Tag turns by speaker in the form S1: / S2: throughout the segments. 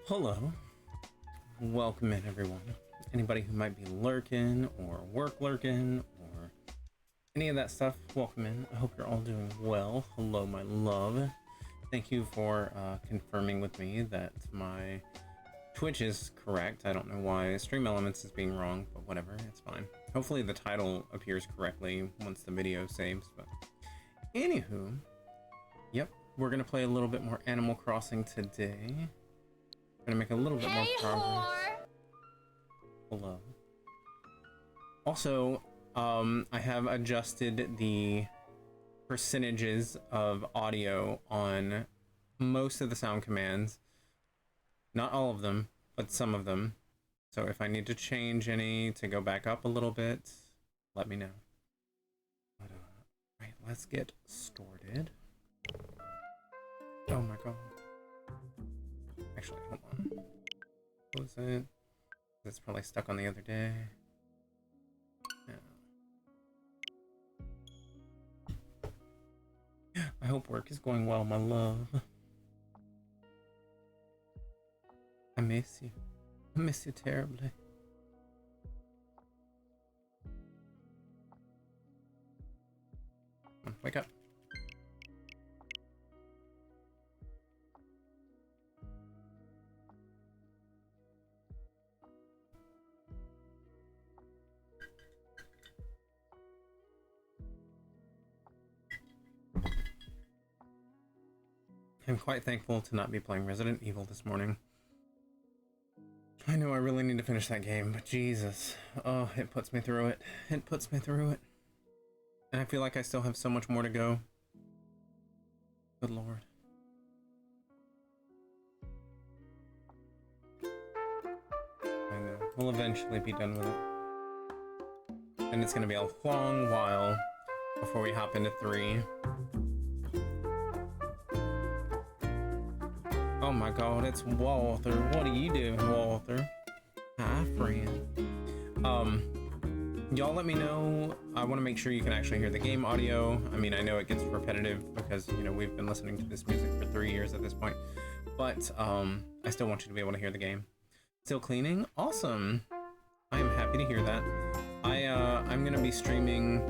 S1: Hello, welcome in everyone. Anybody who might be lurking or work lurking or any of that stuff, welcome in. I hope you're all doing well. Hello, my love. Thank you for confirming with me that my Twitch is correct. I don't know why Stream Elements is being wrong, but whatever, it's fine. Hopefully the title appears correctly once the video saves, but anywho, yep, we're gonna play a little bit more Animal Crossing today. Gonna make a little bit more progress. Hello. Also, I have adjusted the percentages of audio on most of the sound commands. Not all of them, but some of them. So if I need to change any to go back up a little bit, let me know. But, right, let's get started. Oh my god. Actually, hold on. What was it? It's probably stuck on the other day. Yeah. I hope work is going well, my love. I miss you. I miss you terribly. Come on, wake up. I'm quite thankful to not be playing Resident Evil this morning. I know I really need to finish that game, but Jesus. Oh, it puts me through it. It puts me through it. And I feel like I still have so much more to go. Good lord. I know. We'll eventually be done with it. And it's gonna be a long while before we hop into 3. Oh my god, it's Walter. What are you doing, Walter? Hi, friend. Y'all let me know. I want to make sure you can actually hear the game audio. I mean, I know it gets repetitive because, you know, we've been listening to this music for 3 years at this point. But, I still want you to be able to hear the game. Still cleaning? Awesome! I am happy to hear that. I'm gonna be streaming,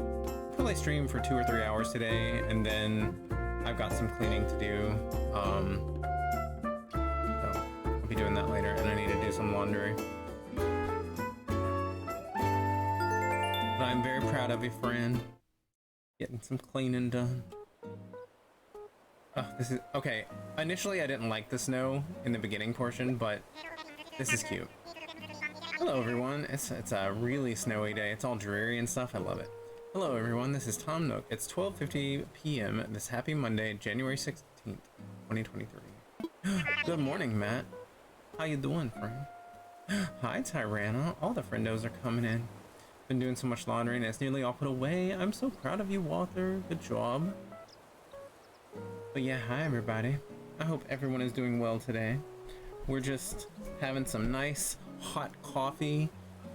S1: probably stream for 2 or 3 hours today, and then I've got some cleaning to do. Be doing that later, and I need to do some laundry. But I'm very proud of you, friend. Getting some cleaning done. Oh, this is okay. Initially, I didn't like the snow in the beginning portion, but this is cute. Hello, everyone. It's a really snowy day. It's all dreary and stuff. I love it. Hello, everyone. This is Tom Nook. It's 12:50 p.m. this happy Monday, January 16th, 2023. Good morning, Matt. How you doing, friend? Hi, Tyranna. All the friendos are coming in. Been doing so much laundry and it's nearly all put away. I'm so proud of you, Walter. Good job. But yeah, hi, everybody. I hope everyone is doing well today. We're just having some nice hot coffee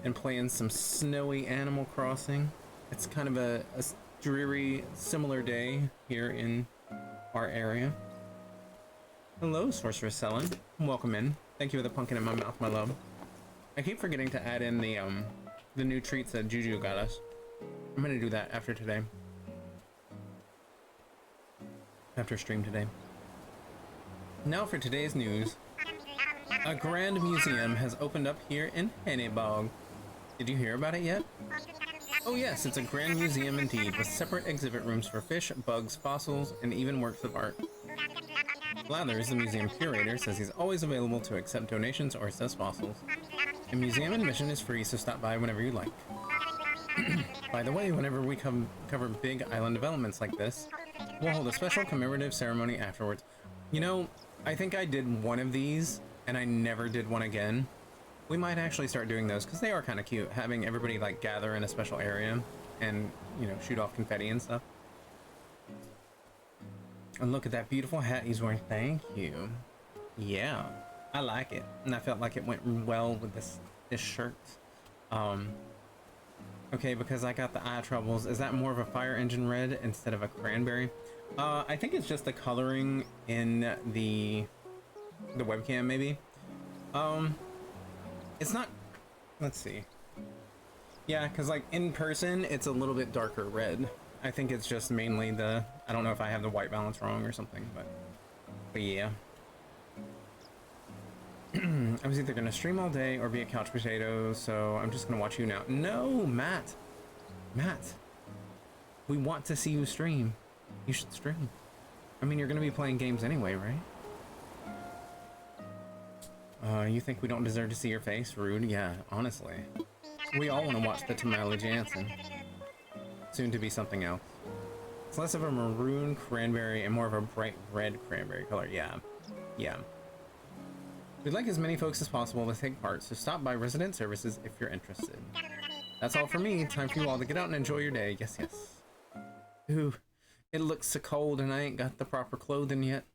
S1: and playing some snowy Animal Crossing. It's kind of a dreary, similar day here in our area. Hello, Sorceress Selling. Welcome in. Thank you for the pumpkin in my mouth, my love. I keep forgetting to add in the new treats that Juju got us. I'm gonna do that after today. After stream today. Now for today's news. A grand museum has opened up here in Hennybog. Did you hear about it yet? Oh yes, it's a grand museum indeed, with separate exhibit rooms for fish, bugs, fossils, and even works of art. Blathers, the museum curator, says he's always available to accept donations or assess fossils. The museum admission is free, so stop by whenever you like. By the way, whenever we cover big island developments like this, we'll hold a special commemorative ceremony afterwards. You know, I think I did one of these, and I never did one again. We might actually start doing those, because they are kind of cute, having everybody, like, gather in a special area and, you know, shoot off confetti and stuff. And look at that beautiful hat he's wearing. Thank you. Yeah, I like it. And I felt like it went well with this shirt. Okay, because I got the eye troubles. Is that more of a fire engine red instead of a cranberry? I think it's just the coloring in the webcam, maybe. Um, it's not, let's see. Yeah, because like in person, it's a little bit darker red. I think it's just mainly the, I don't know if I have the white balance wrong or something, but yeah. I was either gonna stream all day or be a couch potato, so I'm just gonna watch you now. No, Matt. Matt. We want to see you stream. You should stream. I mean, you're gonna be playing games anyway, right? You think we don't deserve to see your face? Rude. Yeah, honestly. We all want to watch the Tamale Jansen. Soon to be something else. It's less of a maroon cranberry and more of a bright red cranberry color. Yeah. Yeah. We'd like as many folks as possible to take part, so stop by Resident Services if you're interested. That's all for me. Time for you all to get out and enjoy your day. Yes, yes. Ooh, it looks so cold and I ain't got the proper clothing yet.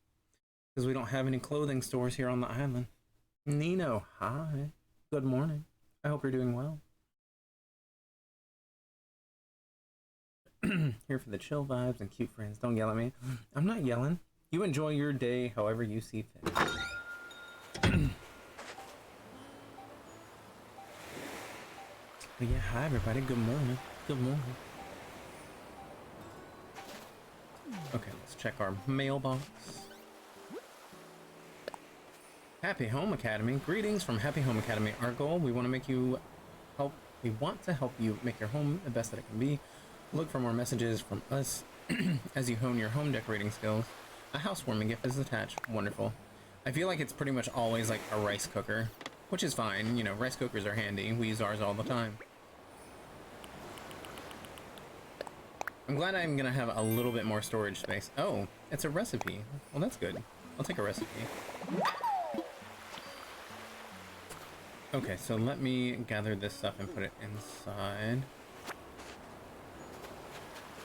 S1: Because we don't have any clothing stores here on the island. Nino, hi. Good morning. I hope you're doing well. Here for the chill vibes and cute friends. Don't yell at me. I'm not yelling. You enjoy your day however you see fit. But yeah, hi everybody. Good morning. Good morning. Okay, let's check our mailbox. Happy Home Academy. Greetings from Happy Home Academy. Our goal, we want to help you make your home the best that it can be. Look for more messages from us as you hone your home decorating skills. A housewarming gift is attached. Wonderful. I feel like it's pretty much always like a rice cooker, which is fine. You know, rice cookers are handy. We use ours all the time. I'm glad I'm gonna have a little bit more storage space. Oh, it's a recipe. Well, that's good. I'll take a recipe. Okay, so let me gather this stuff and put it inside.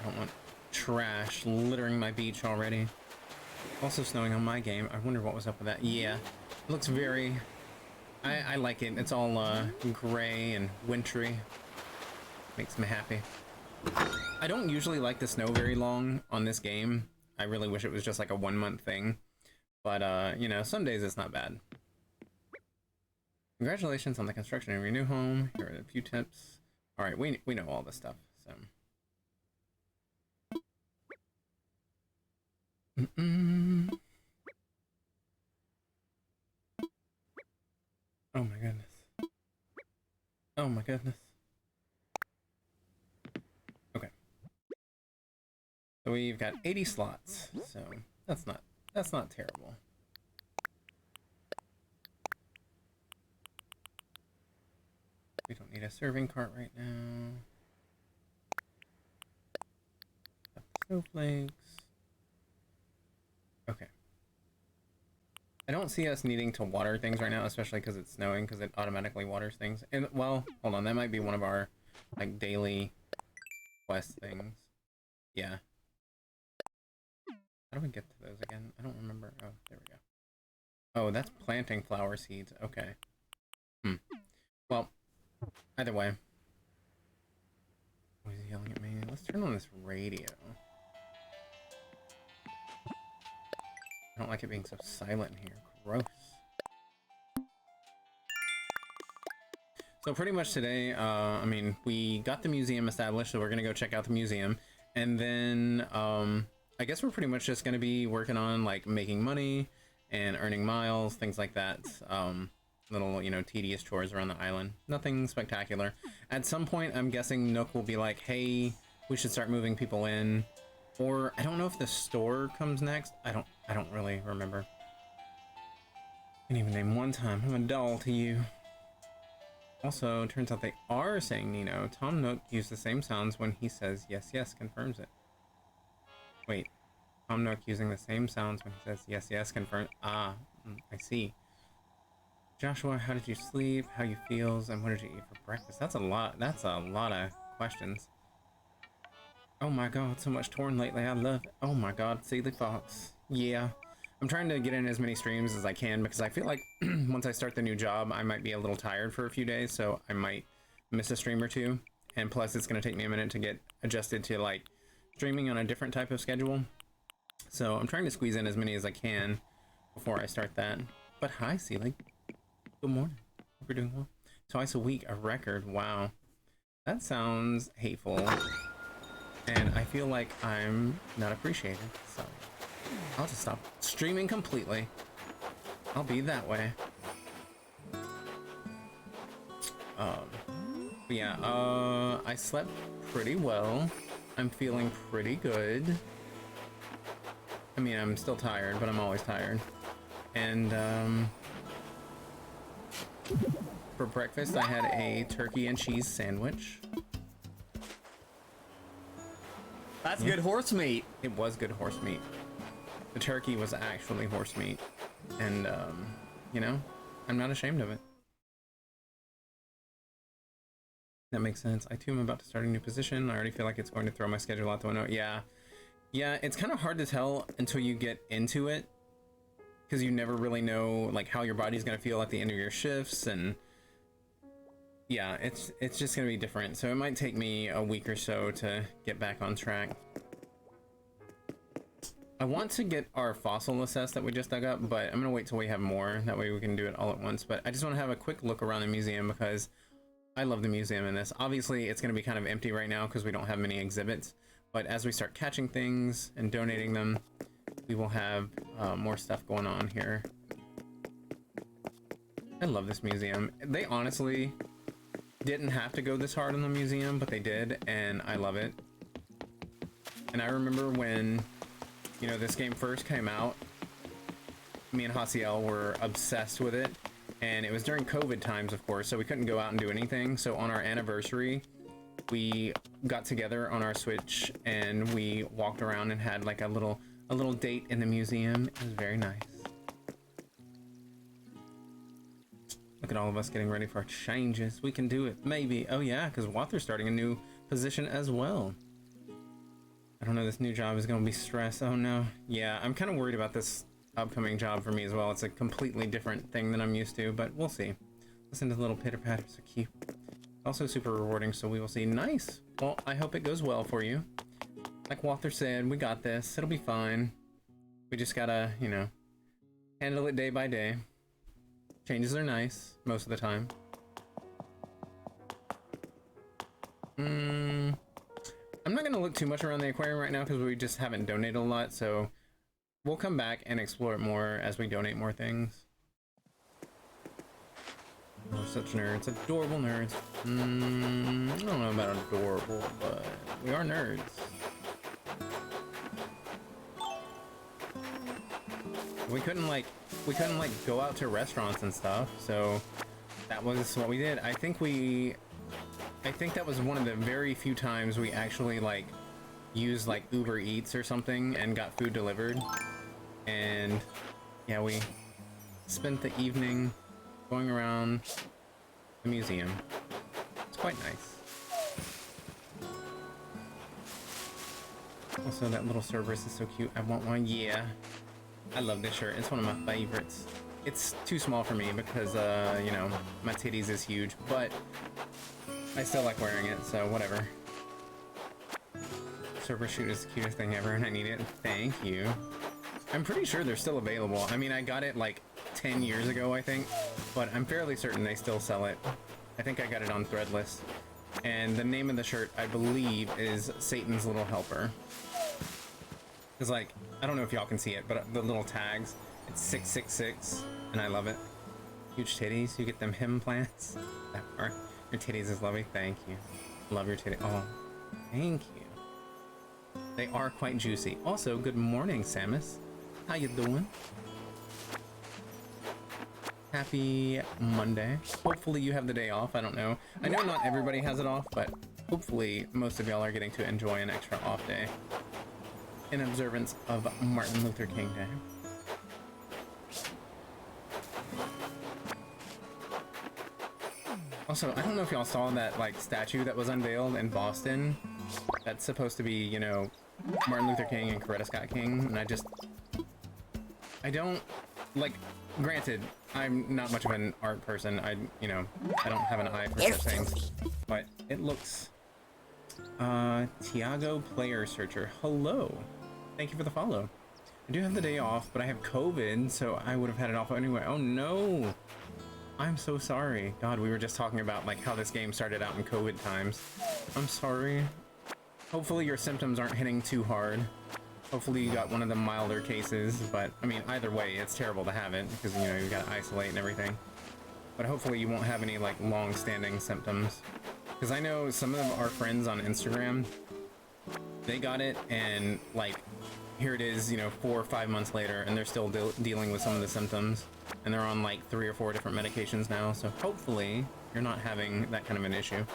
S1: I don't want trash littering my beach already. Also snowing on my game. I wonder what was up with that. Yeah, it looks very... I like it. It's all gray and wintry. Makes me happy. I don't usually like the snow very long on this game. I really wish it was just like a 1 month thing. But, you know, some days it's not bad. Congratulations on the construction of your new home. Here are a few tips. Alright, we know all this stuff, so... Oh my goodness. Oh my goodness. Okay. So we've got 80 slots, so that's not terrible. We don't need a serving cart right now. Got the snowflakes. Okay. I don't see us needing to water things right now, especially because it's snowing, because it automatically waters things. And, well, hold on, that might be one of our, like, daily quest things. Yeah. How do we get to those again? I don't remember. Oh, there we go. Oh, that's planting flower seeds. Okay. Well, either way. Oh, he's yelling at me. Let's turn on this radio. I don't like it being so silent in here. Gross. So pretty much today, I mean, we got the museum established, so we're gonna go check out the museum. And then, I guess we're pretty much just gonna be working on, like, making money and earning miles, things like that. Little, you know, tedious chores around the island. Nothing spectacular. At some point, I'm guessing Nook will be like, hey, we should start moving people in. Or, I don't know if the store comes next. I don't really remember. Can't even name one time. I'm a doll to you. Also, turns out they are saying Nino. Tom Nook used the same sounds when he says yes, yes, confirms it. Wait. Tom Nook using the same sounds when he says yes, yes, confirms... Ah, I see. Joshua, how did you sleep? How you feels? And what did you eat for breakfast? That's a lot of questions. Oh my god, so much torn lately. I love it. Oh my god, Sealy Fox. Yeah. I'm trying to get in as many streams as I can because I feel like once I start the new job, I might be a little tired for a few days, so I might miss a stream or two. And plus, it's going to take me a minute to get adjusted to, like, streaming on a different type of schedule. So I'm trying to squeeze in as many as I can before I start that. But hi, Sealy. Good morning. Hope you're doing well. Twice a week, a record. Wow. That sounds hateful. And I feel like I'm not appreciated. So I'll just stop streaming completely. I'll be that way. But yeah, I slept pretty well. I'm feeling pretty good. I mean, I'm still tired, but I'm always tired. And, for breakfast, I had a turkey and cheese sandwich.
S2: That's good horse meat.
S1: It was good horse meat. The turkey was actually horse meat. And, you know, I'm not ashamed of it. That makes sense. I too am about to start a new position. I already feel like it's going to throw my schedule out the window. Yeah. Yeah, it's kind of hard to tell until you get into it. Because you never really know, like, how your body's going to feel at the end of your shifts. And yeah, it's just going to be different. So it might take me a week or so to get back on track. I want to get our fossil assessed that we just dug up, but I'm going to wait till we have more. That way we can do it all at once. But I just want to have a quick look around the museum because I love the museum in this. Obviously, it's going to be kind of empty right now because we don't have many exhibits. But as we start catching things and donating them, we will have more stuff going on here. I love this museum. They honestly didn't have to go this hard on the museum, but they did, and I love it. And I remember when, you know, this game first came out, me and Hasiel were obsessed with it. And it was during COVID times, of course, so we couldn't go out and do anything. So on our anniversary, we got together on our Switch and we walked around and had like a little date in the museum. It was very nice. Look at all of us getting ready for changes. We can do it, maybe. Oh yeah, because Wather's starting a new position as well. I don't know, this new job is going to be stress. Oh no. Yeah, I'm kind of worried about this upcoming job for me as well. It's a completely different thing than I'm used to, but we'll see. Listen to the little pitter patter, so cute. Also super rewarding, so we will see. Nice. Well, I hope it goes well for you. Like Walter said, we got this. It'll be fine. We just gotta, you know, handle it day by day. Changes are nice most of the time. I'm not gonna look too much around the aquarium right now because we just haven't donated a lot, so we'll come back and explore it more as we donate more things. We're such nerds. Adorable nerds. I don't know about adorable, but we are nerds. We couldn't like go out to restaurants and stuff, so that was what we did. I think that was one of the very few times we actually like used like Uber Eats or something and got food delivered. And yeah, we spent the evening going around the museum. It's quite nice. Also, that little Cerberus is so cute. I want one. Yeah, I love this shirt. It's one of my favorites. It's too small for me because you know, my titties is huge, but I still like wearing it, so whatever. Cerberus shoot is the cutest thing ever, and I need it. Thank you. I'm pretty sure they're still available. I mean, I got it like 10 years ago, I think, but I'm fairly certain they still sell it. I think I got it on Threadless. And the name of the shirt, I believe, is Satan's Little Helper. It's like, I don't know if y'all can see it, but the little tags, it's 666, and I love it. Huge titties, you get them him plants. That part. Your titties is lovely, thank you. Love your titties. Oh, thank you. They are quite juicy. Also, good morning, Samus. How you doing? Happy Monday. Hopefully you have the day off. I don't know. I know not everybody has it off, but hopefully most of y'all are getting to enjoy an extra off day in observance of Martin Luther King Day. Also, I don't know if y'all saw that like statue that was unveiled in Boston. That's supposed to be, you know, Martin Luther King and Coretta Scott King, and I don't, like, granted, I'm not much of an art person. I don't have an eye for such things, but it looks, Tiago Player Searcher, hello. Thank you for the follow. I do have the day off, but I have COVID, so I would have had it off anyway. Oh no. I'm so sorry. God, we were just talking about like how this game started out in COVID times. I'm sorry. Hopefully your symptoms aren't hitting too hard. Hopefully you got one of the milder cases, but I mean, either way, it's terrible to have it because, you know, you gotta isolate and everything. But hopefully you won't have any like long-standing symptoms. Because I know some of our friends on Instagram, they got it and like, here it is, you know, 4 or 5 months later, and they're still dealing with some of the symptoms. And they're on like 3 or 4 different medications now, so hopefully you're not having that kind of an issue.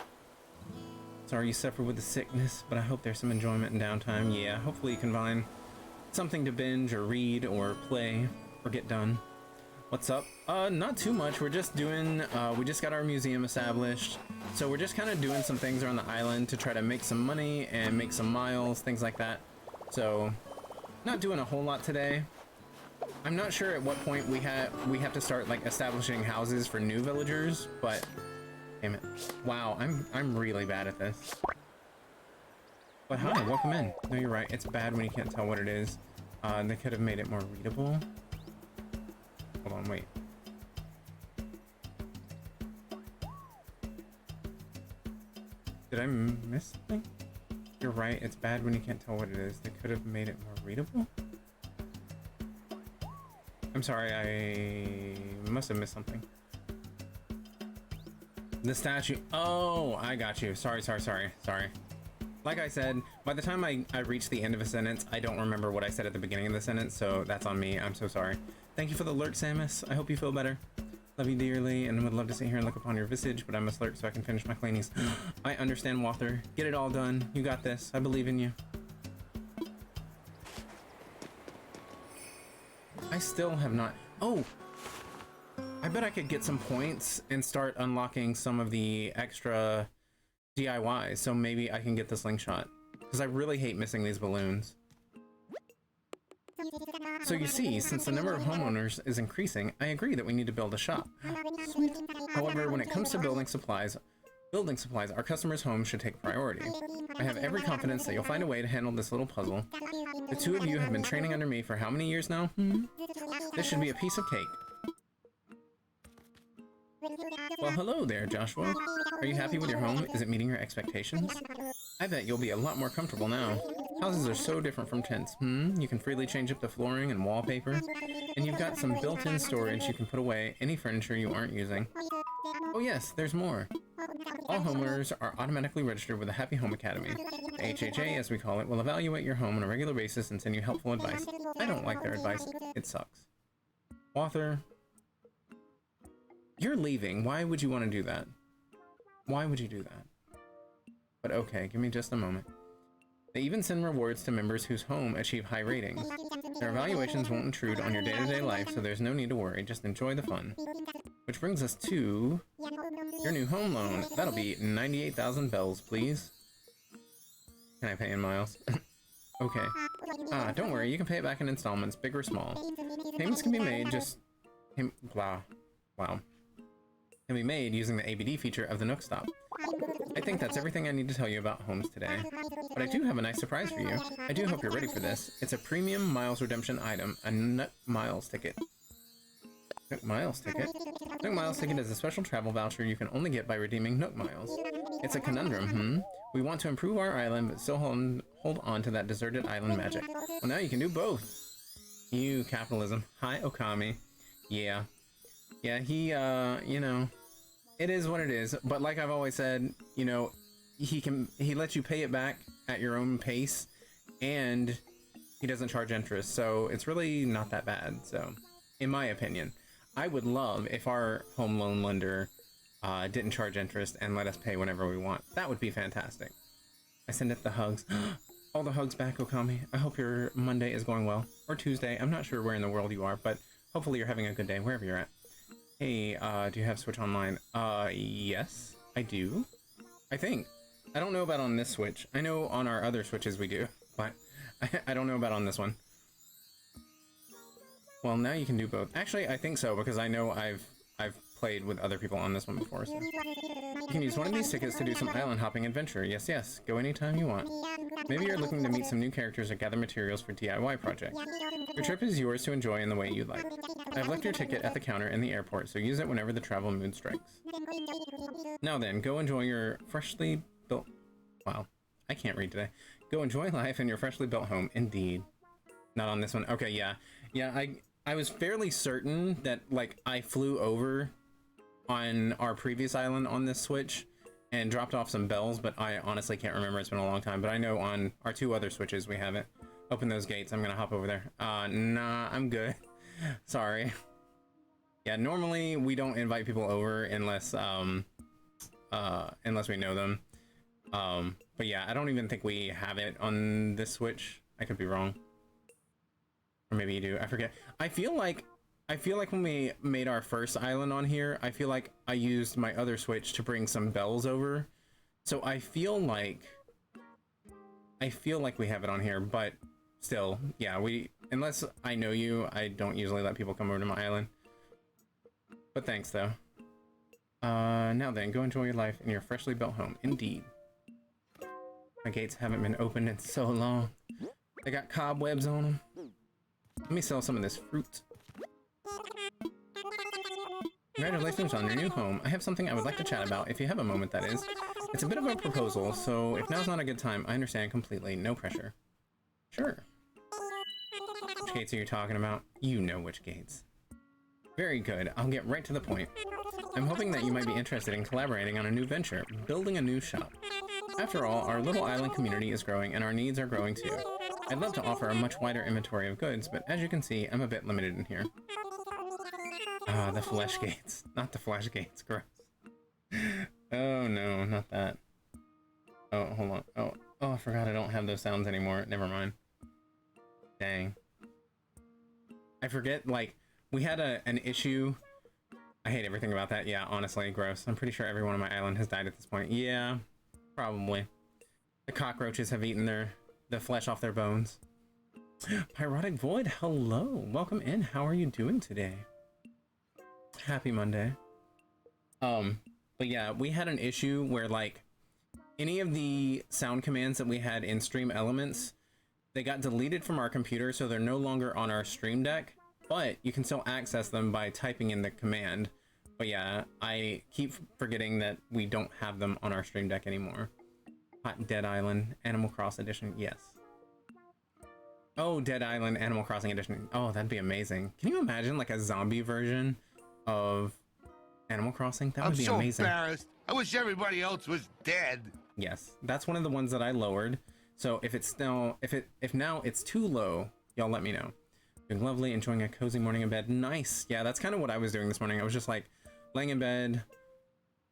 S1: Sorry you suffer with the sickness, but I hope there's some enjoyment and downtime. Yeah, hopefully you can find something to binge or read or play or get done. What's up? Not too much. We're just doing, we just got our museum established. So we're just kind of doing some things around the island to try to make some money and make some miles, things like that. So, not doing a whole lot today. I'm not sure at what point we have to start like establishing houses for new villagers, but damn it. Wow, I'm really bad at this. But hi, welcome in. No, you're right. It's bad when you can't tell what it is. They could have made it more readable. Hold on, wait. Did I miss something? You're right, it's bad when you can't tell what it is. They could have made it more readable? I'm sorry, I must have missed something. The statue. Oh, I got you. Sorry. Like I said, by the time I reach the end of a sentence, I don't remember what I said at the beginning of the sentence, so that's on me. I'm so sorry. Thank you for the lurk, Samus. I hope you feel better. Love you dearly, and would love to sit here and look upon your visage, but I must lurk so I can finish my cleanings. I understand, Walther. Get it all done. You got this. I believe in you. I still have not... Oh! I bet I could get some points and start unlocking some of the extra DIYs, so maybe I can get the slingshot. Because I really hate missing these balloons. So you see, since the number of homeowners is increasing, I agree that we need to build a shop. Sweet. However, when it comes to building supplies, our customers' homes should take priority. I have every confidence that you'll find a way to handle this little puzzle. The two of you have been training under me for how many years now? This should be a piece of cake. Well, hello there, Joshua. Are you happy with your home? Is it meeting your expectations? I bet you'll be a lot more comfortable now. Houses are so different from tents. You can freely change up the flooring and wallpaper. And you've got some built-in storage you can put away any furniture you aren't using. Oh yes, there's more. All homeowners are automatically registered with the Happy Home Academy. The HHA, as we call it, will evaluate your home on a regular basis and send you helpful advice. I don't like their advice. It sucks. Author, you're leaving. Why would you want to do that? Why would you do that? But okay, give me just a moment. They even send rewards to members whose home achieve high ratings. Their evaluations won't intrude on your day-to-day life, so there's no need to worry. Just enjoy the fun. Which brings us to your new home loan. That'll be 98,000 bells, please. Can I pay in miles? Okay. Don't worry, you can pay it back in installments, big or small. Payments can be made Wow. Can be made using the ABD feature of the Nook Stop. I think that's everything I need to tell you about homes today. But I do have a nice surprise for you. I do hope you're ready for this. It's a premium miles redemption item, a Nook Miles ticket. Nook Miles ticket? Nook Miles ticket is a special travel voucher you can only get by redeeming Nook Miles. It's a conundrum, We want to improve our island, but still hold on to that deserted island magic. Well, now you can do both. You, capitalism. Hi, Okami. Yeah. Yeah, he, you know, it is what it is. But like I've always said, you know, he lets you pay it back at your own pace, and he doesn't charge interest. So it's really not that bad. So, in my opinion, I would love if our home loan lender didn't charge interest and let us pay whenever we want. That would be fantastic. I send it the hugs. All the hugs back, Okami. I hope your Monday is going well. Or Tuesday. I'm not sure where in the world you are, but hopefully you're having a good day wherever you're at. Hey, do you have Switch Online? Yes, I do. I think. I don't know about on this Switch. I know on our other Switches we do, but I don't know about on this one. Well, now you can do both. Actually, I think so, because I know I've played with other people on this one before, so. You can use one of these tickets to do some island hopping adventure. Yes, yes. Go anytime you want. Maybe you're looking to meet some new characters or gather materials for DIY projects. Your trip is yours to enjoy in the way you like. I've left your ticket at the counter in the airport, so use it whenever the travel mood strikes. Now then, go enjoy your freshly built... Wow, I can't read today. Go enjoy life in your freshly built home. Indeed. Not on this one. Okay, yeah. Yeah, I was fairly certain that, like, I flew over on our previous island on this Switch and dropped off some bells, but I honestly can't remember. It's been a long time, but I know on our 2 other Switches we haven't. Open those gates. I'm gonna hop over there. Nah, I'm good. Sorry. Yeah, normally we don't invite people over unless unless we know them. But yeah, I don't even think we have it on this Switch. I could be wrong. Or maybe you do. I forget. I feel like when we made our first island on here, I feel like I used my other Switch to bring some bells over. So I feel like we have it on here, but still, yeah, unless I know you, I don't usually let people come over to my island. But thanks though. Now then, go enjoy your life in your freshly built home. Indeed. My gates haven't been opened in so long. They got cobwebs on them. Let me sell some of this fruit. Congratulations on your new home. I have something I would like to chat about, if you have a moment, that is. It's a bit of a proposal, so if now's not a good time, I understand completely. No pressure. Sure. Which gates are you talking about? You know which gates. Very good. I'll get right to the point. I'm hoping that you might be interested in collaborating on a new venture, building a new shop. After all, our little island community is growing and our needs are growing too. I'd love to offer a much wider inventory of goods, but as you can see, I'm a bit limited in here. Ah, the flesh gates. Not the flesh gates, gross. Oh no, not that. Oh, hold on. Oh, I forgot I don't have those sounds anymore. Never mind. Dang. I forget, like, we had an issue. I hate everything about that. Yeah, honestly, gross. I'm pretty sure everyone on my island has died at this point. Yeah, probably. The cockroaches have eaten the flesh off their bones. Pyrotic Void, hello. Welcome in. How are you doing today? Happy Monday. But yeah, we had an issue where, like, any of the sound commands that we had in Stream Elements, they got deleted from our computer, so they're no longer on our Stream Deck, but you can still access them by typing in the command. But yeah, I keep forgetting that we don't have them on our Stream Deck anymore. Hot Dead Island, Animal Cross Edition, yes. Oh, Dead Island, Animal Crossing Edition. Oh, that'd be amazing. Can you imagine, like, a zombie version of Animal Crossing? That would be amazing.
S3: I'm so embarrassed. I wish everybody else was dead.
S1: Yes, that's one of the ones that I lowered. So if it's now, if now it's too low, y'all let me know. Doing lovely, enjoying a cozy morning in bed. Nice. Yeah, that's kind of what I was doing this morning. I was just like laying in bed,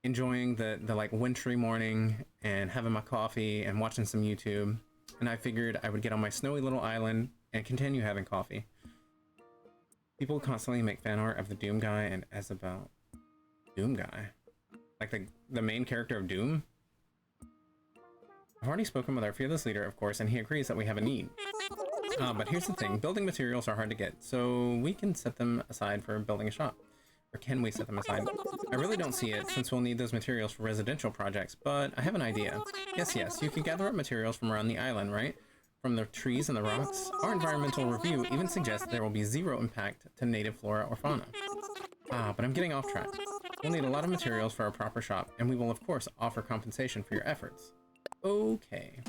S1: enjoying the like wintry morning and having my coffee and watching some YouTube. And I figured I would get on my snowy little island and continue having coffee. People constantly make fan art of the Doom guy and Isabel. Doom guy? Like the main character of Doom? I've already spoken with our fearless leader, of course, and he agrees that we have a need. But here's the thing, building materials are hard to get, so we can set them aside for building a shop. Or can we set them aside? I really don't see it, since we'll need those materials for residential projects, but I have an idea. Yes, you can gather up materials from around the island, right? From the trees and the rocks. Our environmental review even suggests there will be zero impact to native flora or fauna. But I'm getting off track. We'll need a lot of materials for our proper shop, and we will of course offer compensation for your efforts. Okay.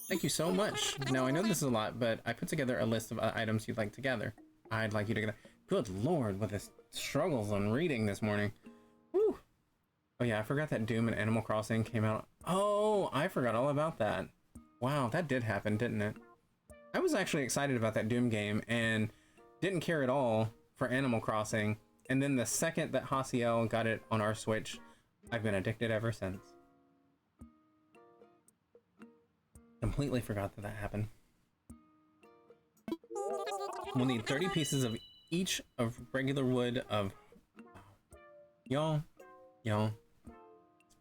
S1: Thank you so much. Now I know this is a lot, but I put together a list of items you'd like to gather. I'd like you to gather. Good lord, with the struggles on reading this morning. Whew. Oh yeah, I forgot that Doom and Animal Crossing came out. Oh, I forgot all about that. Wow, that did happen, didn't it? I was actually excited about that Doom game and didn't care at all for Animal Crossing. And then the second that Hasiel got it on our Switch, I've been addicted ever since. Completely forgot that happened. We'll need 30 pieces of each of regular wood of... Y'all.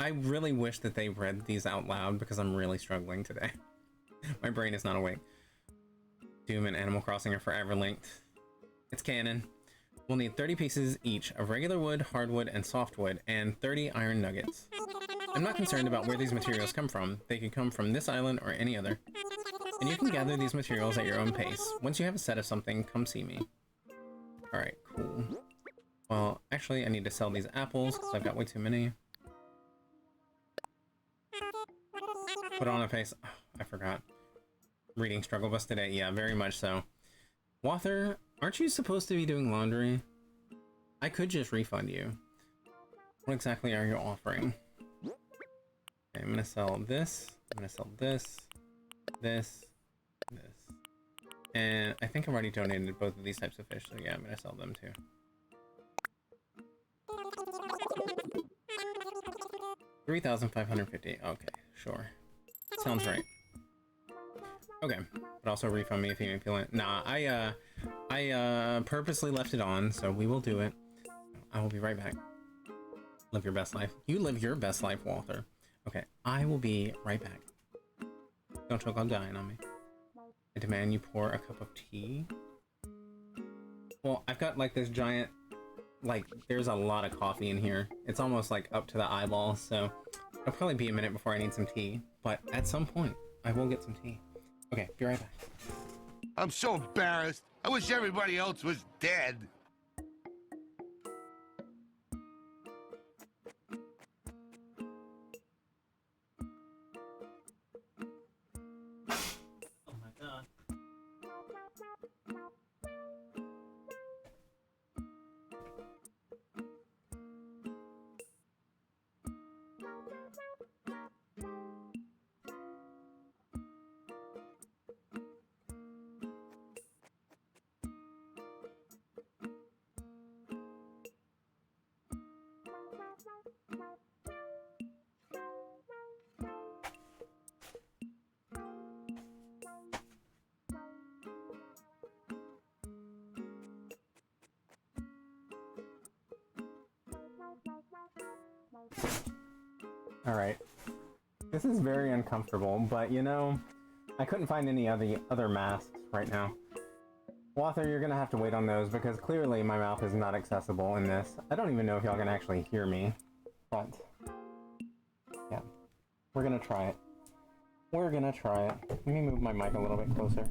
S1: I really wish that they read these out loud because I'm really struggling today. My brain is not awake. Doom and Animal Crossing are forever linked. It's canon. We'll need 30 pieces each of regular wood, hardwood, and softwood, and 30 iron nuggets. I'm not concerned about where these materials come from. They could come from this island or any other. And you can gather these materials at your own pace. Once you have a set of something, come see me. Alright, cool. Well, actually, I need to sell these apples, because I've got way too many. Put on a face. Oh, I forgot. Reading struggle bus today. Yeah, very much so. Wather, aren't you supposed to be doing laundry? I could just refund you. What exactly are you offering? Okay, I'm gonna sell this. I'm gonna sell this. This. And I think I've already donated both of these types of fish, so yeah, I'm gonna sell them too. $3,550. Okay, sure. Sounds right. Okay, but also refund me if you feel it. Nah, I purposely left it on, so we will do it. I will be right back. Live your best life. You live your best life, Walter. Okay, I will be right back. Don't choke on dying on me. I demand you pour a cup of tea. Well, I've got like this giant, like, there's a lot of coffee in here. It's almost like up to the eyeballs, so it'll probably be a minute before I need some tea. But at some point, I will get some tea. Okay, be right back.
S3: I'm so embarrassed. I wish everybody else was dead.
S1: Oh my god. Alright. This is very uncomfortable, but you know, I couldn't find any other masks right now. Wather, you're gonna have to wait on those because clearly my mouth is not accessible in this. I don't even know if y'all can actually hear me, but yeah, we're gonna try it. We're gonna try it. Let me move my mic a little bit closer.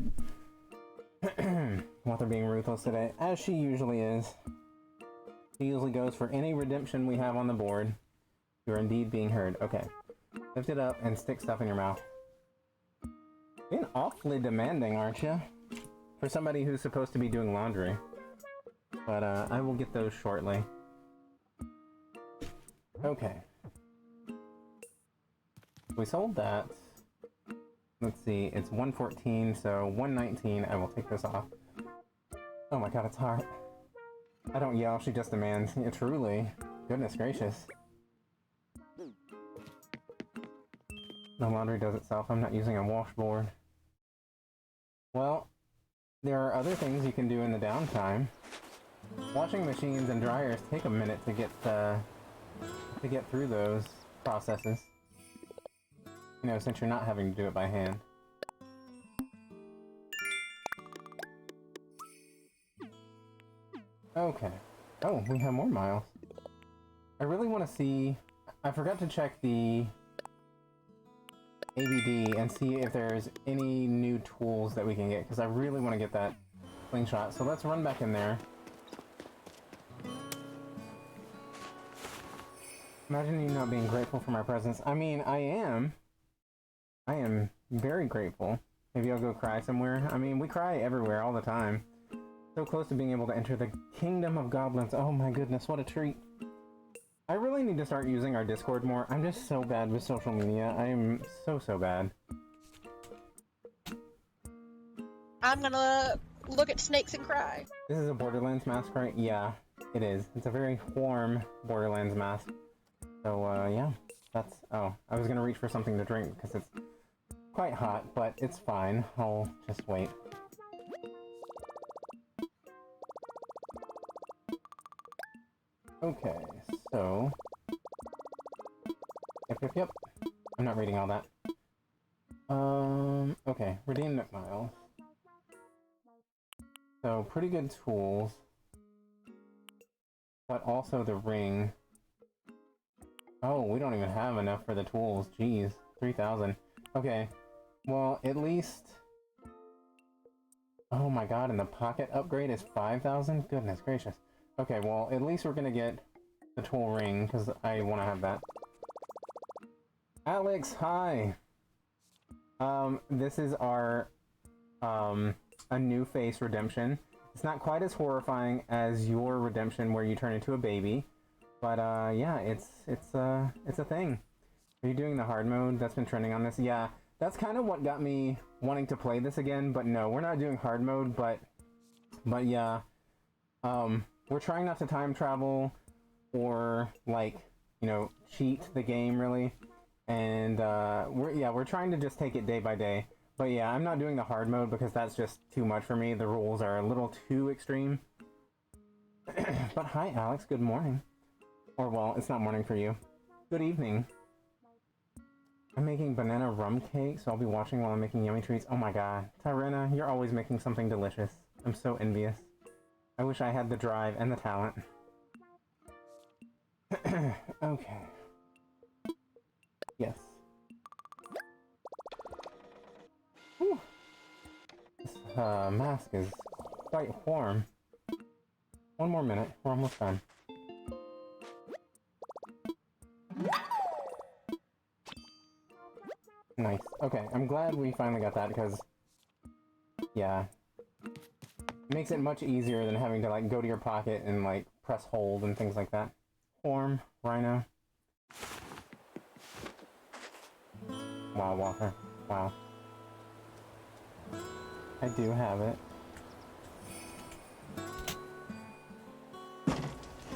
S1: Wather being ruthless today, as she usually is. She usually goes for any redemption we have on the board. You're indeed being heard. Okay. Lift it up and stick stuff in your mouth. Being awfully demanding, aren't you? For somebody who's supposed to be doing laundry. But, I will get those shortly. Okay. We sold that. Let's see, it's 114, so 119. I will take this off. Oh my god, it's hot. I don't yell, she just demands. Yeah, truly. Goodness gracious. The laundry does itself. I'm not using a washboard. Well, there are other things you can do in the downtime. Washing machines and dryers take a minute to get through those processes. You know, since you're not having to do it by hand. Okay. Oh, we have more miles. I really want to see... I forgot to check the ABD and see if there's any new tools that we can get, because I really want to get that slingshot. So let's run back in there. Imagine you not being grateful for my presence. I mean, I am. I am very grateful. Maybe I'll go cry somewhere. I mean, we cry everywhere all the time. So close to being able to enter the kingdom of goblins. Oh my goodness, what a treat. I really need to start using our Discord more. I'm just so bad with social media. I am so bad.
S4: I'm gonna look at snakes and cry.
S1: This is a Borderlands mask, right? Yeah, it is. It's a very warm Borderlands mask. So, yeah. That's... Oh, I was gonna reach for something to drink because it's quite hot, but it's fine. I'll just wait. Okay, so... Yep. I'm not reading all that. Okay, redeem Nook Miles. So, pretty good tools. but also the ring. Oh, we don't even have enough for the tools. Jeez, 3,000. Okay, well, at least... Oh my god, and the pocket upgrade is 5,000? Goodness gracious. Okay, well, at least we're gonna get the tool ring, because I want to have that. Alex, hi! This is our, a new face redemption. It's not quite as horrifying as your redemption where you turn into a baby. But, yeah, it's a thing. Are you doing the hard mode? That's been trending on this? Yeah, that's kind of what got me wanting to play this again, but no, we're not doing hard mode, but yeah. We're trying not to time travel or, like, you know, cheat the game, really. And, we're trying to just take it day by day. But yeah, I'm not doing the hard mode because that's just too much for me. The rules are a little too extreme. But hi, Alex, good morning. Or, well, it's not morning for you. Good evening. I'm making banana rum cake, so I'll be watching while I'm making yummy treats. Oh my god. Tyrena, you're always making something delicious. I'm so envious. I wish I had the drive and the talent. Okay. Yes. Whew. This mask is quite warm. One more minute, we're almost done. Nice. Okay, I'm glad we finally got that because, yeah, it makes it much easier than having to, like, go to your pocket and, like, press hold and things like that. Form, Rhino. Wow, Walker. Wow. I do have it.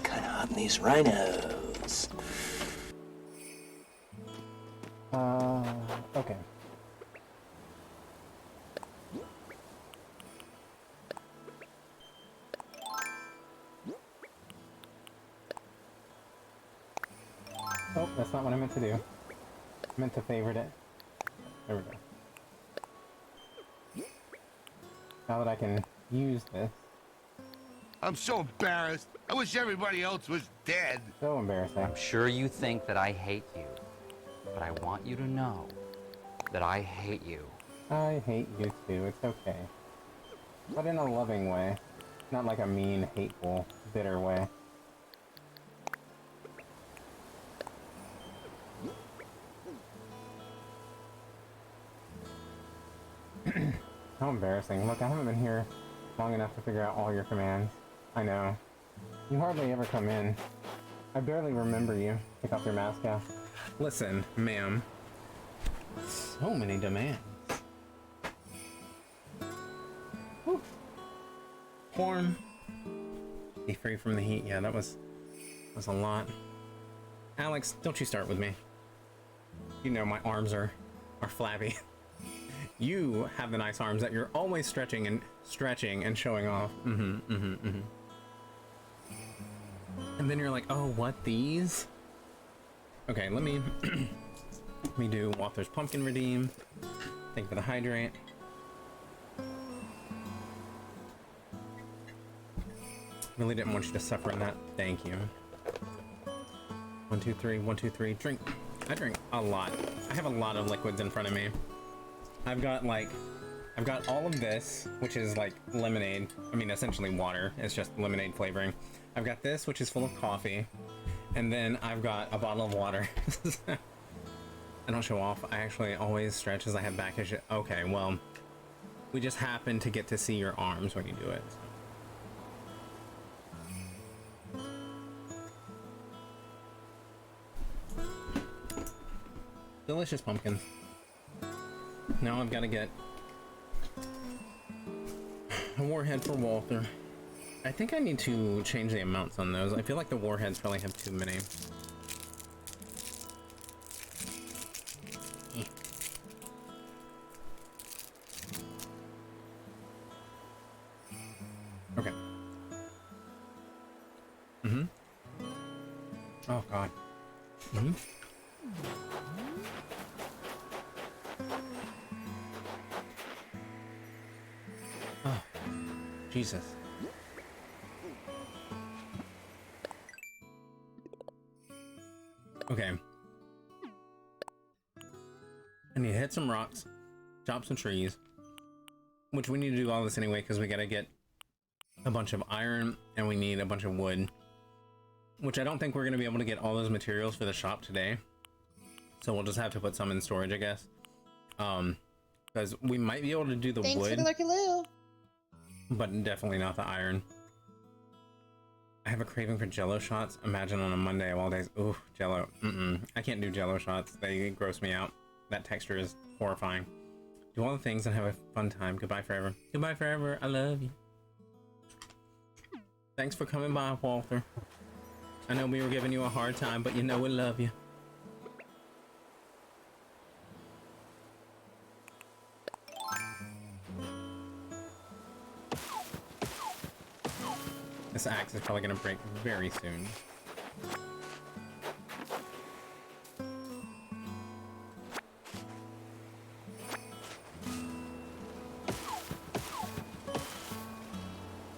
S5: Kinda hot in these rhinos.
S1: Okay. Oh, that's not what I meant to do. I meant to favorite it. There we go. Now that I can use this.
S3: I'm so embarrassed. I wish everybody else was dead.
S1: So embarrassing.
S2: I'm sure you think that I hate you, but I want you to know that I hate you.
S1: I hate you too, it's okay. But in a loving way. Not like a mean, hateful, bitter way. How embarrassing. Look, I haven't been here long enough to figure out all your commands. I know. You hardly ever come in. I barely remember you. Take off your mask now. Listen, ma'am. So many demands. Whew. Warm. Be free from the heat. Yeah, that was a lot. Alex, don't you start with me. You know my arms are flabby. You have the nice arms that you're always stretching and showing off. And then you're like, oh, what, these? Okay, let me let me do Walther's Pumpkin Redeem. Thank you for the hydrate. Really didn't want you to suffer in that. Thank you. 1, 2, 3, 1, 2, 3. Drink. I drink a lot. I have a lot of liquids in front of me. I've got all of this, which is like lemonade. I mean, essentially water. It's just lemonade flavoring. I've got this, which is full of coffee. And then I've got a bottle of water. I don't show off. I actually always stretch as I have back issues. Okay, well, we just happen to get to see your arms when you do it. So. Delicious pumpkins. Now I've got to get a warhead for Walther. I think I need to change the amounts on those. I feel like the warheads probably have too many. Okay. Oh god. Oh, Jesus. Okay. I need to hit some rocks, chop some trees, which we need to do all this anyway because we gotta get a bunch of iron and we need a bunch of wood, which I don't think we're gonna be able to get all those materials for the shop today. So we'll just have to put some in storage, I guess. Because we might be able to do the
S4: Thanks
S1: wood,
S4: for the Lucky Lou.
S1: but definitely not the iron. I have a craving for Jello shots. Imagine on a Monday of all days. Ooh, Jello. I can't do Jello shots. They gross me out. That texture is horrifying. Do all the things and have a fun time. Goodbye forever. Goodbye forever. I love you. Thanks for coming by, Walter. I know we were giving you a hard time, but you know we love you. This axe is probably gonna break very soon.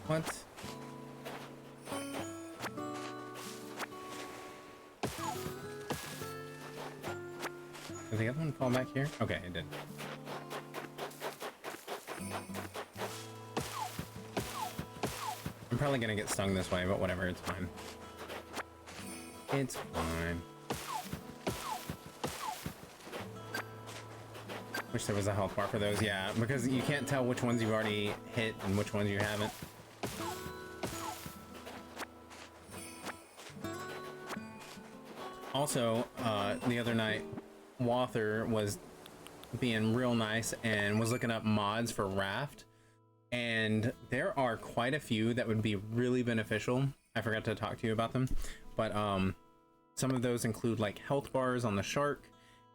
S1: What? Did the other one fall back here? Okay, it did. I'm probably gonna get stung this way, but whatever, it's fine. It's fine. Wish there was a health bar for those, yeah, because you can't tell which ones you've already hit and which ones you haven't. Also, the other night, Walther was being real nice and was looking up mods for Raft. And there are quite a few that would be really beneficial. I forgot to talk to you about them, but some of those include like health bars on the shark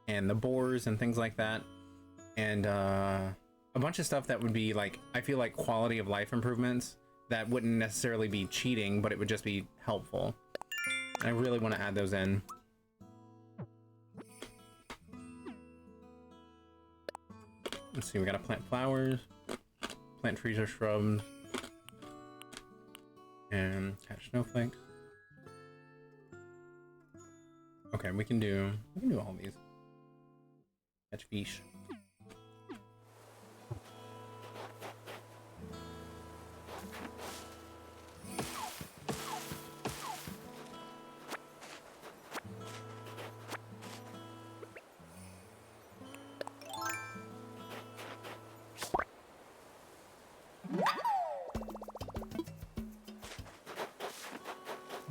S1: and the boars and things like that, and a bunch of stuff that would be like, I feel like quality of life improvements that wouldn't necessarily be cheating, but it would just be helpful. I really want to add those in. Let's see, we gotta plant flowers, plant trees or shrubs, and catch snowflakes. Okay, we can do all these. Catch fish.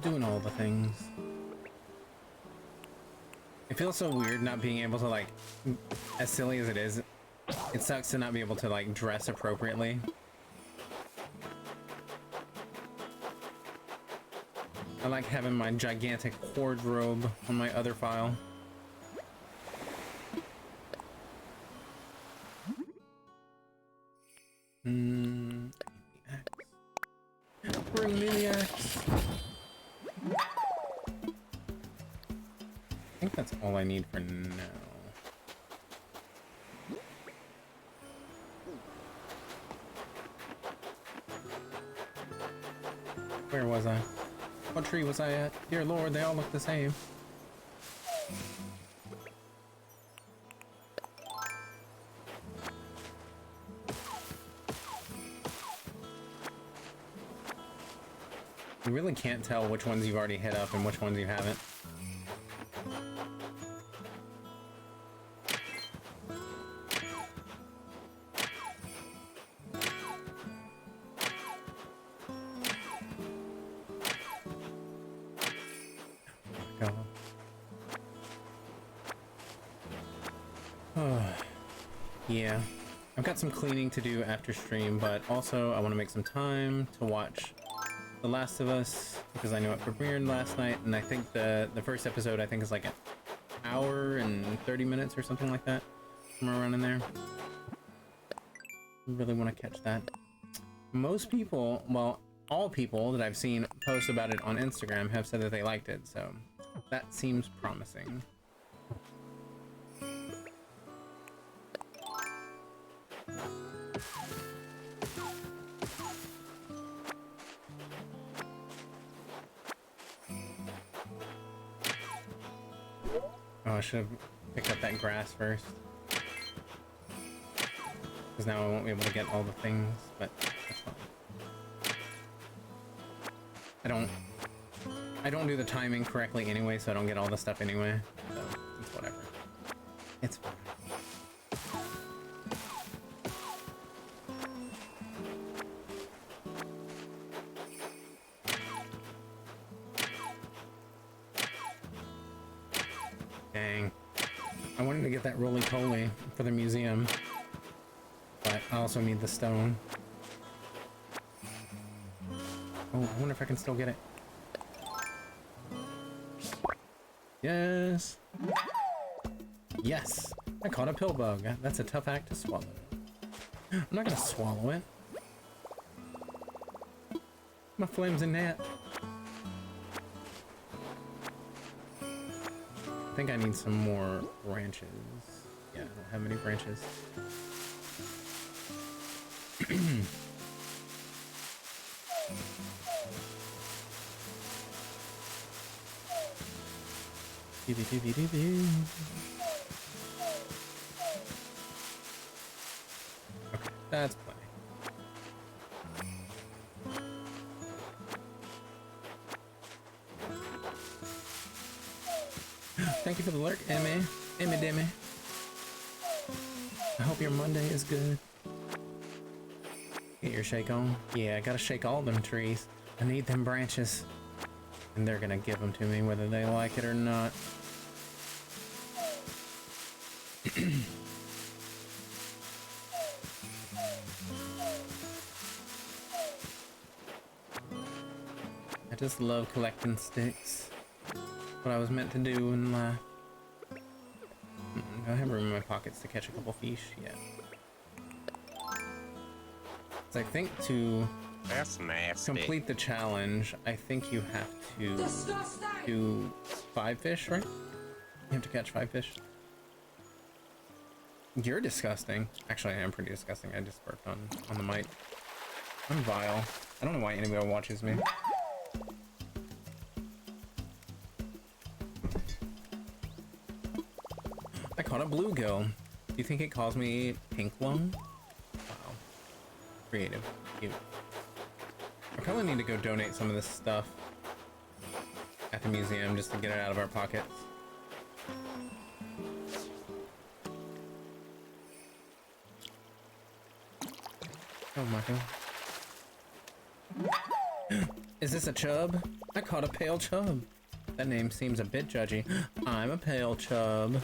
S1: Doing all the things. It feels so weird not being able to, like, as silly as it is, it sucks to not be able to like dress appropriately. I like having my gigantic wardrobe on my other file. Bring me the axe. I think that's all I need for now. Where was I? What tree was I at? Dear Lord, they all look the same. You really can't tell which ones you've already hit up and which ones you haven't. Yeah, I've got some cleaning to do after stream, but also I want to make some time to watch The Last of Us because I know it premiered last night, and I think the first episode I think is like an hour and 30 minutes or something like that, somewhere around in there. I really want to catch that. Most people, well, all people that I've seen post about it on Instagram have said that they liked it, so that seems promising. Oh, I should have picked up that grass first. Because now I won't be able to get all the things, but that's fine. I don't do the timing correctly anyway, so I don't get all the stuff anyway. So it's whatever. It's fine. Dang. I wanted to get that roly-poly for the museum, but I also need the stone. Oh, I wonder if I can still get it. Yes! Yes! I caught a pill bug. That's a tough act to swallow. I'm not gonna swallow it. My flimsy net. I think I need some more branches. Yeah, I don't have many branches. Okay, that's plenty. Thank you for the lurk, Emmy. Emmy Demi. I hope your Monday is good. Get your shake on. Yeah, I gotta shake all them trees. I need them branches. And they're gonna give them to me whether they like it or not. I just love collecting sticks. What I was meant to do in life. Do I have room in my pockets to catch a couple fish? Yeah. So I think to
S6: That's nasty.
S1: complete the challenge, I think you have to do 5 fish, right? You have to catch 5 fish. You're disgusting. Actually, I am pretty disgusting. I just burped on the mic. I'm vile. I don't know why anybody watches me. I caught a bluegill. Do you think it calls me pink lung? Wow. Creative. Cute. I probably need to go donate some of this stuff at the museum just to get it out of our pockets. Oh my god. Is this a chub? I caught a pale chub. That name seems a bit judgy. I'm a pale chub.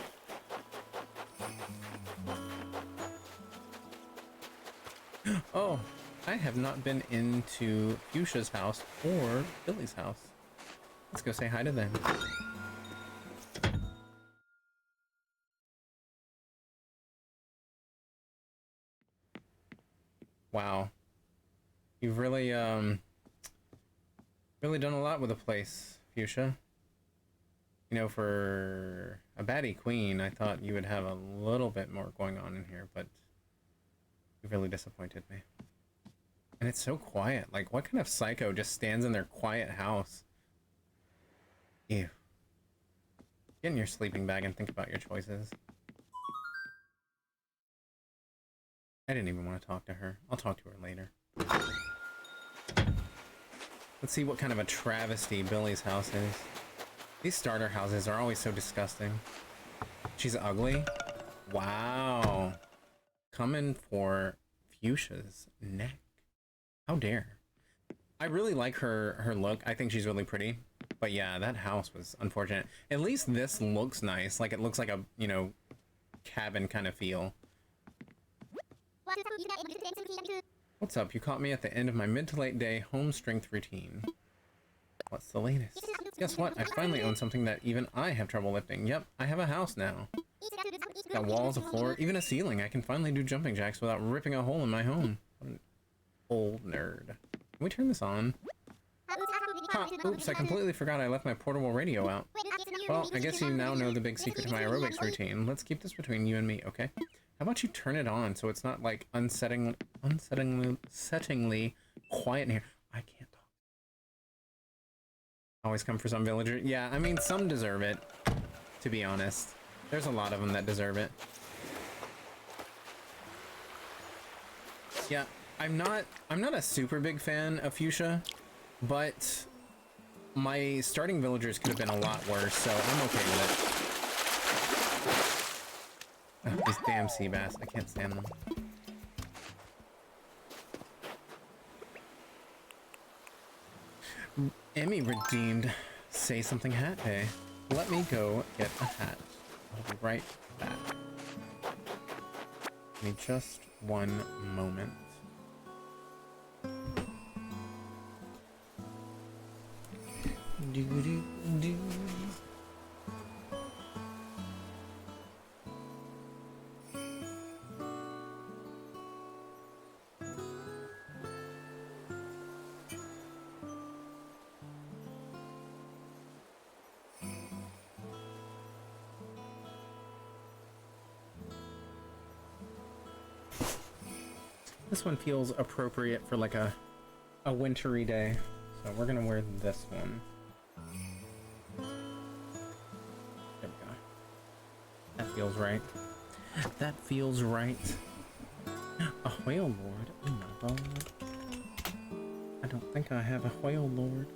S1: Oh, I have not been into Fuchsia's house or Billy's house. Let's go say hi to them. Wow. You've really, really done a lot with the place, Fuchsia. You know, for a baddie queen, I thought you would have a little bit more going on in here, but you really disappointed me. And it's so quiet. Like, what kind of psycho just stands in their quiet house? Ew. Get in your sleeping bag and think about your choices. I didn't even want to talk to her. I'll talk to her later. Let's see what kind of a travesty Billy's house is. These starter houses are always so disgusting. She's ugly? Wow. Coming for Fuchsia's neck. How dare. I really like her look. I think she's really pretty. But yeah, that house was unfortunate. At least this looks nice. Like, it looks like a, you know, cabin kind of feel. What's up? You caught me at the end of my mid to late day home strength routine. What's the latest? Guess what? I finally own something that even I have trouble lifting. Yep, I have a house now. Got walls, a floor, even a ceiling. I can finally do jumping jacks without ripping a hole in my home. What an old nerd. Can we turn this on? Huh, oops, I completely forgot I left my portable radio out. Well, I guess you now know the big secret to my aerobics routine. Let's keep this between you and me, okay? How about you turn it on so it's not like unsettlingly quiet in here? I can't talk. Always come for some villager. Yeah, I mean, some deserve it, to be honest. There's a lot of them that deserve it. Yeah, I'm not a super big fan of fuchsia, but my starting villagers could have been a lot worse, so I'm okay with it. Ugh, these damn sea bass, I can't stand them. Emmy redeemed Say Something Hat Day. Let me go get a hat. I'll be right back. Give me just one moment. Do do do. This one feels appropriate for like a wintry day, so we're gonna wear this one. There we go. That feels right. That feels right. A whale lord? Oh my god. I don't think I have a whale lord.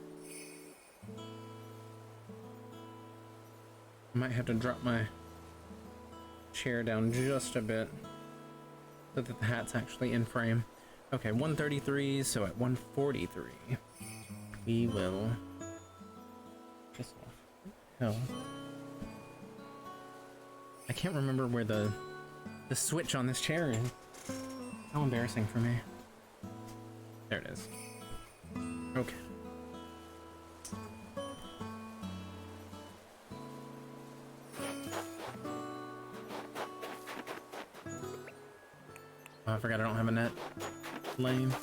S1: I might have to drop my chair down just a bit so that the hat's actually in frame. Okay, 133, so at 143, we will piss off. Hell. I can't remember where the switch on this chair is. How embarrassing for me. There it is. Okay. Oh, I forgot I don't have a net. Lame.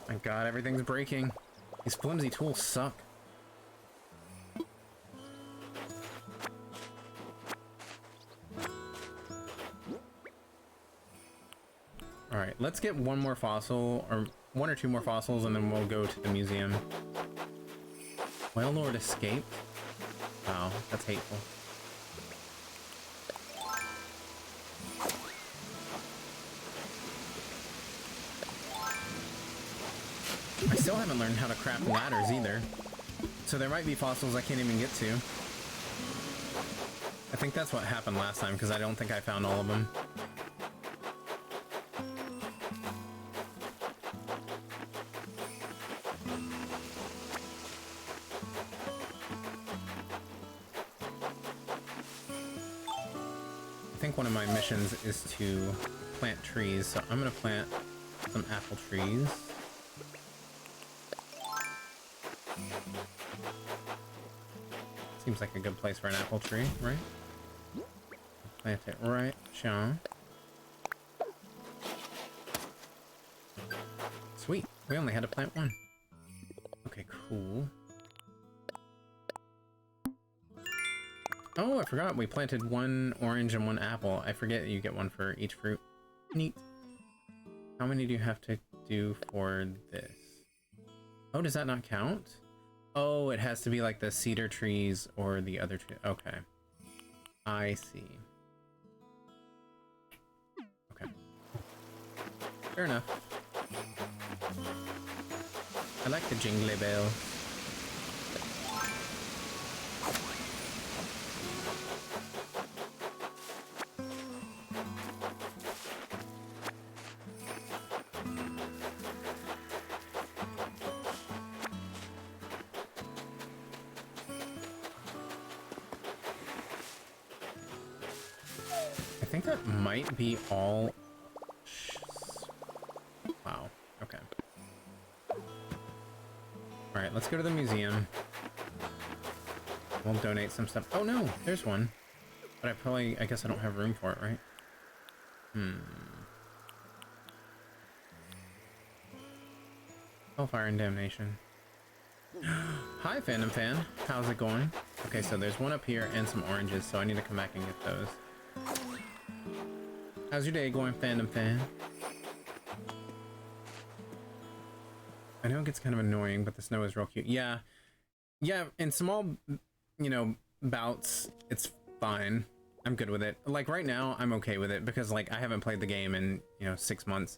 S1: My god, everything's breaking. These flimsy tools suck. Alright, let's get one more fossil, or one or two more fossils, and then we'll go to the museum. Whale Lord escaped? Wow, that's hateful. I still haven't learned how to craft ladders either. So there might be fossils I can't even get to. I think that's what happened last time, because I don't think I found all of them. I think one of my missions is to plant trees, so I'm gonna plant some apple trees. Seems like a good place for an apple tree, right? Plant it right, Sean. Sweet, we only had to plant one. Okay, cool. Oh, I forgot we planted one orange and one apple. I forget you get one for each fruit. Neat. How many do you have to do for this? Oh, does that not count? Oh, it has to be like the cedar trees or the other tree. Okay. I see. Okay. Fair enough. I like the jingly bell. I think that might be all. Wow. Okay. Alright, let's go to the museum. We'll donate some stuff. Oh no, there's one. But I guess I don't have room for it, right? Hellfire and Damnation. Hi, Phantom Fan. How's it going? Okay, so there's one up here and some oranges, so I need to come back and get those. How's your day going, fandom fan? I know it gets kind of annoying, but the snow is real cute. Yeah. Yeah, in small, you know, bouts, it's fine. I'm good with it. Like right now, I'm okay with it because like I haven't played the game in, you know, 6 months.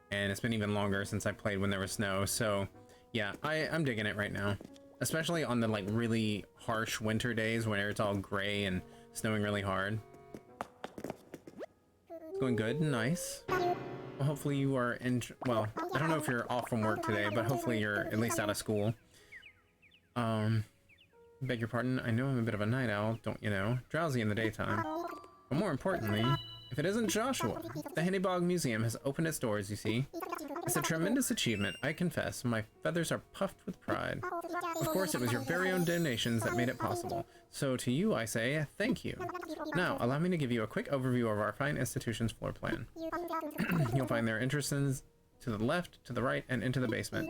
S1: And it's been even longer since I played when there was snow. So yeah, I'm digging it right now. Especially on the like really harsh winter days where it's all gray and snowing really hard. It's going good, nice. Well, hopefully you are in, well, I don't know if you're off from work today, but hopefully you're at least out of school. Beg your pardon, I know I'm a bit of a night owl, don't you know? Drowsy in the daytime. But more importantly, if it isn't Joshua, the Hennybog Museum has opened its doors, you see. It's a tremendous achievement, I confess. My feathers are puffed with pride. Of course, it was your very own donations that made it possible. So to you, I say, thank you. Now, allow me to give you a quick overview of our fine institution's floor plan. You'll find their entrances to the left, to the right, and into the basement.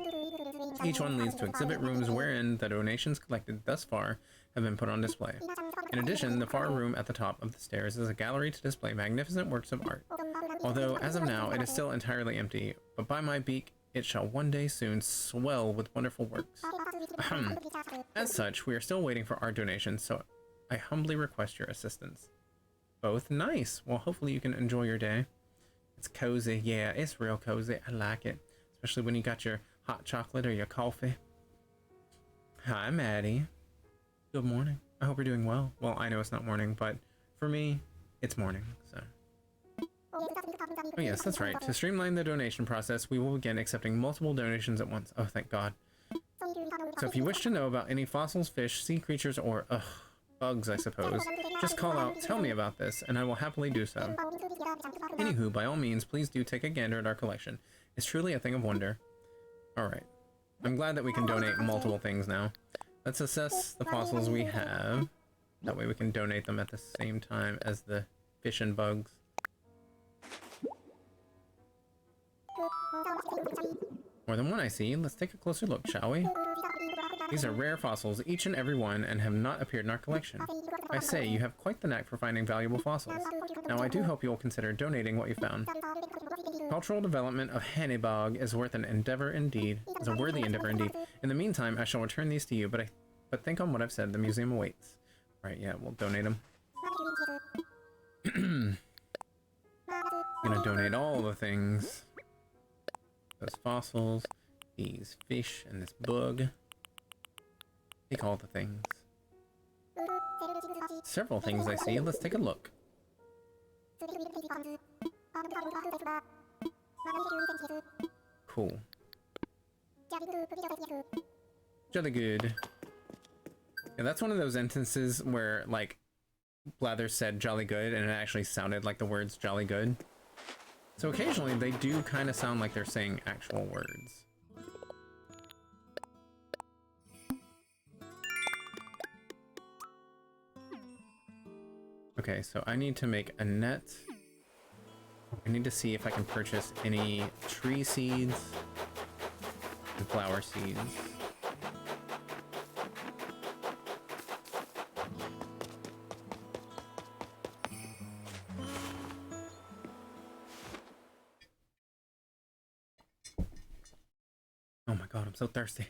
S1: Each one leads to exhibit rooms wherein the donations collected thus far have been put on display. In addition, the far room at the top of the stairs is a gallery to display magnificent works of art. Although, as of now, it is still entirely empty, but by my beak, it shall one day soon swell with wonderful works. Ahem. As such, we are still waiting for our donations, so I humbly request your assistance. Both nice. Well, hopefully you can enjoy your day. It's cozy. Yeah, it's real cozy. I like it. Especially when you got your hot chocolate or your coffee. Hi, Maddie. Good morning. I hope you're doing well. Well, I know it's not morning, but for me, it's morning, so. Oh yes, that's right. To streamline the donation process, we will begin accepting multiple donations at once. Oh, thank God. So if you wish to know about any fossils, fish, sea creatures, or, bugs, I suppose, just call out, tell me about this, and I will happily do so. Anywho, by all means, please do take a gander at our collection. It's truly a thing of wonder. Alright. I'm glad that we can donate multiple things now. Let's assess the fossils we have. That way we can donate them at the same time as the fish and bugs. More than one, I see. Let's take a closer look, shall we? These are rare fossils, each and every one, and have not appeared in our collection. I say, you have quite the knack for finding valuable fossils. Now, I do hope you will consider donating what you found. Cultural development of Hennybog is worth an endeavor indeed. Is a worthy endeavor indeed. In the meantime, I shall return these to you, but think on what I've said. The museum awaits. Right, yeah, we'll donate them. Gonna donate all the things. Those fossils, these fish, and this bug. Take all the things. Several things I see. Let's take a look. Cool. Jolly good. Yeah, that's one of those instances where, like, Blather said jolly good, and it actually sounded like the words jolly good. So occasionally they do kind of sound like they're saying actual words. Okay, so I need to make a net. I need to see if I can purchase any tree seeds and flower seeds. Oh my God, I'm so thirsty.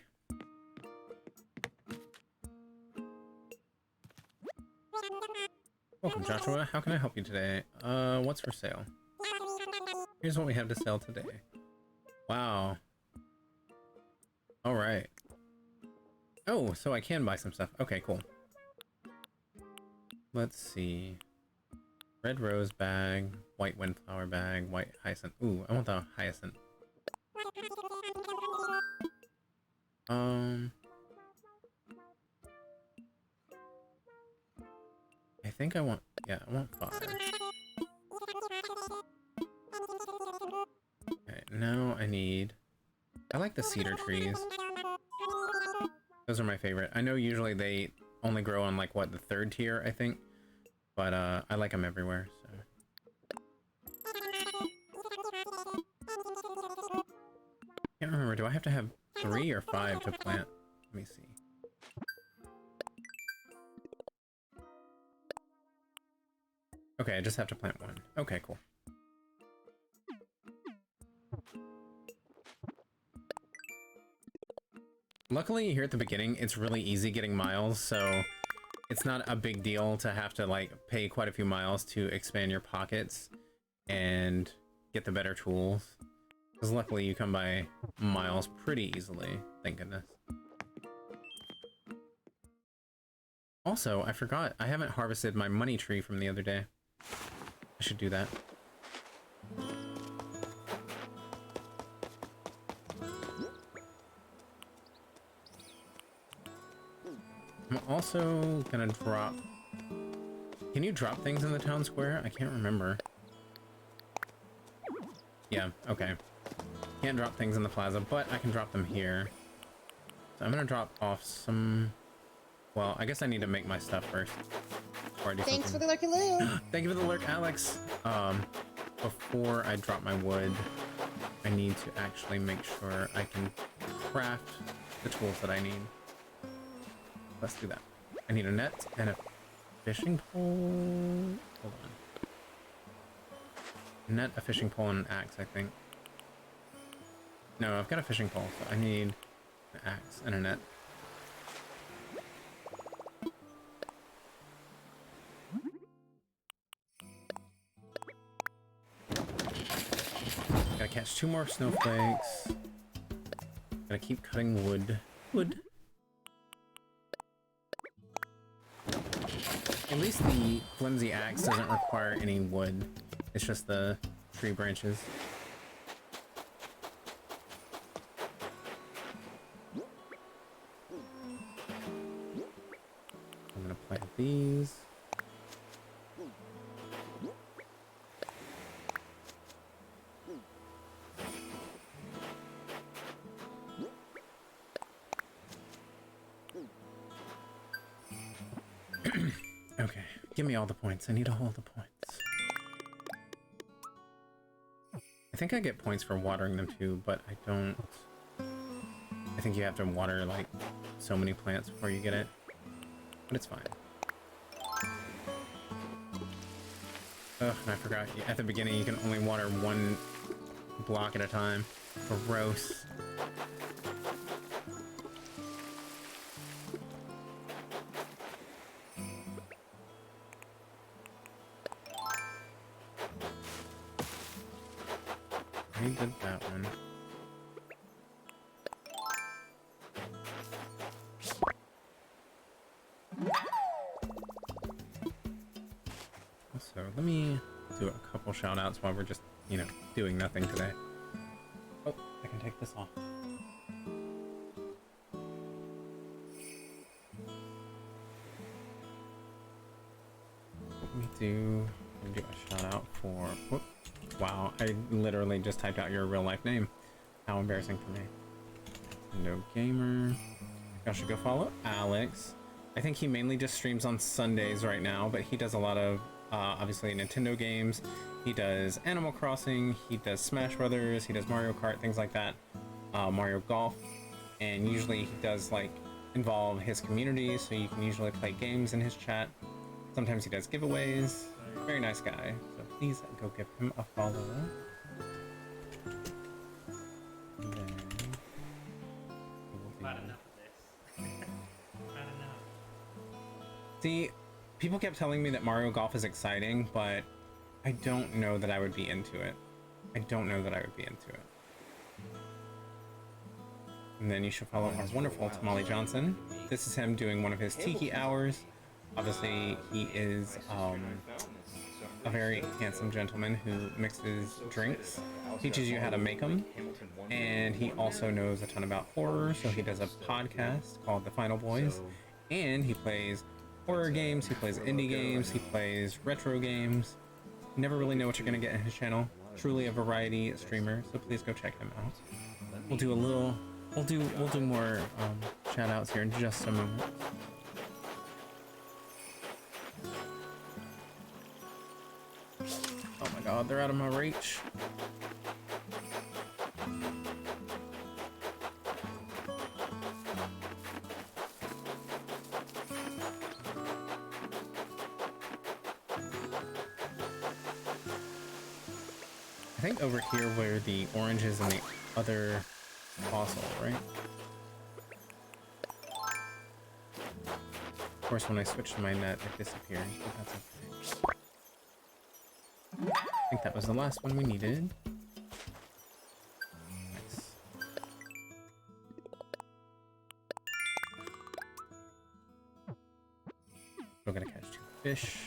S1: Welcome, Joshua. How can I help you today? What's for sale? Here's what we have to sell today. Wow. Alright. Oh, so I can buy some stuff. Okay, cool. Let's see. Red rose bag, white windflower bag, white hyacinth. Ooh, I want the hyacinth. I think I want, yeah, I want 5. Okay, now I need, I like the cedar trees. Those are my favorite. I know usually they only grow on like, what, the 3rd tier, I think? But I like them everywhere, so. Can't remember, do I have to have 3 or 5 to plant? Let me see. Okay, I just have to plant 1. Okay, cool. Luckily, here at the beginning, it's really easy getting miles, so it's not a big deal to have to like pay quite a few miles to expand your pockets and get the better tools. Because luckily you come by miles pretty easily, thank goodness. Also, I forgot, I haven't harvested my money tree from the other day. I should do that. I'm also gonna drop... Can you drop things in the town square? I can't remember. Yeah, okay. Can't drop things in the plaza, but I can drop them here. So I'm gonna drop off some... Well, I guess I need to make my stuff first. Before I do
S4: Thanks
S1: something.
S4: for the lurky loo.
S1: Thank you for the lurk, Alex. Before I drop my wood, I need to actually make sure I can craft the tools that I need. Let's do that. I need a net and a fishing pole. Hold on. Net, a fishing pole, and an axe, I think. No, I've got a fishing pole, so I need an axe and a net. Gotta catch 2 more snowflakes. Gotta keep cutting wood. Wood. At least the flimsy axe doesn't require any wood. It's just the tree branches. I'm gonna plant these. Okay, give me all the points. I need all the points. I think I get points for watering them too, but I don't... I think you have to water like so many plants before you get it, but it's fine. Ugh, and I forgot, at the beginning you can only water 1 block at a time. Gross. I did that one. Also, let me do a couple shout outs while we're just, you know, doing nothing today. Oh, I can take this off. Let me do a shout out for... Whoop. Wow, I literally just typed out your real life name. How embarrassing for me. No gamer. I should go follow Alex. I think he mainly just streams on Sundays right now, but he does a lot of obviously Nintendo games. He does Animal Crossing, he does Smash Brothers, he does Mario Kart, things like that. Mario Golf, and usually he does like involve his community, so you can usually play games in his chat. Sometimes he does giveaways. Very nice guy, so please go give him a follow. And then
S6: I've had enough of this. I've had enough.
S1: see, people kept telling me that Mario Golf is exciting, but I don't know that I would be into it. I don't know that I would be into it. And then you should follow our wonderful Tamale Johnson. This is him doing one of his tiki hours. Obviously, he is a very handsome gentleman who mixes drinks, teaches you how to make them, and he also knows a ton about horror, so he does a podcast called The Final Boys, and he plays horror games, he plays indie games, he plays retro games. You never really know what you're going to get in his channel. Truly a variety streamer, so please go check him out. We'll do a little, we'll do more shout outs here in just a moment. Oh my god, they're out of my reach. I think over here where the orange is and the other fossil, right? course, when I switch to my net, it disappears, but that's okay. I think that was the last one we needed. Nice. We're gonna catch 2 fish.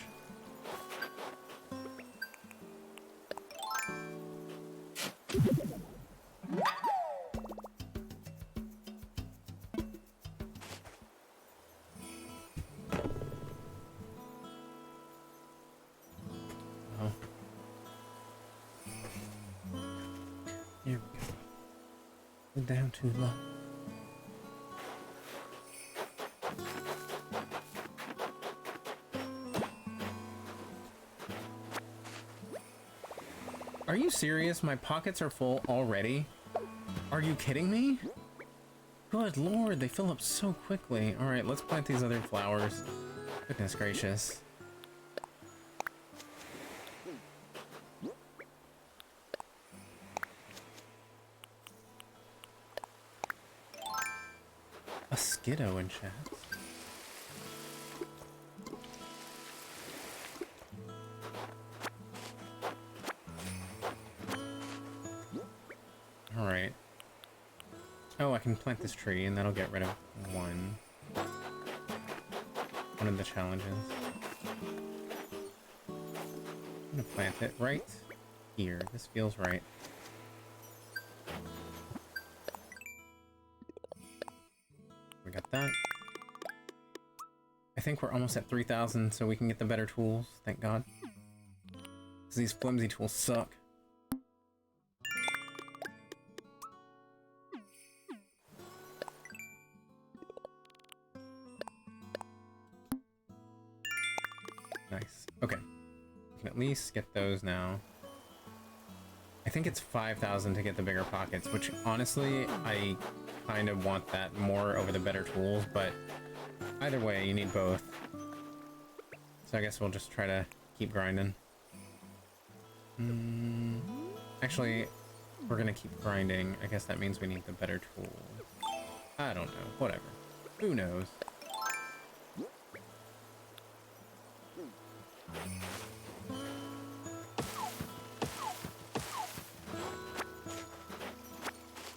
S1: Here we go. We're down to the... Are you serious? My pockets are full already? Are you kidding me? Good lord, they fill up so quickly. Alright, let's plant these other flowers. Goodness gracious. A Skiddo in chat. Alright. Oh, I can plant this tree and that'll get rid of one of the challenges. I'm gonna plant it right here. This feels right. We got that. I think we're almost at 3,000, so we can get the better tools, thank God. Because these flimsy tools suck. Nice. Okay. We can at least get those now. I think it's 5,000 to get the bigger pockets, which honestly, I kind of want that more over the better tools, but either way, you need both. So I guess we'll just try to keep grinding. Actually, we're gonna keep grinding. I guess that means we need the better tools. I don't know. Whatever. Who knows?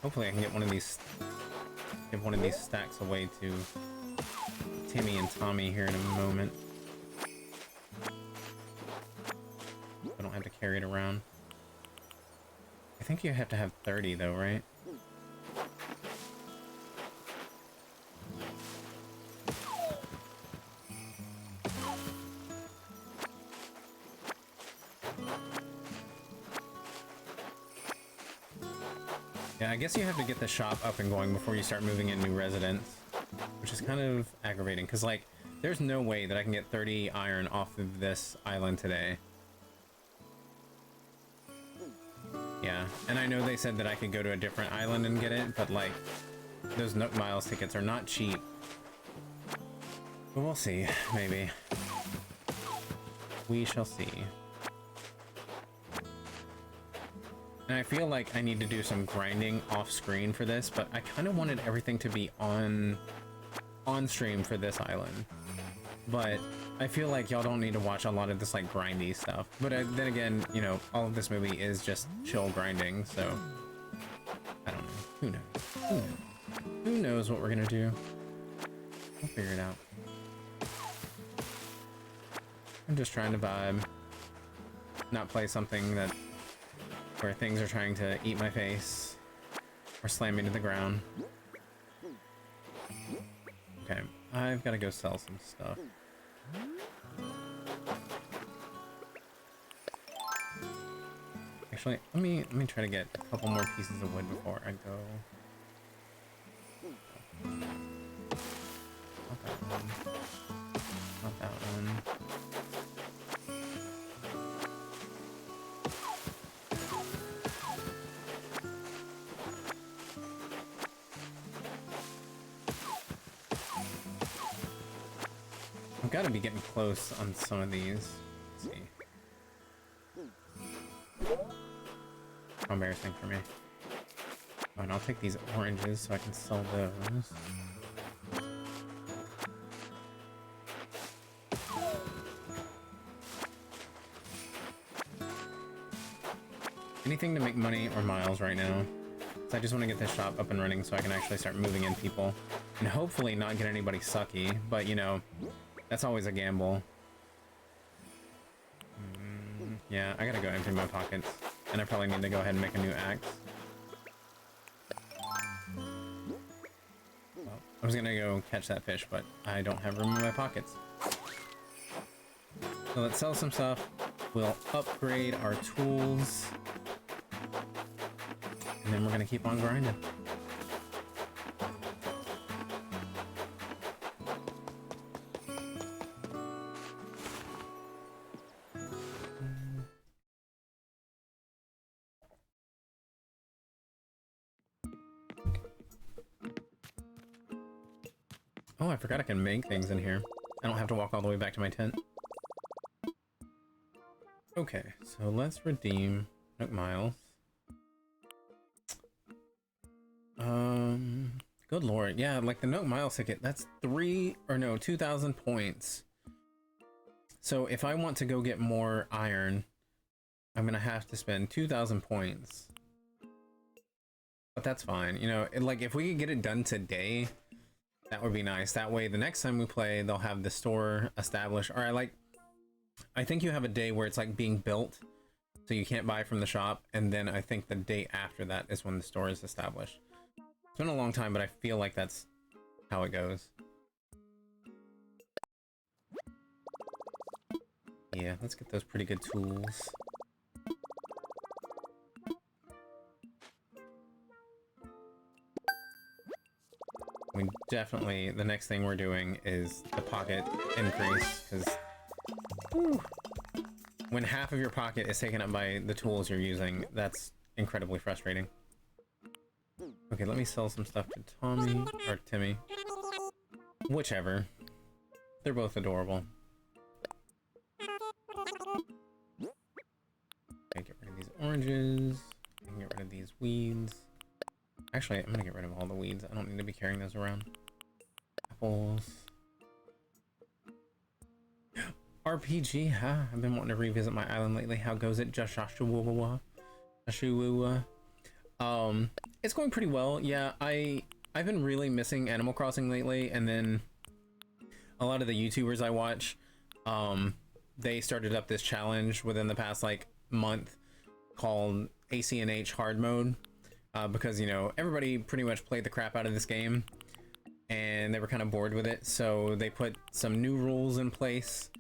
S1: Hopefully I can get one of these, give one of these stacks away to Timmy and Tommy here in a moment. I don't have to carry it around. I think you have to have 30 though, right? Yeah, I guess you have to get the shop up and going before you start moving in new residents, which is kind of aggravating, because, like, there's no way that I can get 30 iron off of this island today. Yeah, and I know they said that I could go to a different island and get it, but, like, those Nook Miles tickets are not cheap. But we'll see, maybe. We shall see. And I feel like I need to do some grinding off screen for this, but I kind of wanted everything to be on stream for this island. But I feel like y'all don't need to watch a lot of this like grindy stuff. But then again, you know, all of this movie is just chill grinding, so I don't know. Who knows? Who knows? Who knows what we're gonna do? We'll figure it out. I'm just trying to vibe, not play something that where things are trying to eat my face or slam me to the ground. Okay, I've got to go sell some stuff. Actually, let me try to get a couple more pieces of wood before I go. Not that one. Not that one. I've got to be getting close on some of these. Let's see. How embarrassing for me. Oh, and I'll take these oranges so I can sell those. Anything to make money or miles right now. So I just want to get this shop up and running so I can actually start moving in people. And hopefully not get anybody sucky, but you know, that's always a gamble. Yeah, I gotta go empty my pockets. And I probably need to go ahead and make a new axe. Well, I was gonna go catch that fish, but I don't have room in my pockets. So let's sell some stuff. We'll upgrade our tools. And then we're gonna keep on grinding. Oh, I forgot I can make things in here. I don't have to walk all the way back to my tent. Okay, so let's redeem Nook Miles. Good lord, yeah, like the Nook Miles ticket, that's 2,000 points. So if I want to go get more iron, I'm gonna have to spend 2,000 points. But that's fine, you know, like if we could get it done today, that would be nice. That way the next time we play, they'll have the store established. Or I think you have a day where it's like being built, so you can't buy from the shop, and then I think the day after that is when the store is established. It's been a long time, but I feel like that's how it goes. Yeah, let's get those pretty good tools. We definitely, the next thing we're doing is the pocket increase, because when half of your pocket is taken up by the tools you're using, that's incredibly frustrating. Okay, let me sell some stuff to Tommy, or Timmy. Whichever. They're both adorable. Okay, get rid of these oranges. I can get rid of these weeds. Actually, I'm gonna get rid of all the weeds. I don't need to be carrying those around. Apples. RPG, huh? I've been wanting to revisit my island lately. How goes it? Joshua? It's going pretty well. Yeah, I've been really missing Animal Crossing lately, and then a lot of the YouTubers I watch, they started up this challenge within the past like month called ACNH hard mode, because you know everybody pretty much played the crap out of this game and they were kind of bored with it, so they put some new rules in place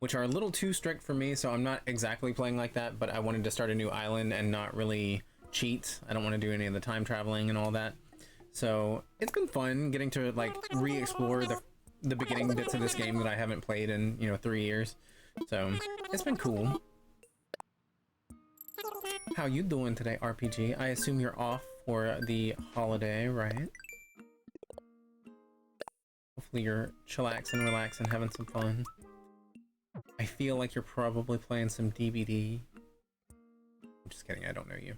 S1: which are a little too strict for me, so I'm not exactly playing like that, but I wanted to start a new island and not really cheat. I don't want to do any of the time traveling and all that. So it's been fun getting to like re-explore the beginning bits of this game that I haven't played in, you know, 3 years. So it's been cool. How you doing today, RPG? I assume you're off for the holiday, right? Hopefully you're chillaxing, relaxing, having some fun. I feel like you're probably playing some DBD. I'm just kidding, I don't know you.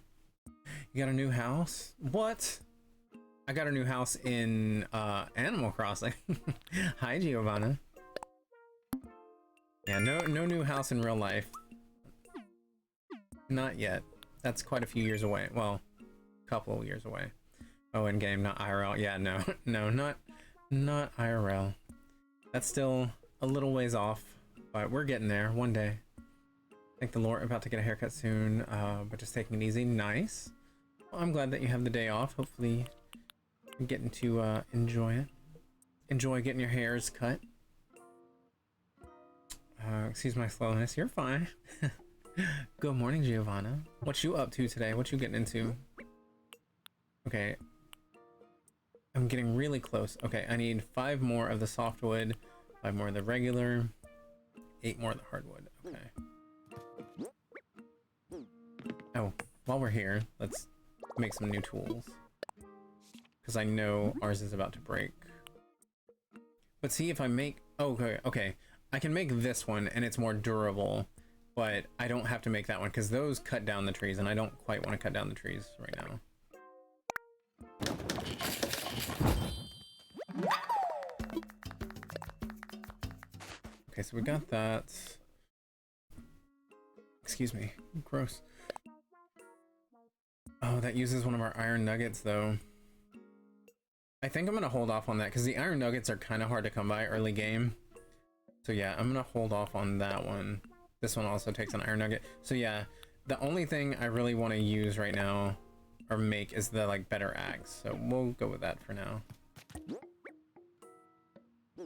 S1: You got a new house? What? I got a new house in Animal Crossing. Hi, Giovanna. Yeah, no new house in real life. Not yet. That's quite a few years away. Well, a couple of years away. Oh, in game, not IRL. Yeah, no, no, not IRL. That's still a little ways off, but we're getting there one day. Thank the Lord, about to get a haircut soon, but just taking it easy. Nice. Well, I'm glad that you have the day off. Hopefully you're getting to enjoy it. Enjoy getting your hairs cut. Excuse my slowness. You're fine. Good morning, Giovanna. What you up to today? What you getting into? Okay. I'm getting really close. Okay, I need 5 more of the softwood, 5 more of the regular, 8 more of the hardwood. Okay. Oh, while we're here, let's make some new tools. Because I know ours is about to break. But see, if I make... Oh, okay. I can make this one, and it's more durable. But I don't have to make that one, because those cut down the trees, and I don't quite want to cut down the trees right now. Okay, so we got that. Excuse me. Gross. Oh, that uses one of our iron nuggets, though. I think I'm gonna hold off on that, because the iron nuggets are kind of hard to come by early game. So yeah, I'm gonna hold off on that one. This one also takes an iron nugget. So yeah, the only thing I really want to use right now, or make, is the, like, better axe. So we'll go with that for now.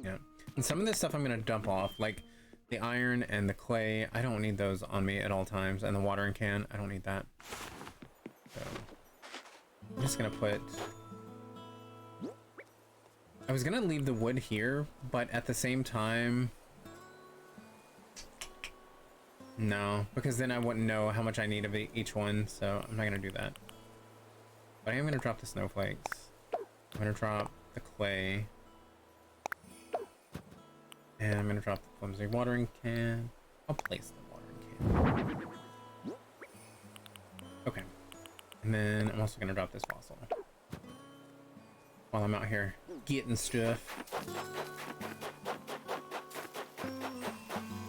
S1: Yeah. And some of this stuff I'm gonna dump off, like the iron and the clay. I don't need those on me at all times. And the watering can, I don't need that. So I'm just gonna put... I was gonna leave the wood here, but at the same time... No, because then I wouldn't know how much I need of each one, so I'm not gonna do that. But I am gonna drop the snowflakes. I'm gonna drop the clay. And I'm gonna drop the flimsy watering can. I'll place the watering can. Okay. And then I'm also gonna drop this fossil. While I'm out here getting stuff.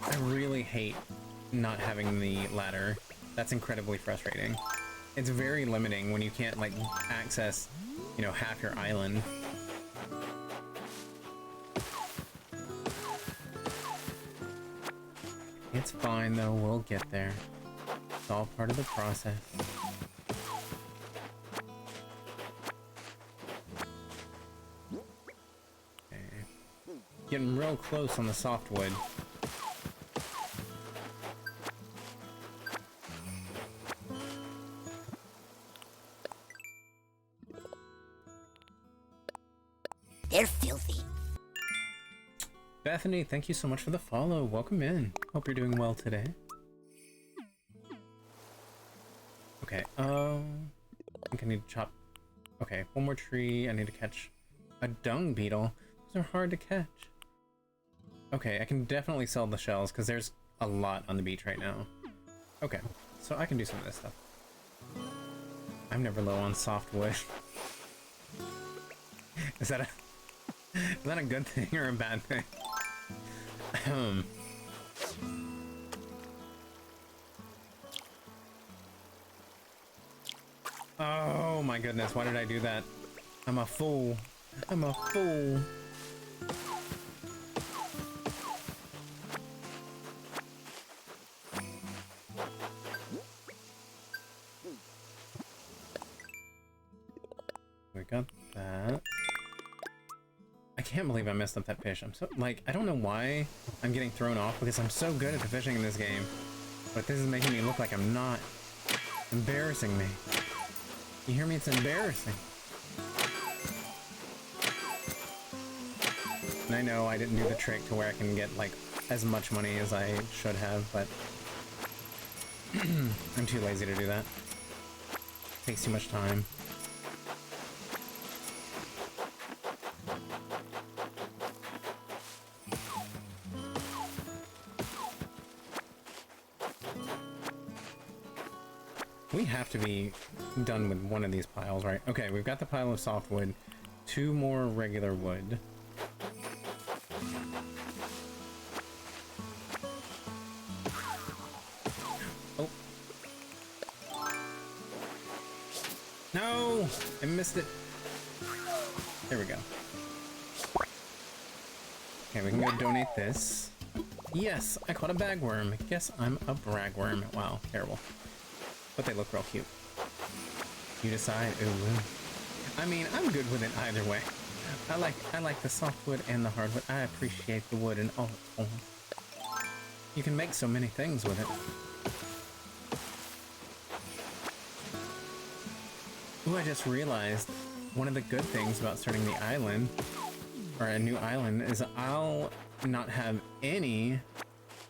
S1: I really hate not having the ladder. That's incredibly frustrating. It's very limiting when you can't, like, access, you know, half your island. It's fine though, we'll get there. It's all part of the process. Okay. Getting real close on the softwood.
S7: They're filthy.
S1: Bethany, thank you so much for the follow. Welcome in. Hope you're doing well today. Okay, I think I need to chop... Okay, one more tree. I need to catch a dung beetle. Those are hard to catch. Okay, I can definitely sell the shells, because there's a lot on the beach right now. Okay, so I can do some of this stuff. I'm never low on softwood. Is that a good thing or a bad thing? Oh my goodness, why did I do that? I'm a fool. I'm a fool. We got that. I can't believe I messed up that fish. I'm so, like, I don't know why I'm getting thrown off, because I'm so good at the fishing in this game. But this is making me look like I'm not. It's embarrassing me. You hear me? It's embarrassing. And I know I didn't do the trick to where I can get, like, as much money as I should have, but I'm too lazy to do that. Takes too much time. We have to be done with one of these piles, right? Okay, we've got the pile of softwood. 2 more regular wood. Oh. No! I missed it. There we go. Okay, we can go donate this. Yes, I caught a bagworm. Guess I'm a bragworm. Wow, terrible. But they look real cute. You decide. Ooh. I mean, I'm good with it either way. I like the softwood and the hardwood. I appreciate the wood in all its forms. You can make so many things with it. Ooh, I just realized one of the good things about starting the island, or a new island, is I'll not have any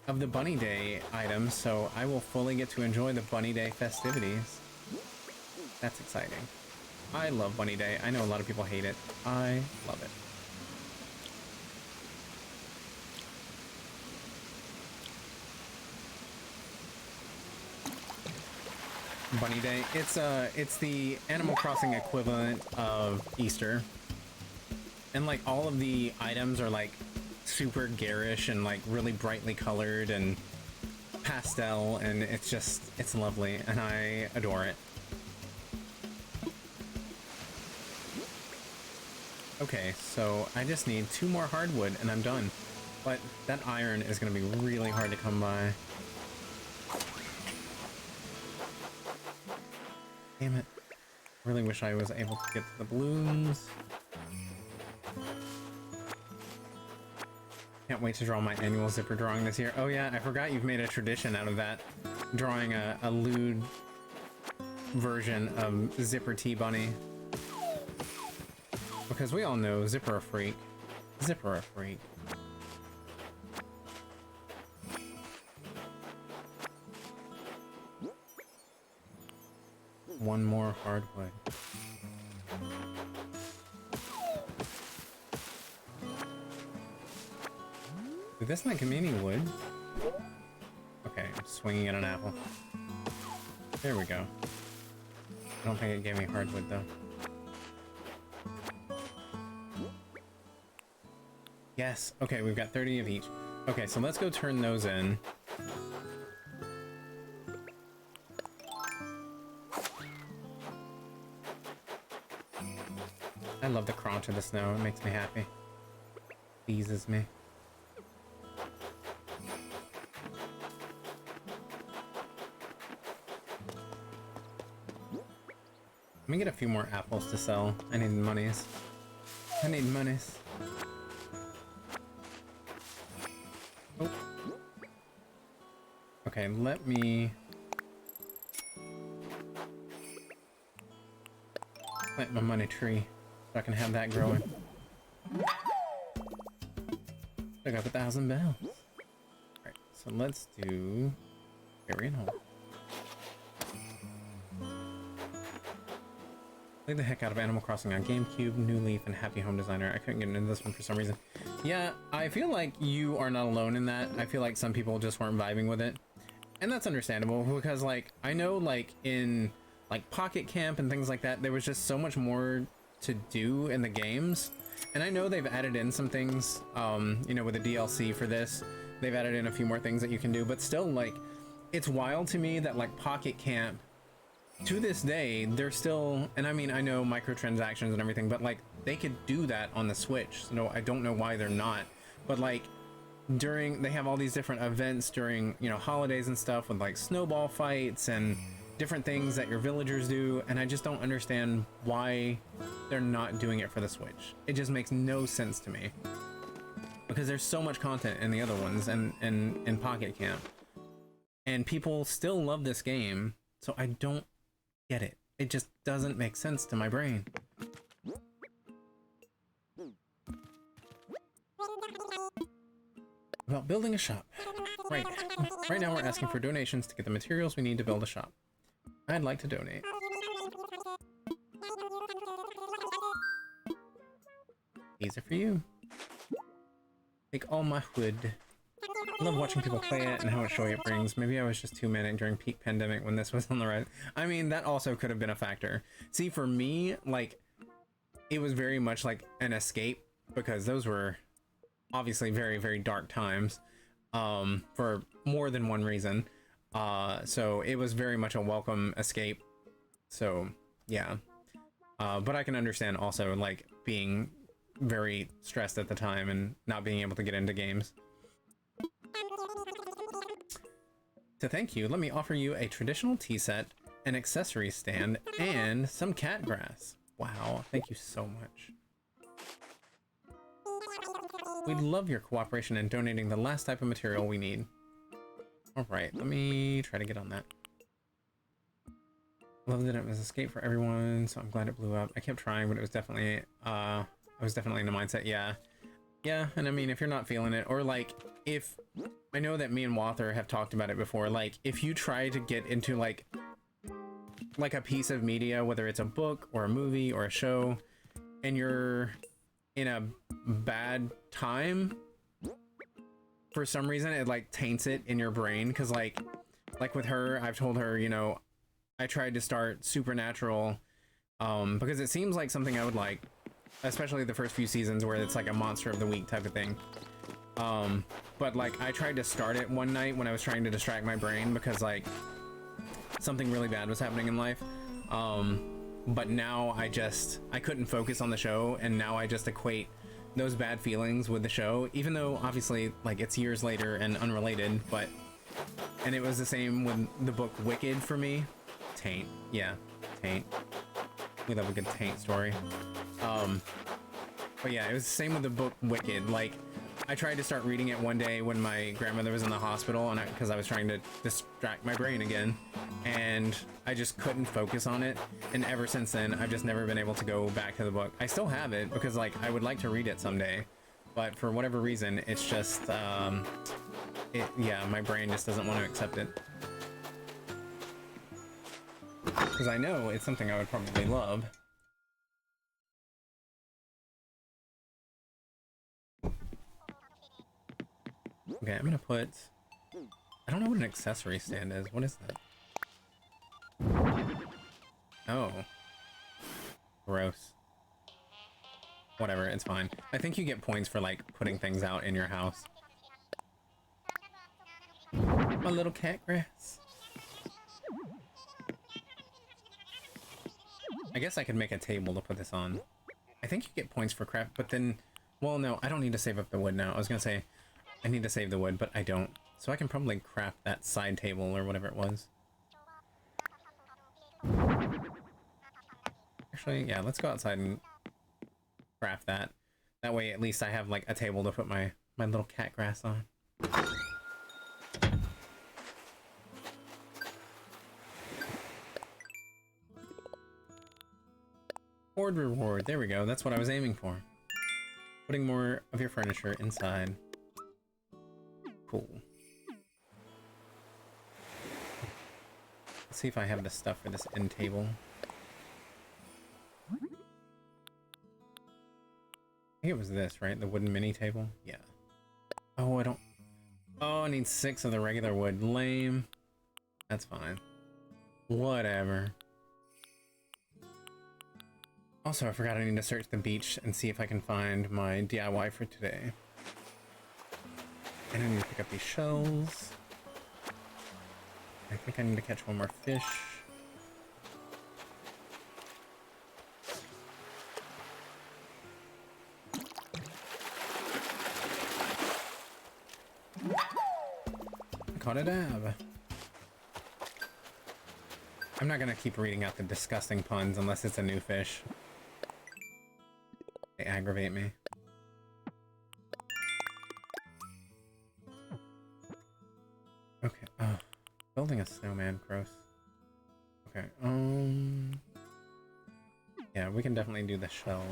S1: of the Bunny Day items, so I will fully get to enjoy the Bunny Day festivities. That's exciting. I love Bunny Day. I know a lot of people hate it. I love it. Bunny Day. It's the Animal Crossing equivalent of Easter. And like all of the items are like super garish and like really brightly colored and pastel, and it's lovely and I adore it. Okay, so I just need 2 more hardwood and I'm done. But that iron is going to be really hard to come by. Damn it. Really wish I was able to get to the balloons. Can't wait to draw my annual zipper drawing this year. Oh yeah, I forgot you've made a tradition out of that. Drawing a lewd version of Zipper T-Bunny. Because we all know Zipper a freak. Zipper a freak. One more hardwood. Did this not give me any wood? Okay, I'm swinging at an apple. There we go. I don't think it gave me hardwood though. Yes, okay, we've got 30 of each. Okay, so let's go turn those in. I love the crunch of the snow, it makes me happy. Pleases me. Let me get a few more apples to sell. I need monies. I need monies. Oh. Okay, let me plant my money tree so I can have that growing. I got 1,000 bells. Alright, so let's do Carrion Hole. Played the heck out of Animal Crossing on GameCube, New Leaf, and Happy Home Designer. I couldn't get into this one for some reason. Yeah, I feel like you are not alone in that. I feel like some people just weren't vibing with it. And that's understandable, because, like, I know, like, in, like, Pocket Camp and things like that, there was just so much more to do in the games. And I know they've added in some things, you know, with the DLC for this. They've added in a few more things that you can do, but still, like, it's wild to me that, like, Pocket Camp, to this day, they're still, and I mean, I know microtransactions and everything, but like, they could do that on the Switch. So I don't know why they're not. But like, they have all these different events during, you know, holidays and stuff with like snowball fights and different things that your villagers do. And I just don't understand why they're not doing it for the Switch. It just makes no sense to me. Because there's so much content in the other ones and in Pocket Camp. And people still love this game. So I don't get it. It just doesn't make sense to my brain. About building a shop. Right now we're asking for donations to get the materials we need to build a shop. I'd like to donate. These are for you. Take all my wood. I love watching people play it and how much joy it brings. Maybe I was just too manic during peak pandemic when this was on the rise. I mean, that also could have been a factor. See, for me, like, it was very much like an escape, because those were obviously very, very dark times, for more than one reason. So it was very much a welcome escape. So, yeah. But I can understand also, like, being very stressed at the time and not being able to get into games. To thank you, let me offer you a traditional tea set, an accessory stand, and some cat grass. Wow, thank you so much. We'd love your cooperation in donating the last type of material we need. Alright, let me try to get on that. Love that it was escape for everyone, so I'm glad it blew up. I kept trying, but it was definitely, I was definitely in the mindset, yeah. Yeah, and I mean, if you're not feeling it, or like, if, I know that me and Wather have talked about it before, like, if you try to get into, like a piece of media, whether it's a book, or a movie, or a show, and you're in a bad time, for some reason, it, like, taints it in your brain, because, like with her, I've told her, you know, I tried to start Supernatural, because it seems like something I would like, especially the first few seasons where it's like a monster of the week type of thing. But like, I tried to start it one night when I was trying to distract my brain because like something really bad was happening in life. but now I couldn't focus on the show, and now I just equate those bad feelings with the show, even though obviously like it's years later and unrelated, but and it was the same with the book Wicked for me. Taint, yeah, Taint. We love a good Taint story. But yeah, it was the same with the book Wicked. Like, I tried to start reading it one day when my grandmother was in the hospital, and because I was trying to distract my brain again, and I just couldn't focus on it. And ever since then, I've just never been able to go back to the book. I still have it because like I would like to read it someday, but for whatever reason, it's just yeah, my brain just doesn't want to accept it. Because I know it's something I would probably love. Okay, I'm gonna put... I don't know what an accessory stand is. What is that? Oh. Gross. Whatever, it's fine. I think you get points for, like, putting things out in your house. My little cat grass. I guess I could make a table to put this on. I think you get points for craft, but then... Well, no, I don't need to save up the wood now. I was gonna say... I need to save the wood, but I don't. So I can probably craft that side table or whatever it was. Actually, yeah, let's go outside and craft that. That way, at least I have, like, a table to put my little cat grass on. Hoard reward. There we go. That's what I was aiming for. Putting more of your furniture inside. Cool. Let's see if I have the stuff for this end table. I think it was this, right? The wooden mini table? Yeah. Oh, I don't... Oh, I need 6 of the regular wood. Lame. That's fine. Whatever. Also, I forgot I need to search the beach and see if I can find my DIY for today. And I need to pick up these shells. I think I need to catch one more fish. I caught a dab. I'm not gonna keep reading out the disgusting puns unless it's a new fish. They aggravate me. Okay, building a snowman, gross. Okay, yeah, we can definitely do the shells.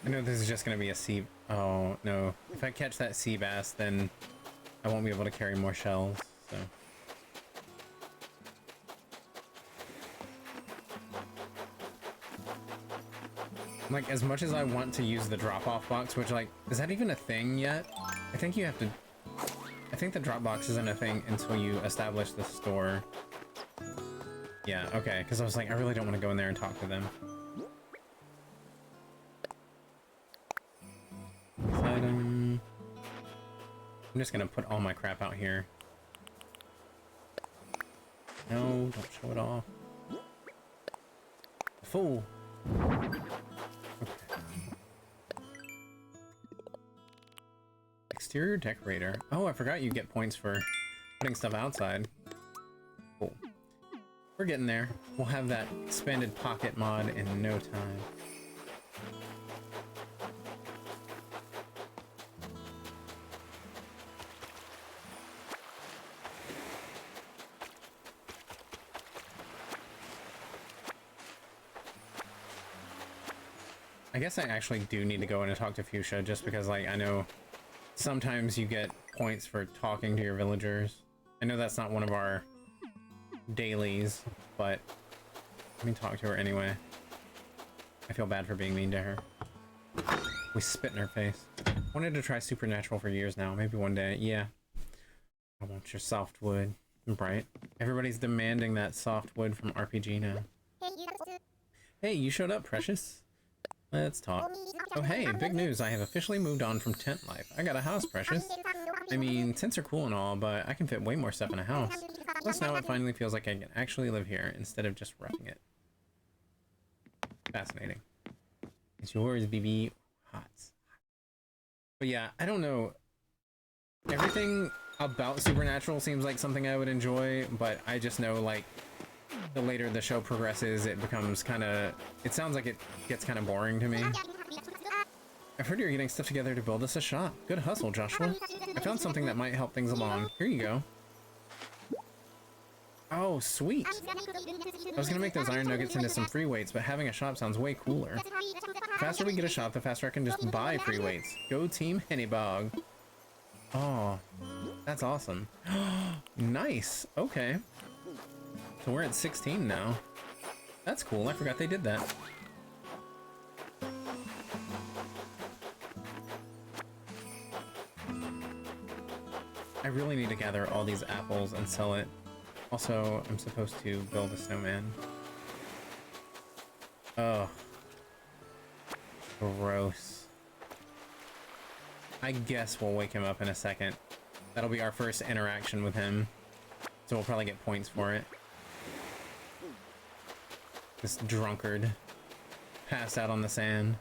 S1: I know this is just gonna be a sea... Oh, no. If I catch that sea bass, then I won't be able to carry more shells, so... Like, as much as I want to use the drop-off box, which, like, is that even a thing yet? I think you have to... I think the drop box isn't a thing until you establish the store. Yeah, okay, because I was like, I really don't want to go in there and talk to them. Item... I'm just gonna put all my crap out here. No, don't show it off. Fool! Okay. Exterior decorator. Oh, I forgot you get points for putting stuff outside. Cool. We're getting there. We'll have that expanded pocket mod in no time. I guess I actually do need to go in and talk to Fuchsia, just because, like, I know sometimes you get points for talking to your villagers. I know that's not one of our dailies, but let me talk to her anyway. I feel bad for being mean to her. We spit in her face. Wanted to try Supernatural for years now. Maybe one day. Yeah. I want your softwood. Right. Everybody's demanding that softwood from RPG now. Hey, you showed up, Precious. Let's talk. Oh hey, big news. I have officially moved on from tent life. I got a house, Precious. I mean, tents are cool and all, but I can fit way more stuff in a house. Plus now it finally feels like I can actually live here instead of just roughing it. Fascinating. It's yours, BB. Hots. But yeah, I don't know. Everything about Supernatural seems like something I would enjoy, but I just know, like, the later the show progresses, it becomes kind of... It sounds like it gets kind of boring to me. I've heard you're getting stuff together to build us a shop. Good hustle, Joshua. I found something that might help things along. Here you go. Oh, sweet. I was gonna make those iron nuggets into some free weights, but having a shop sounds way cooler. The faster we get a shop, the faster I can just buy free weights. Go Team Hennybog. Oh, that's awesome. Nice. Okay. So we're at 16 now. That's cool. I forgot they did that. I really need to gather all these apples and sell it. Also, I'm supposed to build a snowman. Oh. Gross. I guess we'll wake him up in a second. That'll be our first interaction with him. So we'll probably get points for it. This drunkard. Passed out on the sand.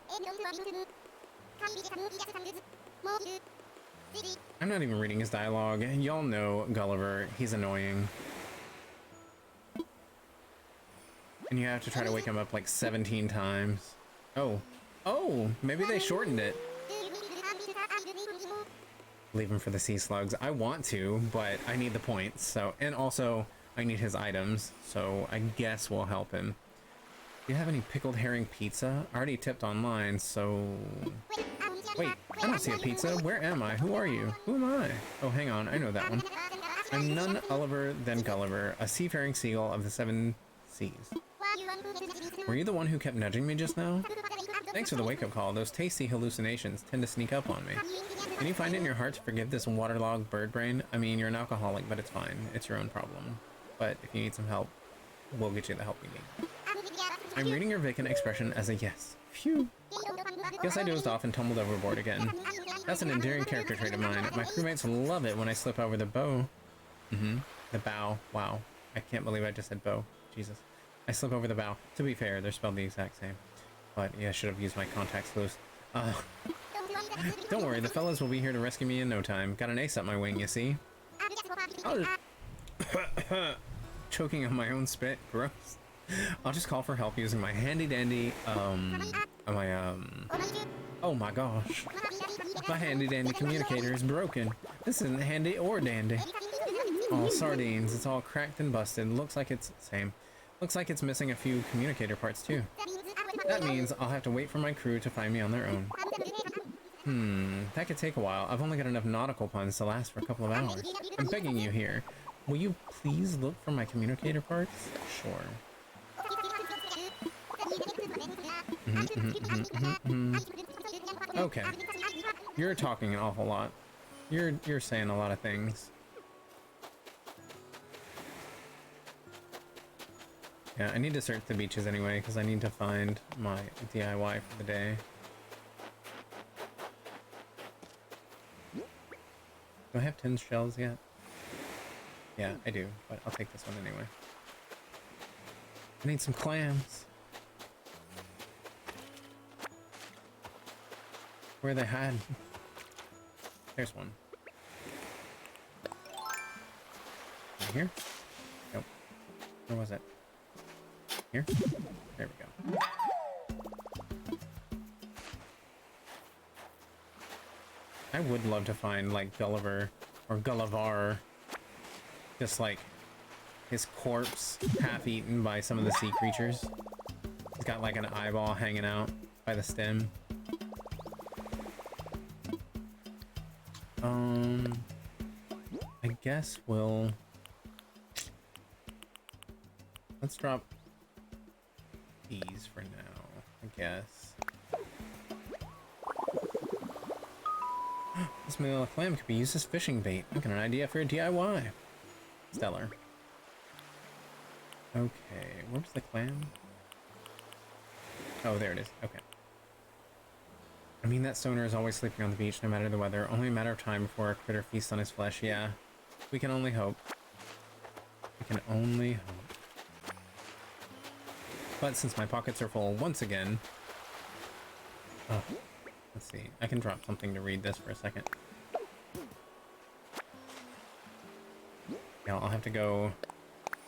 S1: I'm not even reading his dialogue. Y'all know Gulliver. He's annoying. And you have to try to wake him up like 17 times. Oh. Oh! Maybe they shortened it. Leave him for the sea slugs. I want to, but I need the points. So, and also, I need his items. So, I guess we'll help him. Do you have any pickled herring pizza? I already tipped online, so... Wait, I don't see a pizza. Where am I? Who are you? Who am I? Oh, hang on. I know that one. I'm none other than Gulliver, a seafaring seagull of the 7 seas. Were you the one who kept nudging me just now? Thanks for the wake-up call. Those tasty hallucinations tend to sneak up on me. Can you find it in your heart to forgive this waterlogged bird brain? I mean, you're an alcoholic, but it's fine. It's your own problem. But if you need some help, we'll get you the help you need. I'm reading your vacant expression as a yes. Phew. Guess I dozed off and tumbled overboard again. That's an endearing character trait of mine. My crewmates love it when I slip over the bow. The bow. Wow. I can't believe I just said bow. Jesus. I slip over the bow. To be fair, they're spelled the exact same. But yeah, I should have used my contacts loose. Don't worry, the fellas will be here to rescue me in no time. Got an ace up my wing, you see? I'll just... Choking on my own spit. Gross. I'll just call for help using my handy dandy, oh my gosh. My handy dandy communicator is broken. This isn't handy or dandy. Oh, sardines. It's all cracked and busted. Looks like it's same. Looks like it's missing a few communicator parts too. That means I'll have to wait for my crew to find me on their own. That could take a while. I've only got enough nautical puns to last for a couple of hours. I'm begging you here. Will you please look for my communicator parts? Sure. Okay. You're talking an awful lot. You're saying a lot of things. Yeah, I need to search the beaches anyway, because I need to find my DIY for the day. Do I have 10 shells yet? Yeah, I do, but I'll take this one anyway. I need some clams. Where are they hiding? There's one. Right here? Nope. Where was it? Here? There we go. I would love to find, like, Gulliver, or Gullivar, just, like, his corpse half-eaten by some of the sea creatures. He's got, like, an eyeball hanging out by the stem. I guess we'll... Let's drop these for now, I guess. This manila clam could be used as fishing bait. I got an idea for a DIY. Stellar. Okay, where's the clam? Oh, there it is. Okay. I mean, that stoner is always sleeping on the beach, no matter the weather. Only a matter of time before a critter feasts on his flesh. Yeah. We can only hope. We can only hope. But since my pockets are full once again... Oh, let's see. I can drop something to read this for a second. Yeah, I'll have to go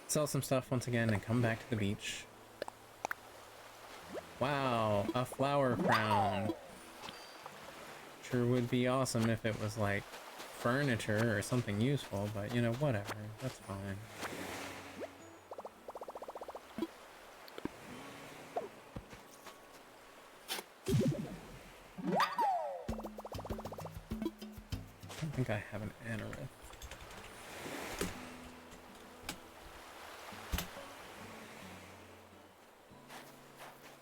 S1: sell some stuff once again and come back to the beach. Wow, a flower crown. Sure would be awesome if it was like furniture or something useful, but you know, whatever. That's fine. I don't think I have an anorith.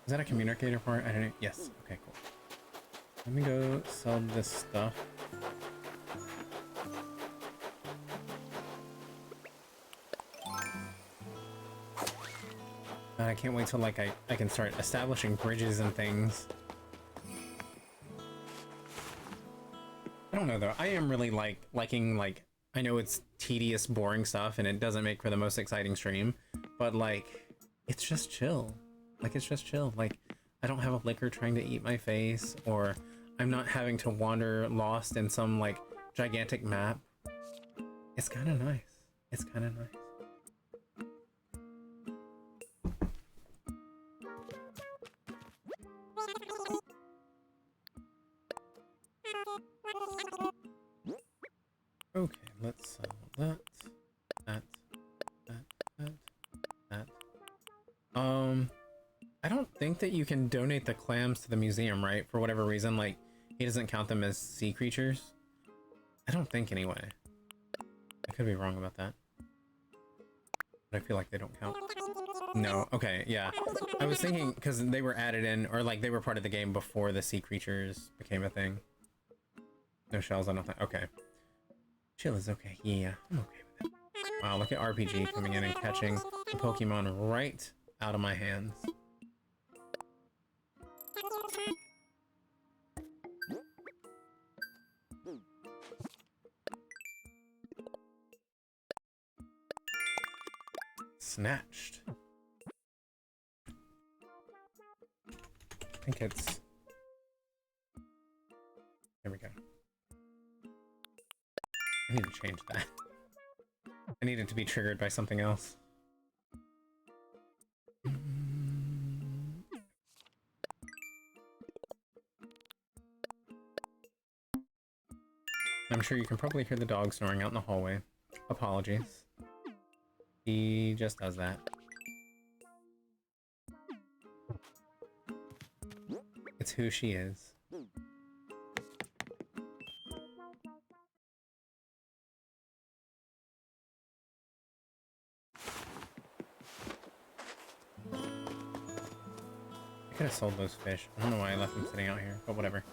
S1: Is that a communicator part? I don't know. Yes. Okay, cool. Let me go sell this stuff. And I can't wait till like I can start establishing bridges and things. I don't know though. I am really liking I know it's tedious, boring stuff and it doesn't make for the most exciting stream, but like it's just chill. Like it's just chill. Like I don't have a licker trying to eat my face, or I'm not having to wander lost in some like gigantic map. It's kind of nice. It's kind of nice. Okay, let's sell that. I don't think that you can donate the clams to the museum, right? For whatever reason, like, he doesn't count them as sea creatures. I don't think anyway. I could be wrong about that. But I feel like they don't count. No, okay, yeah. I was thinking, because they were added in, or like they were part of the game before the sea creatures became a thing. No shells, I don't think. Okay. Chill is okay. Yeah, I'm okay with it. Wow, look at RPG coming in and catching the Pokemon right out of my hands. Snatched. I think it's... There we go. I need to change that. I need it to be triggered by something else. I'm sure you can probably hear the dog snoring out in the hallway. Apologies. He just does that. It's who she is. I could have sold those fish. I don't know why I left them sitting out here, but whatever.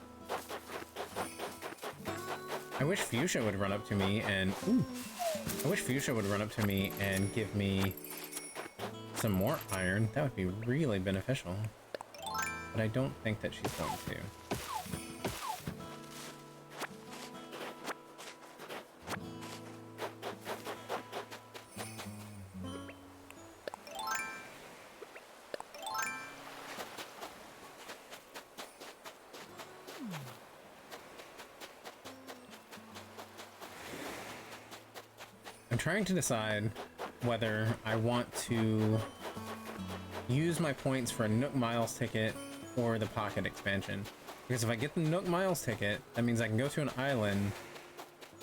S1: I wish Fuchsia would run up to me and... Ooh! I wish Fuchsia would run up to me and give me some more iron. That would be really beneficial. But I don't think that she's going to. I'm trying to decide whether I want to use my points for a Nook Miles ticket or the Pocket expansion. Because if I get the Nook Miles ticket, that means I can go to an island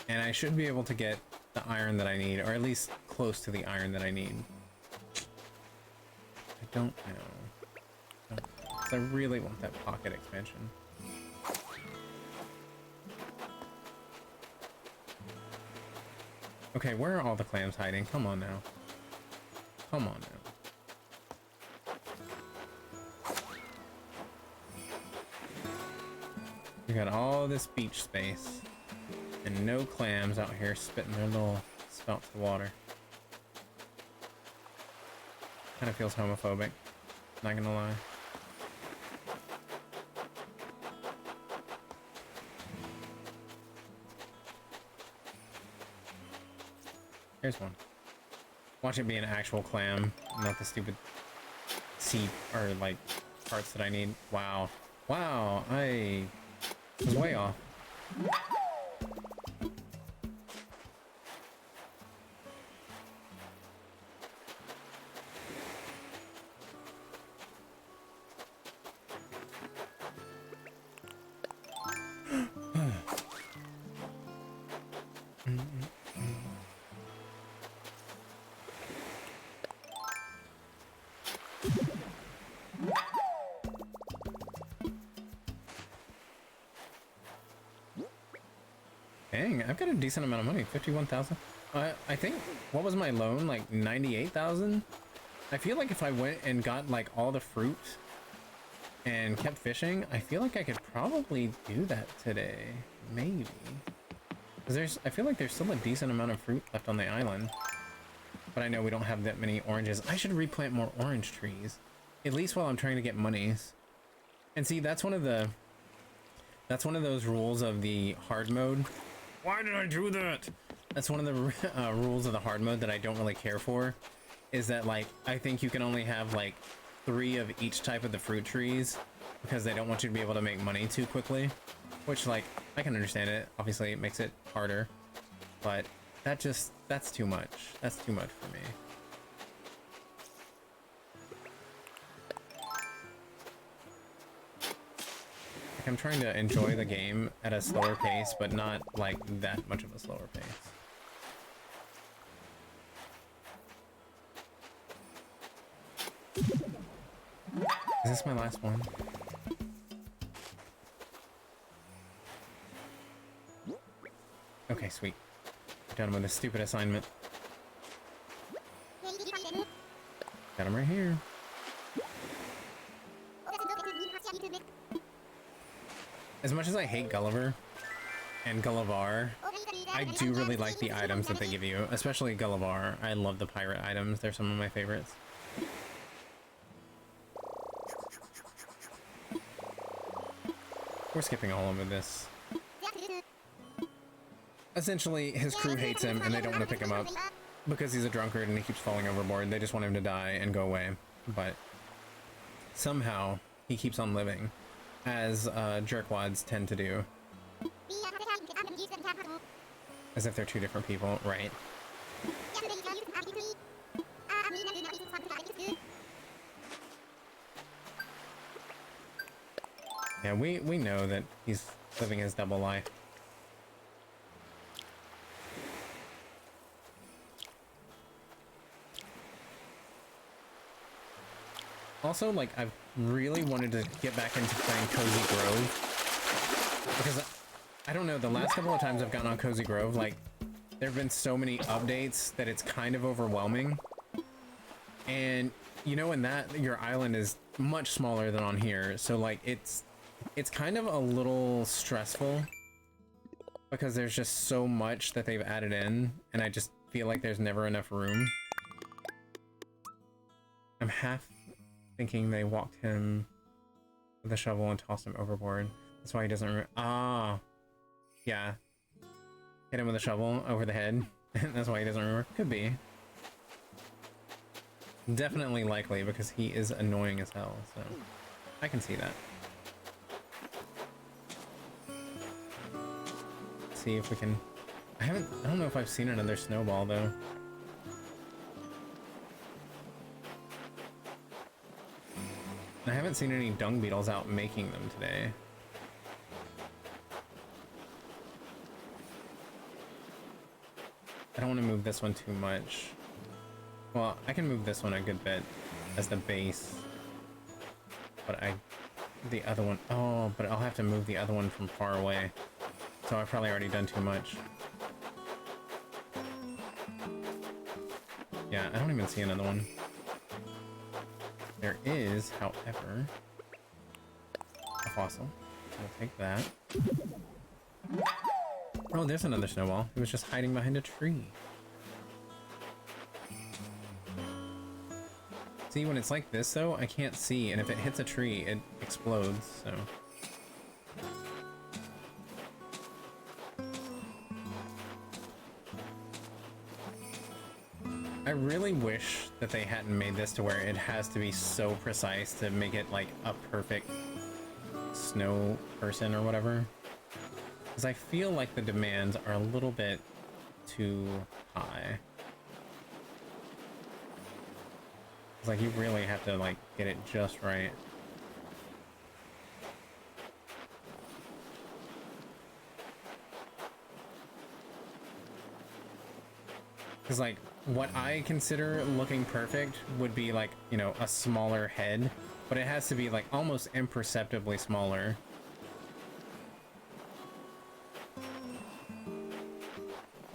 S1: and I should be able to get the iron that I need, or at least close to the iron that I need. I don't know. 'Cause I really want that Pocket expansion. Okay, where are all the clams hiding? Come on now. Come on now. We got all this beach space and no clams out here spitting their little spouts of water. Kind of feels homophobic, not gonna lie. Here's one. Watch it be an actual clam, not the stupid seed or like parts that I need. Wow. Wow, I was way off. Dang, I've got a decent amount of money, 51,000. I think, what was my loan, like 98,000? I feel like if I went and got like all the fruit and kept fishing, I feel like I could probably do that today, maybe. 'Cause I feel like there's still a decent amount of fruit left on the island. But I know we don't have that many oranges. I should replant more orange trees, at least while I'm trying to get monies. And see, that's one of those rules of the hard mode. Why did I do that? That's one of the rules of the hard mode that I don't really care for, is that like I think you can only have like 3 of each type of the fruit trees because they don't want you to be able to make money too quickly, which like I can understand it. Obviously it makes it harder, but that's too much. That's too much for me. I'm trying to enjoy the game at a slower pace, but not like that much of a slower pace. Is this my last one? Okay, sweet. Done with this stupid assignment. Got him right here. As much as I hate Gulliver and Gullivar, I do really like the items that they give you, especially Gullivar. I love the pirate items. They're some of my favorites. We're skipping all over this. Essentially, his crew hates him and they don't want to pick him up because he's a drunkard and he keeps falling overboard. They just want him to die and go away. But somehow he keeps on living, as jerkwads tend to do. As if they're 2 different people, right? Yeah, we know that he's living his double life. Also, like, I've really wanted to get back into playing Cozy Grove, because I don't know, the last couple of times I've gotten on Cozy Grove, like, there have been so many updates that it's kind of overwhelming. And you know, in that, your island is much smaller than on here, so like it's kind of a little stressful because there's just so much that they've added in, and I just feel like there's never enough room. I'm half thinking they walked him with a shovel and tossed him overboard. That's why he doesn't ah, yeah. Hit him with a shovel over the head. That's why he doesn't remember. Could be. Definitely likely because he is annoying as hell, so I can see that. Let's see if we can... I don't know if I've seen another snowball though. I haven't seen any dung beetles out making them today. I don't want to move this one too much. Well, I can move this one a good bit as the base. But the other one, oh, but I'll have to move the other one from far away. So I've probably already done too much. Yeah, I don't even see another one. There is, however, a fossil. So we'll take that. Oh, there's another snowball. It was just hiding behind a tree. See, when it's like this, though, I can't see, and if it hits a tree, it explodes, so... I really wish that they hadn't made this to where it has to be so precise to make it like a perfect snow person or whatever. Because I feel like the demands are a little bit too high. It's like you really have to like get it just right. Because like what I consider looking perfect would be like, you know, a smaller head, but it has to be like almost imperceptibly smaller.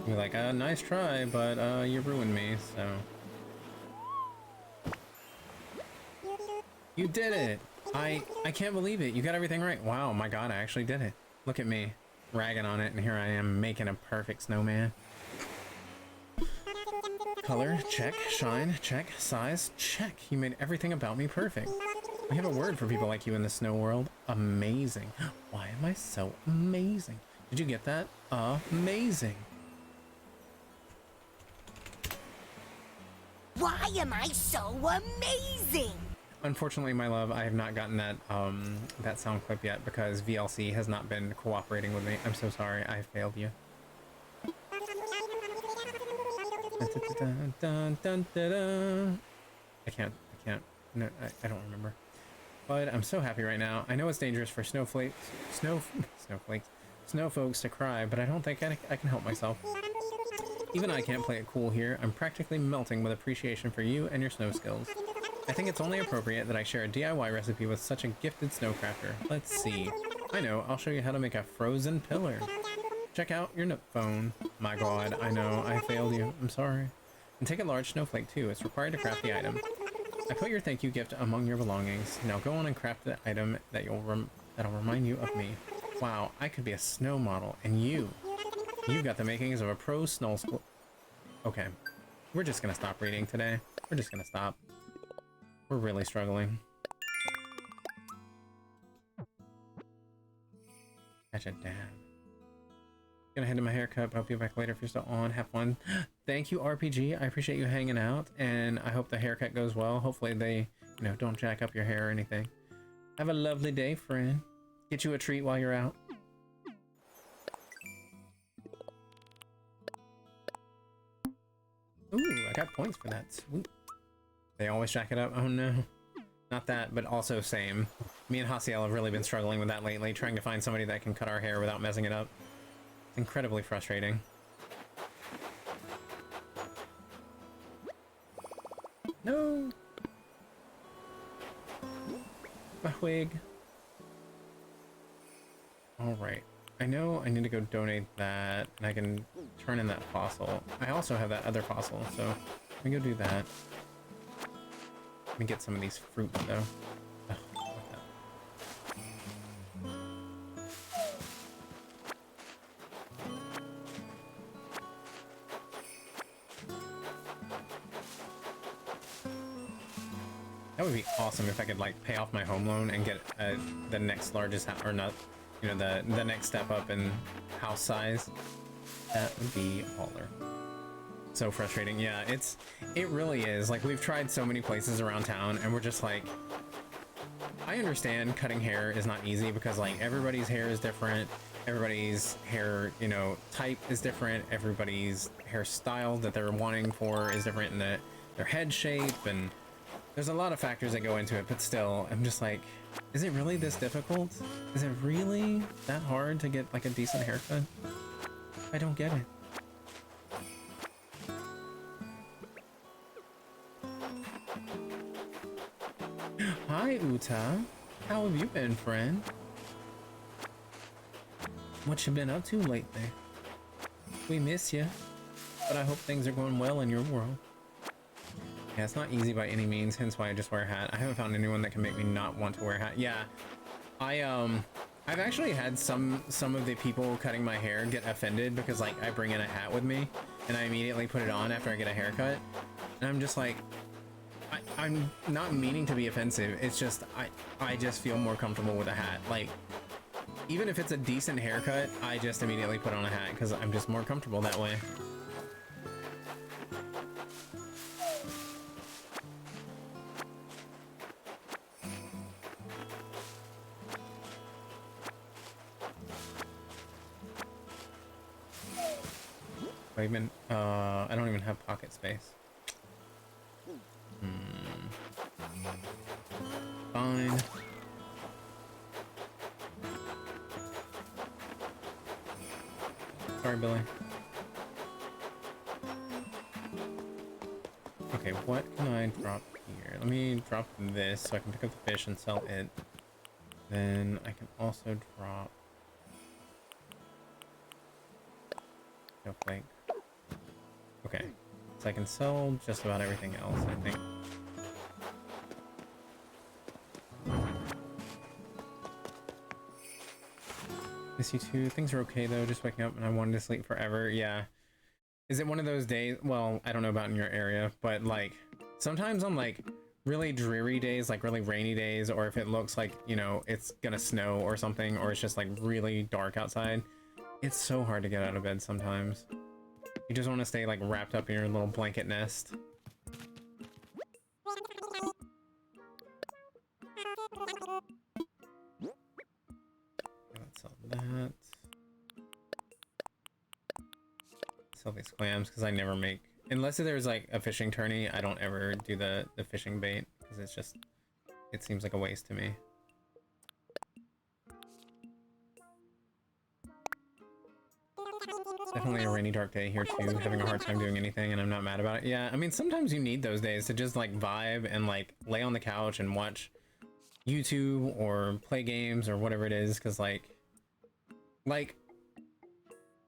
S1: You're like, nice try, but you ruined me, so. You did it! I can't believe it. You got everything right. Wow, my god, I actually did it. Look at me, ragging on it, and here I am making a perfect snowman. Color, check. Shine, check. Size, check. You made everything about me perfect. We have a word for people like you in the snow world. Amazing. Why am I so amazing? Did you get that? Amazing.
S7: Why am I so amazing?
S1: Unfortunately, my love, I have not gotten that that sound clip yet because VLC has not been cooperating with me. I'm so sorry. I failed you. I can't. No, I don't remember. But I'm so happy right now. I know it's dangerous for snow folks to cry, but I don't think I can help myself. Even I can't play it cool here. I'm practically melting with appreciation for you and your snow skills. I think it's only appropriate that I share a DIY recipe with such a gifted snowcrafter. Let's see. I know, I'll show you how to make a frozen pillar. Check out your Nook phone. My god, I know, I failed you. I'm sorry. And take a large snowflake too. It's required to craft the item. I put your thank you gift among your belongings. Now go on and craft the item that'll remind you of me. Wow, I could be a snow model, and you've got the makings of a pro snow school. Okay, we're just gonna stop reading today. We're just gonna stop. We're really struggling. Catch a dab. Gonna head to my haircut, but I'll be back later if you're still on. Have fun. Thank you, RPG. I appreciate you hanging out, and I hope the haircut goes well. Hopefully they, you know, don't jack up your hair or anything. Have a lovely day, friend. Get you a treat while you're out. Ooh, I got points for that. Sweet. They always jack it up. Oh no. Not that, but also same. Me and Hasiel have really been struggling with that lately, trying to find somebody that can cut our hair without messing it up. It's incredibly frustrating. No! My wig. Alright. I know I need to go donate that, and I can turn in that fossil. I also have that other fossil, so let me go do that. Let me get some of these fruits, though. Ugh, like that. That would be awesome if I could, like, pay off my home loan and get the next largest house, or not, you know, the next step up in house size. That would be baller. So frustrating. Yeah, it really is. Like, we've tried so many places around town, and we're just like, I understand cutting hair is not easy because, like, everybody's hair is different. Everybody's hair, you know, type is different. Everybody's hairstyle that they're wanting for is different in their head shape, and there's a lot of factors that go into it, but still, I'm just like, is it really this difficult? Is it really that hard to get, like, a decent haircut? I don't get it. Hi, Uta. How have you been, friend? What you been up to lately? We miss you, but I hope things are going well in your world. Yeah, it's not easy by any means, hence why I just wear a hat. I haven't found anyone that can make me not want to wear a hat. Yeah, I've actually had some of the people cutting my hair get offended because, like, I bring in a hat with me and I immediately put it on after I get a haircut, and I'm just like, I'm not meaning to be offensive. It's just I just feel more comfortable with a hat. Like, even if it's a decent haircut, I just immediately put on a hat because I'm just more comfortable that way. I don't even have pocket space. Fine. Sorry, Billy. Okay, what can I drop here? Let me drop this so I can pick up the fish and sell it. Then I can also drop... Snowflake. Okay, so I can sell just about everything else, I think. Miss you too. Things are okay though, just waking up and I wanted to sleep forever. Yeah. Is it one of those days? Well, I don't know about in your area, but like sometimes on like really dreary days, like really rainy days, or if it looks like, you know, it's gonna snow or something, or it's just like really dark outside, it's so hard to get out of bed sometimes. You just want to stay like wrapped up in your little blanket nest. Let's sell that. Sell these clams because I never make, unless there's like a fishing tourney, I don't ever do the fishing bait because it's just, it seems like a waste to me. Definitely a rainy, dark day here too, having a hard time doing anything, and I'm not mad about it. Yeah, I mean, sometimes you need those days to just like vibe and like lay on the couch and watch YouTube or play games or whatever it is, because like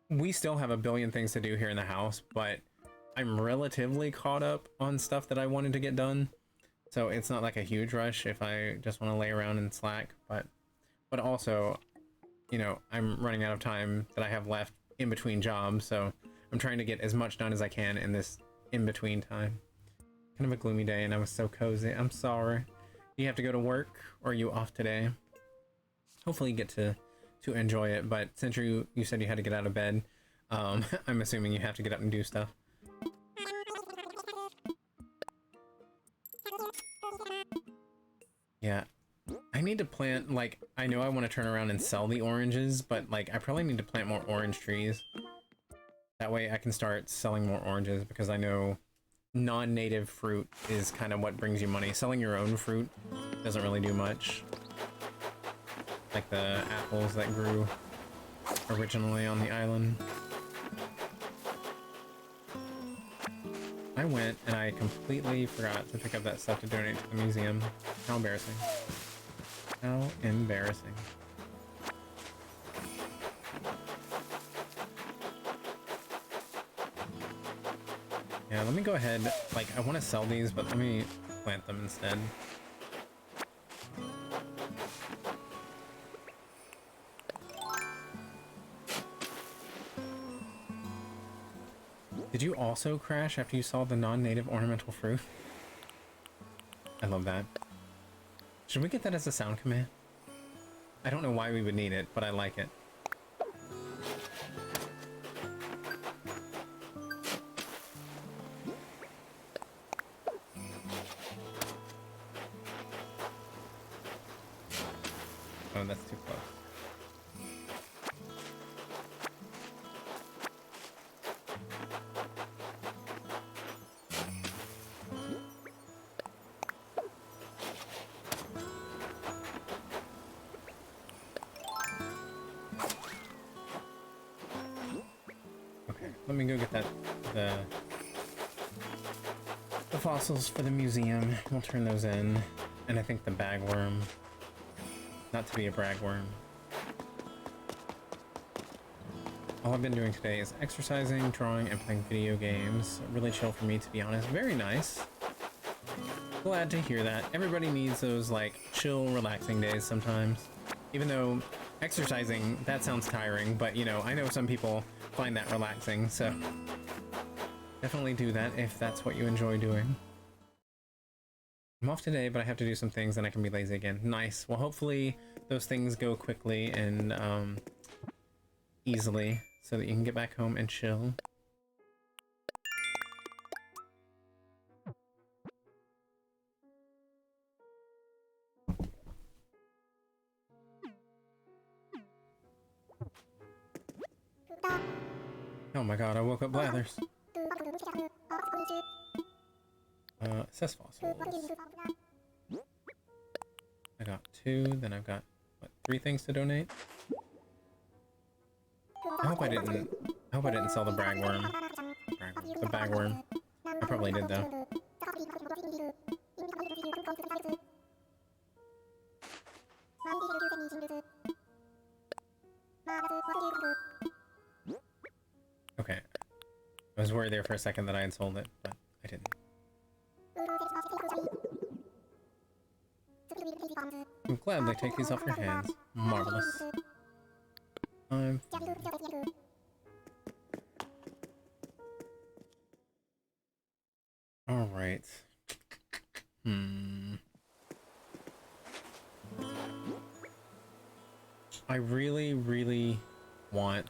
S1: we still have a billion things to do here in the house, but I'm relatively caught up on stuff that I wanted to get done, so it's not like a huge rush if I just want to lay around and slack. But also, you know, I'm running out of time that I have left in between jobs, so I'm trying to get as much done as I can in this in between time. Kind of a gloomy day, and I was so cozy. I'm sorry. Do you have to go to work, or are you off today? Hopefully you get to enjoy it, but since you said you had to get out of bed, I'm assuming you have to get up and do stuff. Yeah, I need to plant, like, I know I want to turn around and sell the oranges, but like I probably need to plant more orange trees. That way I can start selling more oranges, because I know non-native fruit is kind of what brings you money. Selling your own fruit doesn't really do much. Like the apples that grew originally on the island. I went and I completely forgot to pick up that stuff to donate to the museum. How embarrassing. How embarrassing. Yeah, let me go ahead. Like, I want to sell these, but let me plant them instead. Did you also crash after you saw the non-native ornamental fruit? I love that. Should we get that as a sound command? I don't know why we would need it, but I like it. Oh, that's too close. Okay, let me go get the fossils for the museum. We'll turn those in. And I think the bagworm. Not to be a bragworm. All I've been doing today is exercising, drawing, and playing video games. Really chill for me, to be honest. Very nice. Glad to hear that. Everybody needs those, like, chill, relaxing days sometimes. Even though exercising, that sounds tiring, but, you know, I know some people find that relaxing, so definitely do that if that's what you enjoy doing. I'm off today, but I have to do some things and I can be lazy again. Nice. Well, hopefully those things go quickly and easily so that you can get back home and chill. Oh my god, I woke up Blathers. Assess fossils. I got 2, then I've got, what, 3 things to donate? I hope I didn't sell the bragworm. The bagworm. I probably did though. Okay. I was worried there for a second that I had sold it, but I didn't. I'm glad they take these off your hands. Marvelous. Alright. I really, really want...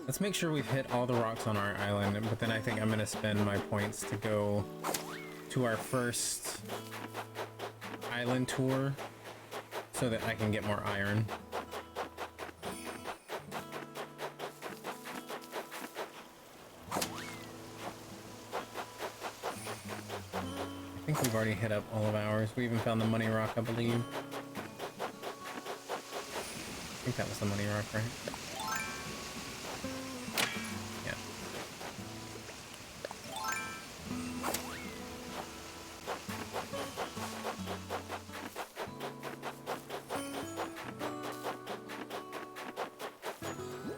S1: Let's make sure we've hit all the rocks on our island, but then I think I'm gonna spend my points to go to our first island tour so that I can get more iron. I think we've already hit up all of ours. We even found the money rock, I believe. I think that was the money rock, right? Yeah.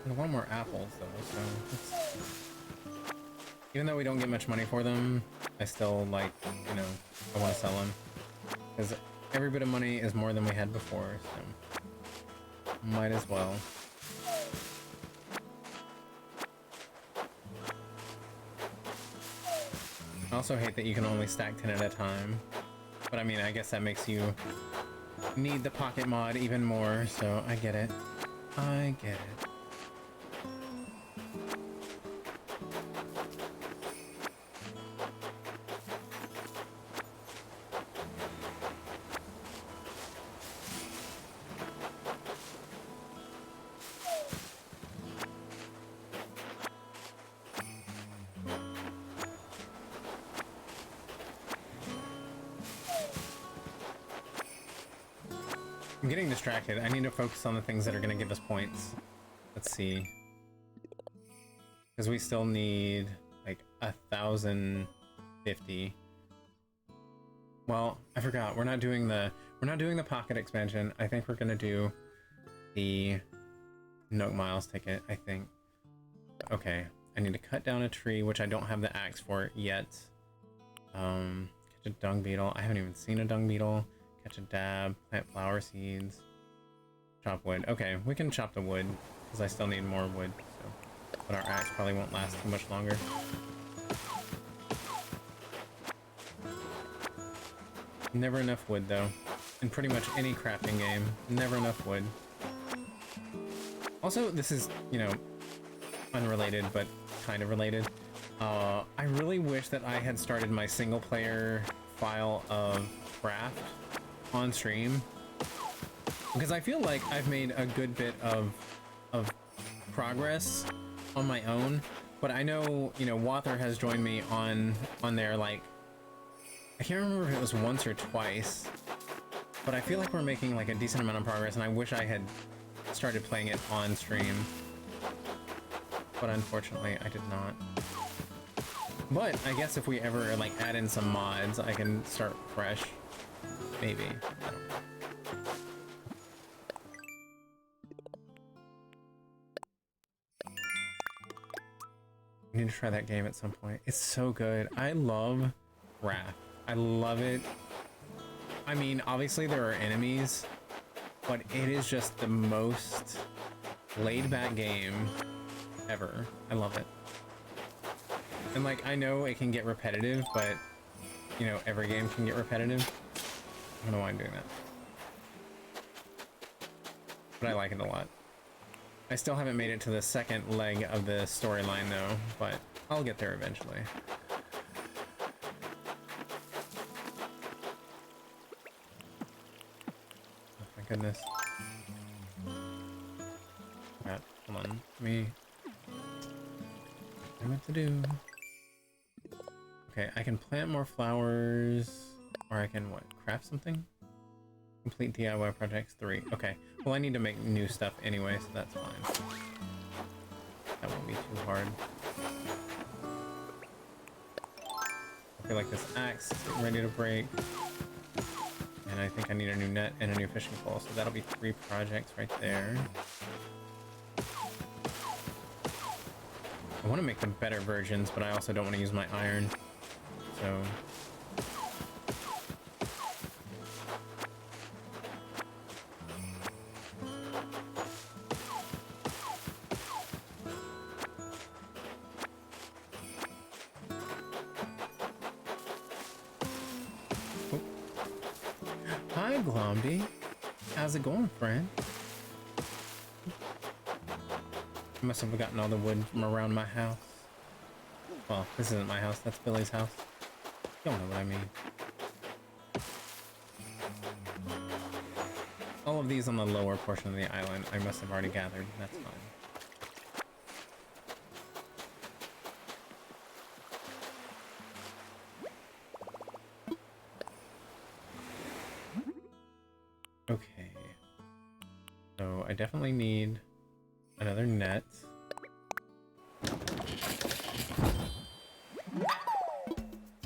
S1: I want more apples though, so even though we don't get much money for them, I still like, you know, I want to sell them because every bit of money is more than we had before, so might as well. I also hate that you can only stack 10 at a time, but I mean, I guess that makes you need the pocket mod even more, so I get it. I get it. I'm getting distracted. I need to focus on the things that are going to give us points. Let's see. Because we still need like 1,050. Well, I forgot. We're not doing the pocket expansion. I think we're going to do the Nook Miles ticket, I think. Okay. I need to cut down a tree, which I don't have the axe for yet. Catch a dung beetle. I haven't even seen a dung beetle. Catch a dab, plant flower seeds, chop wood. Okay, we can chop the wood because I still need more wood, so. But our axe probably won't last too much longer. Never enough wood though. In pretty much any crafting game, never enough wood. Also, this is, you know, unrelated, but kind of related. I really wish that I had started my single player file of craft on stream, because I feel like I've made a good bit of progress on my own, but I know, you know, Wather has joined me on there, like, I can't remember if it was once or twice, but I feel like we're making like a decent amount of progress, and I wish I had started playing it on stream, but unfortunately I did not. But I guess if we ever like add in some mods, I can start fresh. Maybe. I don't know. I need to try that game at some point. It's so good. I love Wrath. I love it. I mean, obviously there are enemies, but it is just the most laid-back game ever. I love it. And like, I know it can get repetitive, but you know, every game can get repetitive. I don't know why I'm doing that. But I like it a lot. I still haven't made it to the second leg of the storyline though, but I'll get there eventually. Oh my goodness. Crap. Hold on. Let me... I meant to do... Okay, I can plant more flowers, or I can, what, craft something? Complete DIY projects 3. Okay, well I need to make new stuff anyway, so that's fine. That won't be too hard. I feel like this axe is getting ready to break. And I think I need a new net and a new fishing pole, so that'll be 3 projects right there. I want to make them better versions, but I also don't want to use my iron. So... Oh. Hi, Glomby. How's it going, friend? I must have gotten all the wood from around my house. Well, this isn't my house, that's Billy's house. You don't know what I mean. All of these on the lower portion of the island I must have already gathered. That's fine. Okay. So I definitely need another net.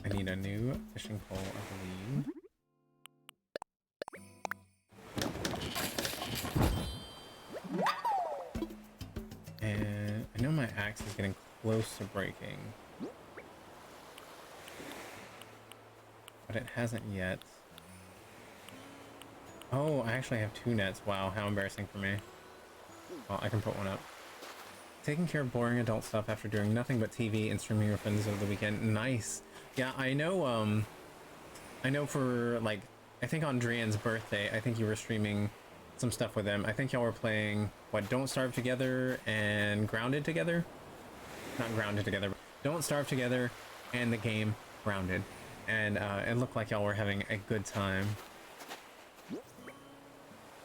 S1: I need a new fishing pole, I believe. And I know my axe is getting close to breaking. But it hasn't yet. Oh, I actually have 2 nets. Wow, how embarrassing for me. Well, I can put one up. Taking care of boring adult stuff after doing nothing but TV and streaming your friends over the weekend. Nice. Yeah, I know for, like, I think on Drian's birthday, I think you were streaming some stuff with him. I think y'all were playing, what, Don't Starve Together and Grounded Together? Not Grounded Together, but Don't Starve Together and the game Grounded. And it looked like y'all were having a good time.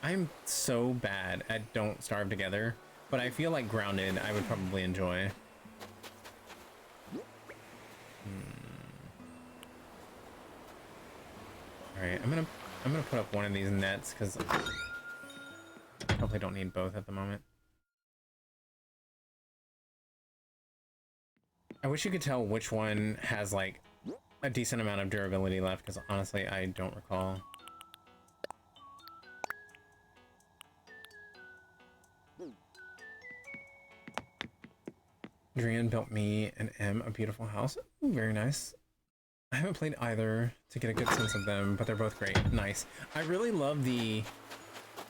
S1: I'm so bad at Don't Starve Together, but I feel like Grounded I would probably enjoy. Alright, I'm gonna put up one of these nets because I probably don't need both at the moment. I wish you could tell which one has like a decent amount of durability left, because honestly I don't recall. Drian built me and M a beautiful house. Ooh, very nice. I haven't played either to get a good sense of them, but they're both great. Nice. I really love the...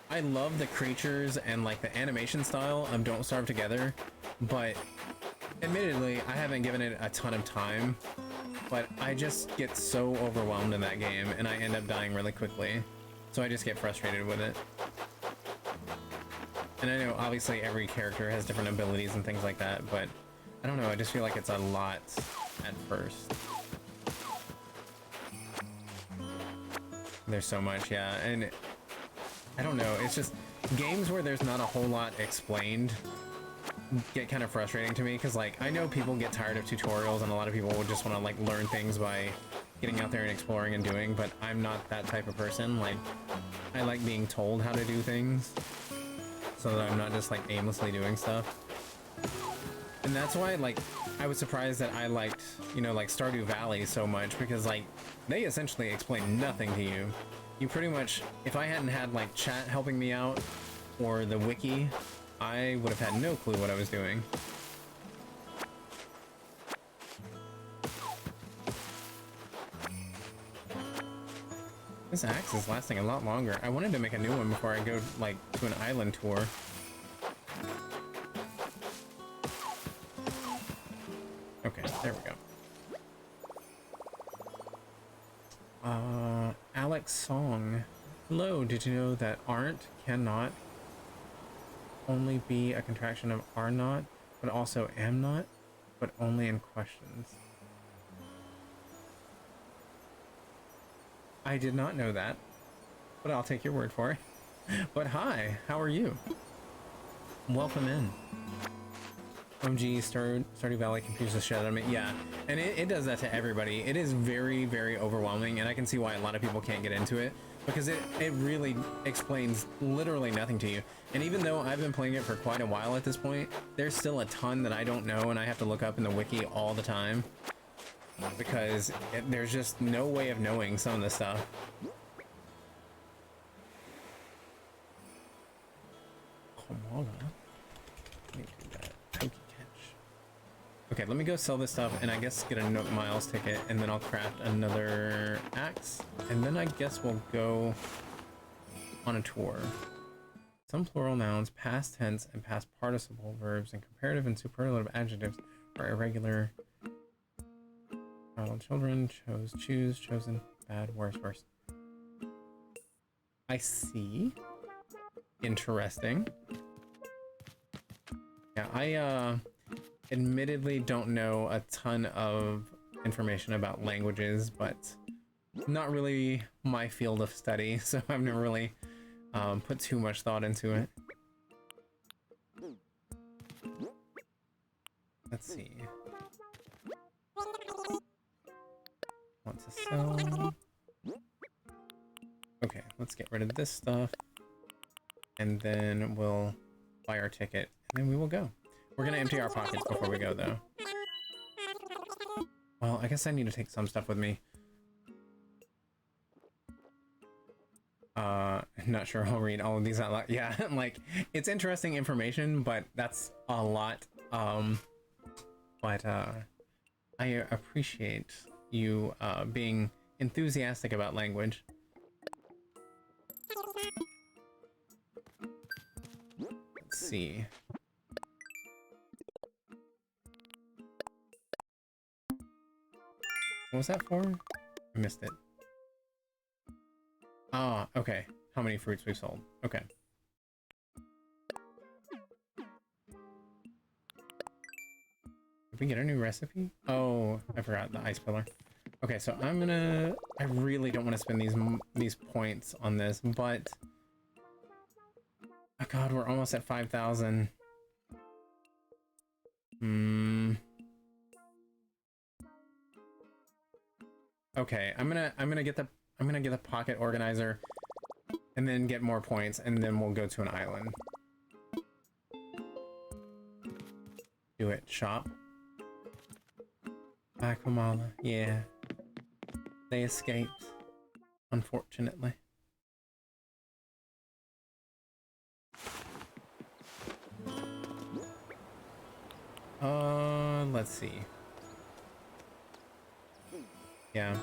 S1: I love the creatures and like the animation style of Don't Starve Together, but admittedly I haven't given it a ton of time, but I just get so overwhelmed in that game and I end up dying really quickly, so I just get frustrated with it. And I know obviously every character has different abilities and things like that, but I don't know, I just feel like it's a lot at first. There's so much, yeah, and I don't know, it's just games where there's not a whole lot explained get kind of frustrating to me, because like I know people get tired of tutorials and a lot of people would just want to like learn things by getting out there and exploring and doing, but I'm not that type of person. Like I like being told how to do things so that I'm not just like aimlessly doing stuff. And that's why like I was surprised that I liked, you know, like Stardew Valley so much, because like they essentially explain nothing to you. You pretty much, if I hadn't had like chat helping me out or the wiki, I would have had no clue what I was doing. This axe is lasting a lot longer. I wanted to make a new one before I go like to an island tour. Okay, there we go. Alex Song. Hello, did you know that aren't cannot only be a contraction of are not, but also am not, but only in questions? I did not know that, but I'll take your word for it. But hi, how are you? Welcome in. OMG, Stardew Valley confuses the shit out of me. Yeah, and it does that to everybody. It is very, very overwhelming, and I can see why a lot of people can't get into it, because it really explains literally nothing to you. And even though I've been playing it for quite a while at this point, there's still a ton that I don't know, and I have to look up in the wiki all the time, because there's just no way of knowing some of the stuff. Kamala. Let me do that. Pokey catch. Okay, let me go sell this stuff and I guess get a Nook Miles ticket, and then I'll craft another axe, and then I guess we'll go on a tour. Some plural nouns, past tense, and past participle verbs, and comparative and superlative adjectives are irregular. Child, children, chose, choose, chosen, bad, worse, worse. I see. Interesting. Yeah, I admittedly don't know a ton of information about languages, but not really my field of study, so I've never really put too much thought into it. Let's see. Want to sell. Okay, let's get rid of this stuff. And then we'll buy our ticket, and then we will go. We're gonna empty our pockets before we go, though. Well, I guess I need to take some stuff with me. Not sure I'll read all of these out loud. Yeah, like, it's interesting information, but that's a lot. But I appreciate you being enthusiastic about language. Let's see. What was that for? I missed it. Ah, okay. How many fruits we sold. Okay. Did we get a new recipe? Oh, I forgot the ice pillar. Okay, so I'm gonna... I really don't want to spend these points on this, but... Oh god, we're almost at 5,000. Okay, I'm gonna get the pocket organizer, and then get more points, and then we'll go to an island. Do it. Shop. Kamala. Yeah. They escaped. Unfortunately. Let's see. Yeah.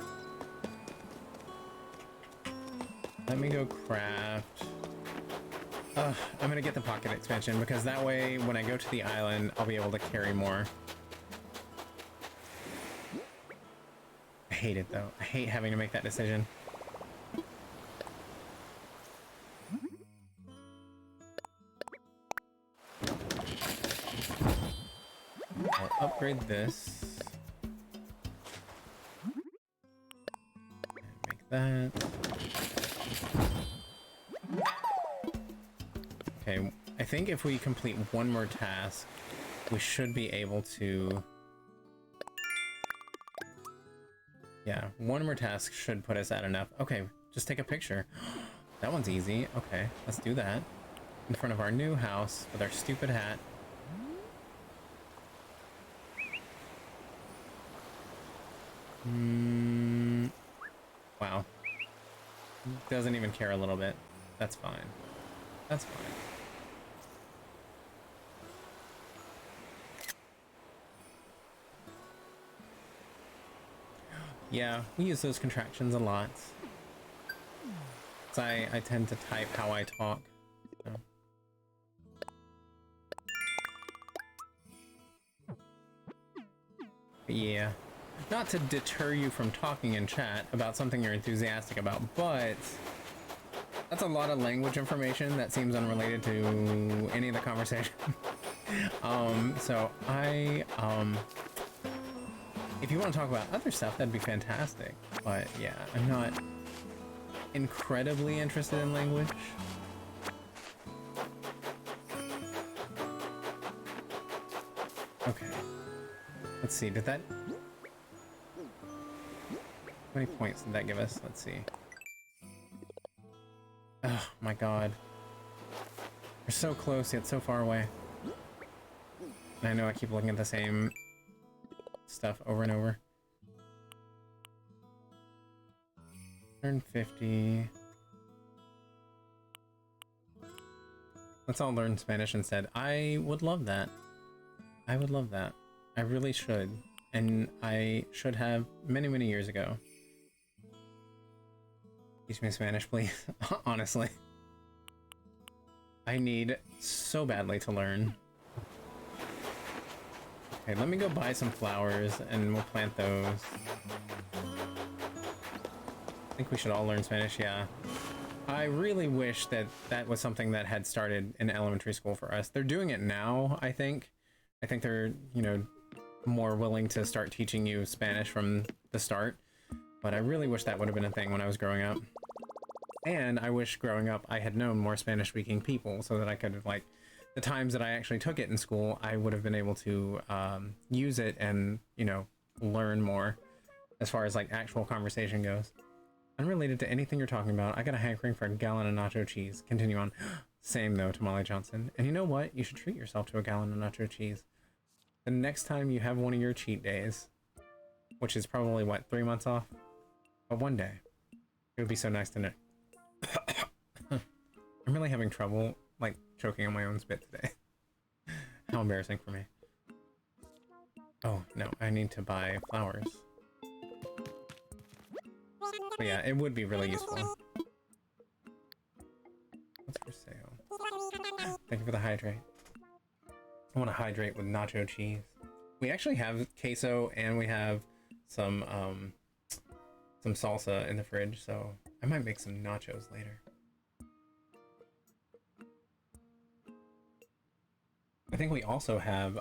S1: Let me go craft. I'm gonna get the pocket expansion, because that way when I go to the island, I'll be able to carry more. I hate it though. I hate having to make that decision. I'll upgrade this. Make that. Okay, I think if we complete one more task, we should be able to... Yeah, one more task should put us at enough. Okay, just take a picture. That one's easy. Okay, let's do that. In front of our new house with our stupid hat. Wow. Doesn't even care a little bit. That's fine. That's fine. Yeah, we use those contractions a lot. So I tend to type how I talk. So. But yeah. Not to deter you from talking in chat about something you're enthusiastic about, but that's a lot of language information that seems unrelated to any of the conversation. So if you want to talk about other stuff, that'd be fantastic. But yeah, I'm not incredibly interested in language. Okay. Let's see, did that... How many points did that give us? Let's see. Oh my god. We're so close, yet so far away. And I know I keep looking at the same stuff over and over. 150. Let's all learn Spanish instead. I would love that. I would love that. I really should. And I should have many, many years ago. Teach me Spanish, please. Honestly. I need so badly to learn. Okay, let me go buy some flowers and we'll plant those. I think we should all learn Spanish, yeah. I really wish that that was something that had started in elementary school for us. They're doing it now, I think. I think they're, you know, more willing to start teaching you Spanish from the start. But I really wish that would have been a thing when I was growing up. And I wish growing up I had known more Spanish-speaking people so that I could have, like, the times that I actually took it in school, I would have been able to use it and, you know, learn more as far as, like, actual conversation goes. Unrelated to anything you're talking about, I got a hankering for a gallon of nacho cheese. Continue on. Same, though, Tamale Johnson. And you know what? You should treat yourself to a gallon of nacho cheese. The next time you have one of your cheat days, which is probably, what, 3 months off? But one day, it would be so nice to know. I'm really having trouble, like, choking on my own spit today. How embarrassing for me. Oh, no, I need to buy flowers. But yeah, it would be really useful. What's for sale? Thank you for the hydrate. I want to hydrate with nacho cheese. We actually have queso and we have some salsa in the fridge, so I might make some nachos later. I think we also have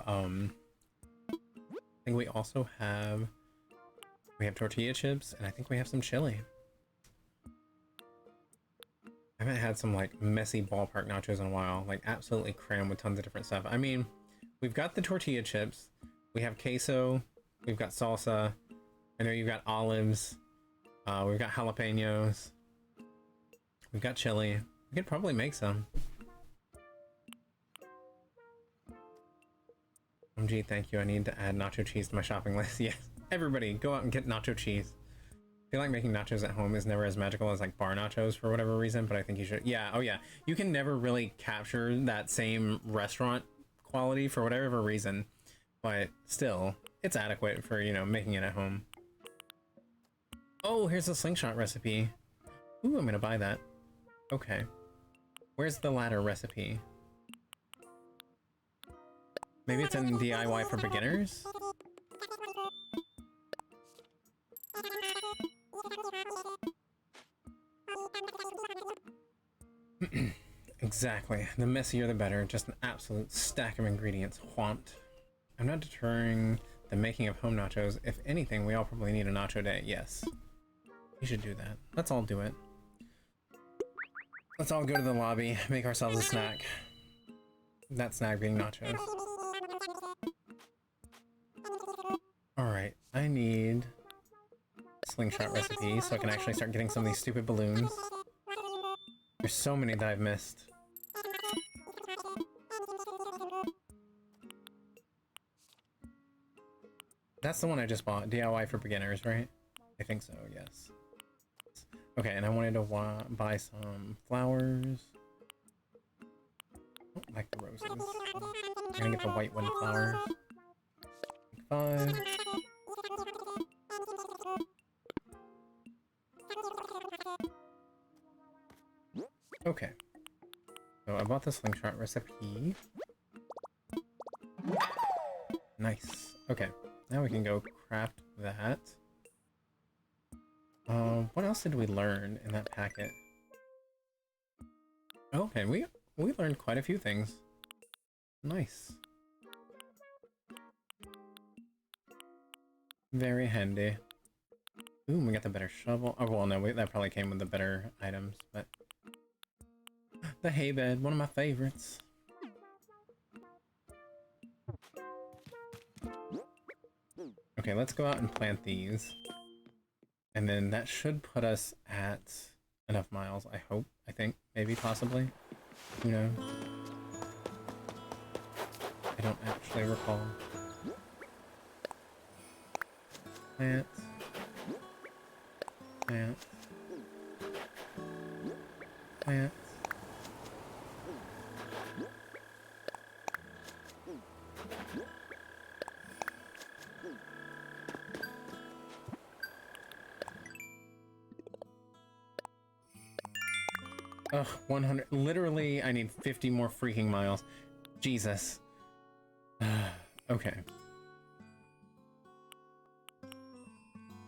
S1: we have tortilla chips, and I think we have some chili. I haven't had some, like, messy ballpark nachos in a while, like, absolutely crammed with tons of different stuff. I mean, we've got the tortilla chips, we have queso, we've got salsa, I know you've got olives, we've got jalapenos, we've got chili. We could probably make some. Gee, thank you. I need to add nacho cheese to my shopping list. Yes, everybody, go out and get nacho cheese. I feel like making nachos at home is never as magical as, like, bar nachos for whatever reason, but I think you should. Yeah, oh yeah. You can never really capture that same restaurant quality for whatever reason, but still, it's adequate for, you know, making it at home. Oh, here's a slingshot recipe. Ooh, I'm gonna buy that. Okay. Where's the ladder recipe? Maybe it's in DIY for beginners? Exactly. The messier the better. Just an absolute stack of ingredients. Whomped. I'm not deterring the making of home nachos. If anything, we all probably need a nacho day. Yes. You should do that. Let's all do it. Let's all go to the lobby, make ourselves a snack. That snack being nachos. Alright, I need a slingshot recipe so I can actually start getting some of these stupid balloons. There's so many that I've missed. That's the one I just bought, DIY for beginners, right? I think so, yes. Okay, and I wanted to buy some flowers. I don't like the roses. I'm gonna get the white windflowers. 5. Okay. So I bought the slingshot recipe. Nice. Okay. Now we can go craft that. What else did we learn in that packet? Okay, we learned quite a few things. Nice. Very handy. Ooh, we got the better shovel. Oh, well, no, that probably came with the better items, but... The hay bed, one of my favorites. Okay, let's go out and plant these. And then that should put us at enough miles, I hope, I think, maybe, possibly. Who knows? I don't actually recall. Plant. Plant. Plant. Ugh, 100. Literally, I need 50 more freaking miles. Jesus. Okay.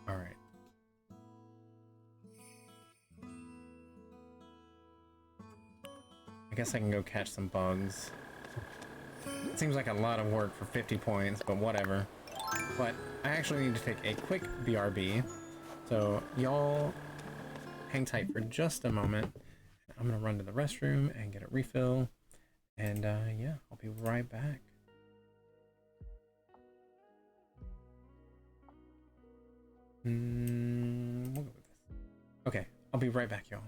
S1: Alright. I guess I can go catch some bugs. It seems like a lot of work for 50 points, but whatever. But I actually need to take a quick BRB. So y'all hang tight for just a moment. I'm gonna run to the restroom and get a refill. And yeah, I'll be right back. We'll go with this. Okay, I'll be right back, y'all.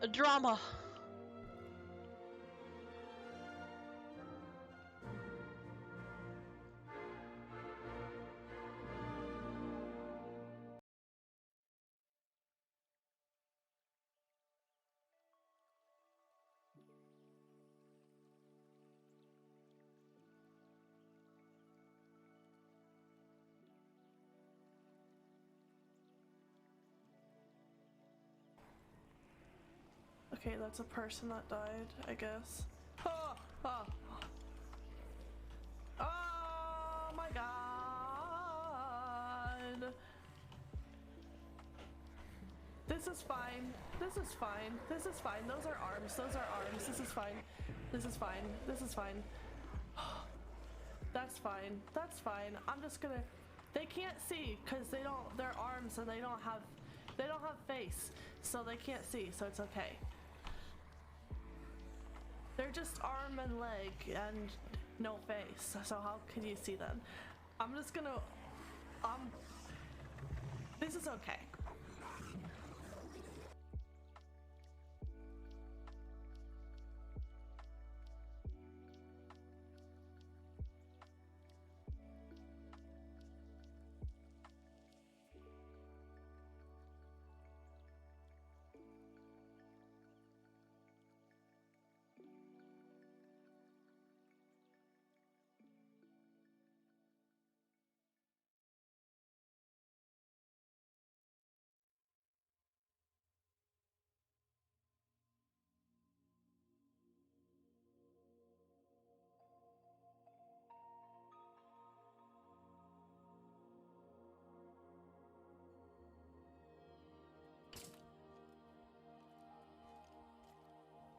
S4: A drama.
S8: Okay, that's a person that died, I guess. Oh, oh. Oh my god. This is fine. This is fine. This is fine. Those are arms. Those are arms. This is fine. This is fine. This is fine. That's fine. That's fine. I'm just gonna... They can't see because they don't... They're arms and they don't have face. So they can't see, so it's okay. They're just arm and leg and no face, so how can you see them? I'm just gonna, this is okay.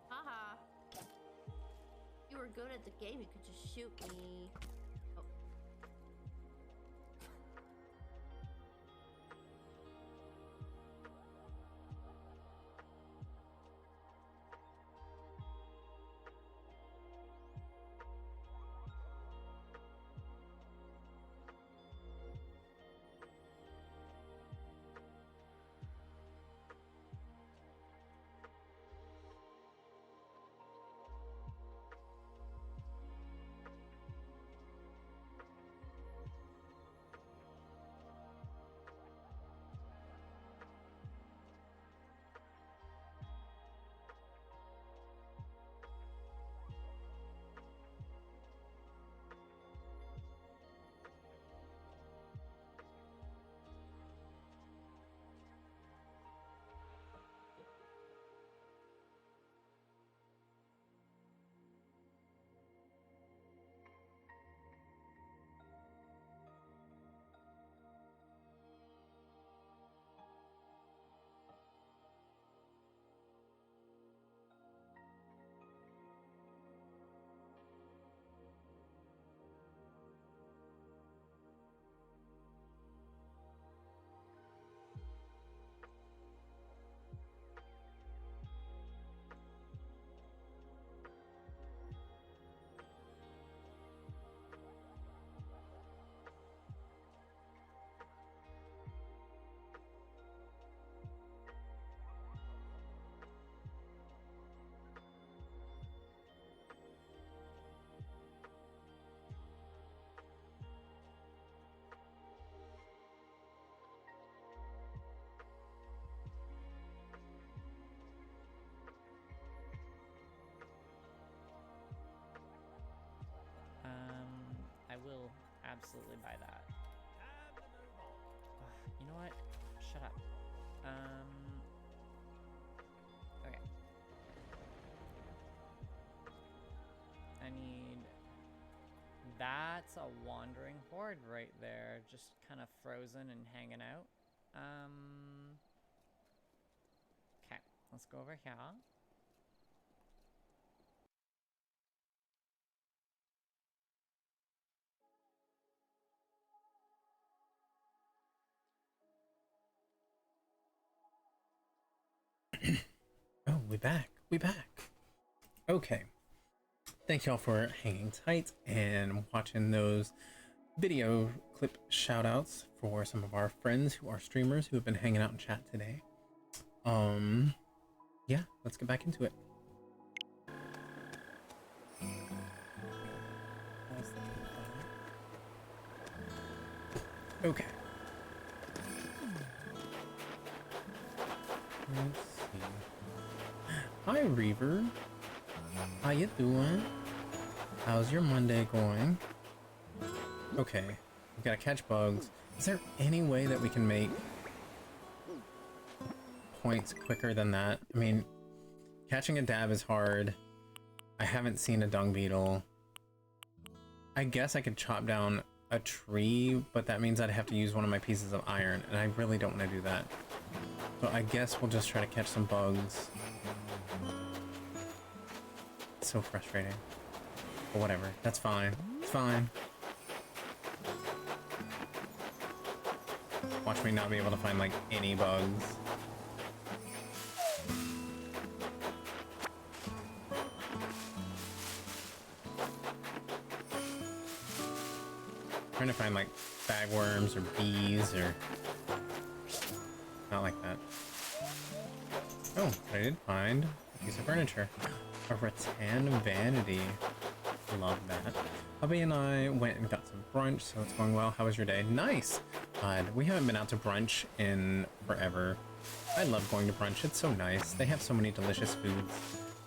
S9: Haha. You were good at the game, you could just shoot me. Oh.
S10: absolutely buy that. You know what? Shut up. Okay. I need... That's a wandering horde right there, just kind of frozen and hanging out. Okay, let's go over here.
S1: Oh, we back. We back. Okay. Thank y'all for hanging tight and watching those video clip shoutouts for some of our friends who are streamers who have been hanging out in chat today. Yeah, let's get back into it. Okay. Let's see. Hi, Reaver. How you doing? How's your Monday going? Okay, we gotta catch bugs. Is there any way that we can make points quicker than that? I mean, catching a dab is hard. I haven't seen a dung beetle. I guess I could chop down a tree, but that means I'd have to use one of my pieces of iron, and I really don't want to do that. So I guess we'll just try to catch some bugs. It's so frustrating. But whatever, that's fine. It's fine. Watch me not be able to find, like, any bugs. Trying to find, like, bagworms or bees or... Not like that. Oh, I did find a piece of furniture. A rattan vanity. Love that. Hubby and I went and got some brunch, so it's going well. How was your day? Nice! We haven't been out to brunch in forever. I love going to brunch. It's so nice. They have so many delicious foods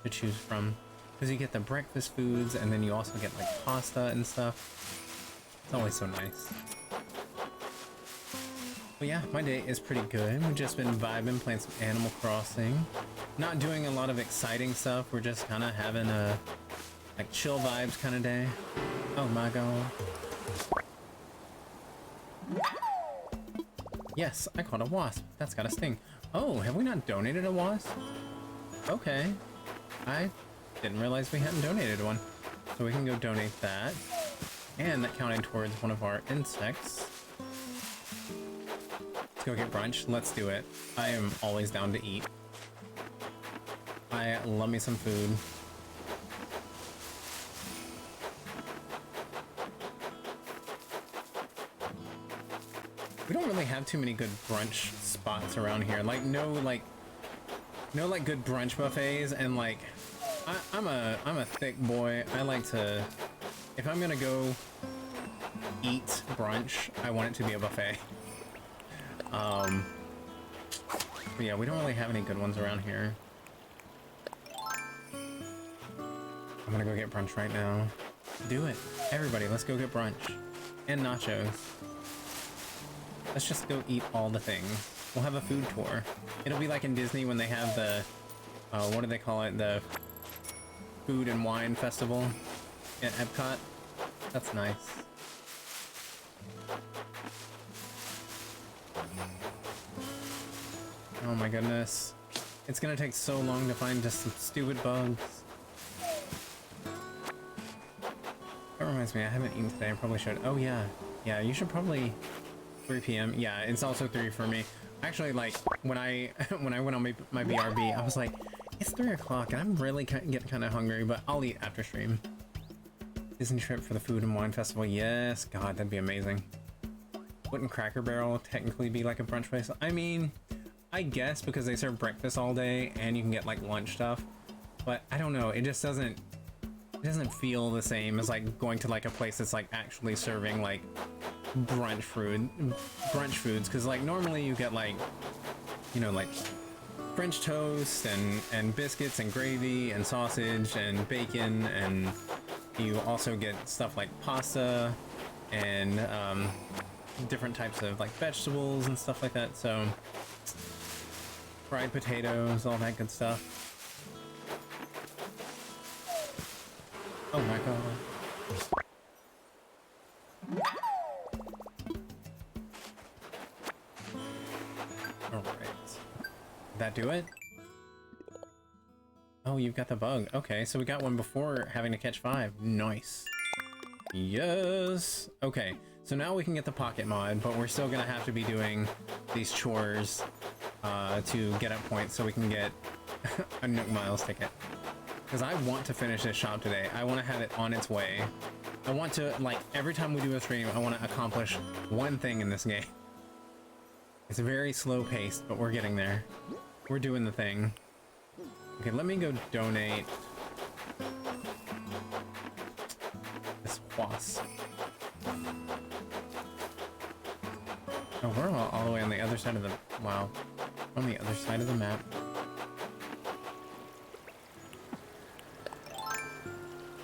S1: to choose from. Because you get the breakfast foods, and then you also get, like, pasta and stuff. It's always so nice. But yeah, my day is pretty good. We've just been vibing, playing some Animal Crossing. Not doing a lot of exciting stuff. We're just kind of having a, like, chill vibes kind of day. Oh my god. Yes, I caught a wasp. That's got a sting. Oh, have we not donated a wasp? Okay. I didn't realize we hadn't donated one. So we can go donate that. And that counted towards one of our insects. Let's go get brunch. Let's do it. I am always down to eat. I love me some food. We don't really have too many good brunch spots around here. Like no good brunch buffets, and like I'm a thick boy. I like to, if I'm gonna go eat brunch, I want it to be a buffet. But yeah, we don't really have any good ones around here. I'm gonna go get brunch right now. Do it. Everybody, let's go get brunch. And nachos. Let's just go eat all the things. We'll have a food tour. It'll be like in Disney when they have the, what do they call it? The Food and Wine Festival at Epcot. That's nice. Oh my goodness. It's gonna take so long to find just some stupid bugs. That reminds me, I haven't eaten today. I probably should. Oh yeah. Yeah, you should probably... 3 p.m. Yeah, it's also 3 for me. Actually, like, when I went on my BRB, I was like, it's 3 o'clock and I'm really getting kind of hungry, but I'll eat after stream. Disney trip for the Food and Wine Festival. Yes, God, that'd be amazing. Wouldn't Cracker Barrel technically be like a brunch place? I mean, I guess because they serve breakfast all day and you can get like lunch stuff, but I don't know. It just doesn't feel the same as like going to like a place that's like actually serving like brunch foods, because like normally you get like, you know, like French toast and biscuits and gravy and sausage and bacon, and you also get stuff like pasta and different types of like vegetables and stuff like that. So fried potatoes, all that good stuff. Oh my god. All right. That do it? Oh, you've got the bug. Okay, so we got one before having to catch 5. Nice. Yes. Okay, so now we can get the pocket mod, but we're still gonna have to be doing these chores to get up points so we can get a Nook Miles ticket. Because I want to finish this shop today. I want to have it on its way. I want to, like, every time we do a stream, I want to accomplish one thing in this game. It's very slow paced, but we're getting there. We're doing the thing. Okay, let me go donate this wasp. Oh, we're all the way on the other side of the... Wow. On the other side of the map.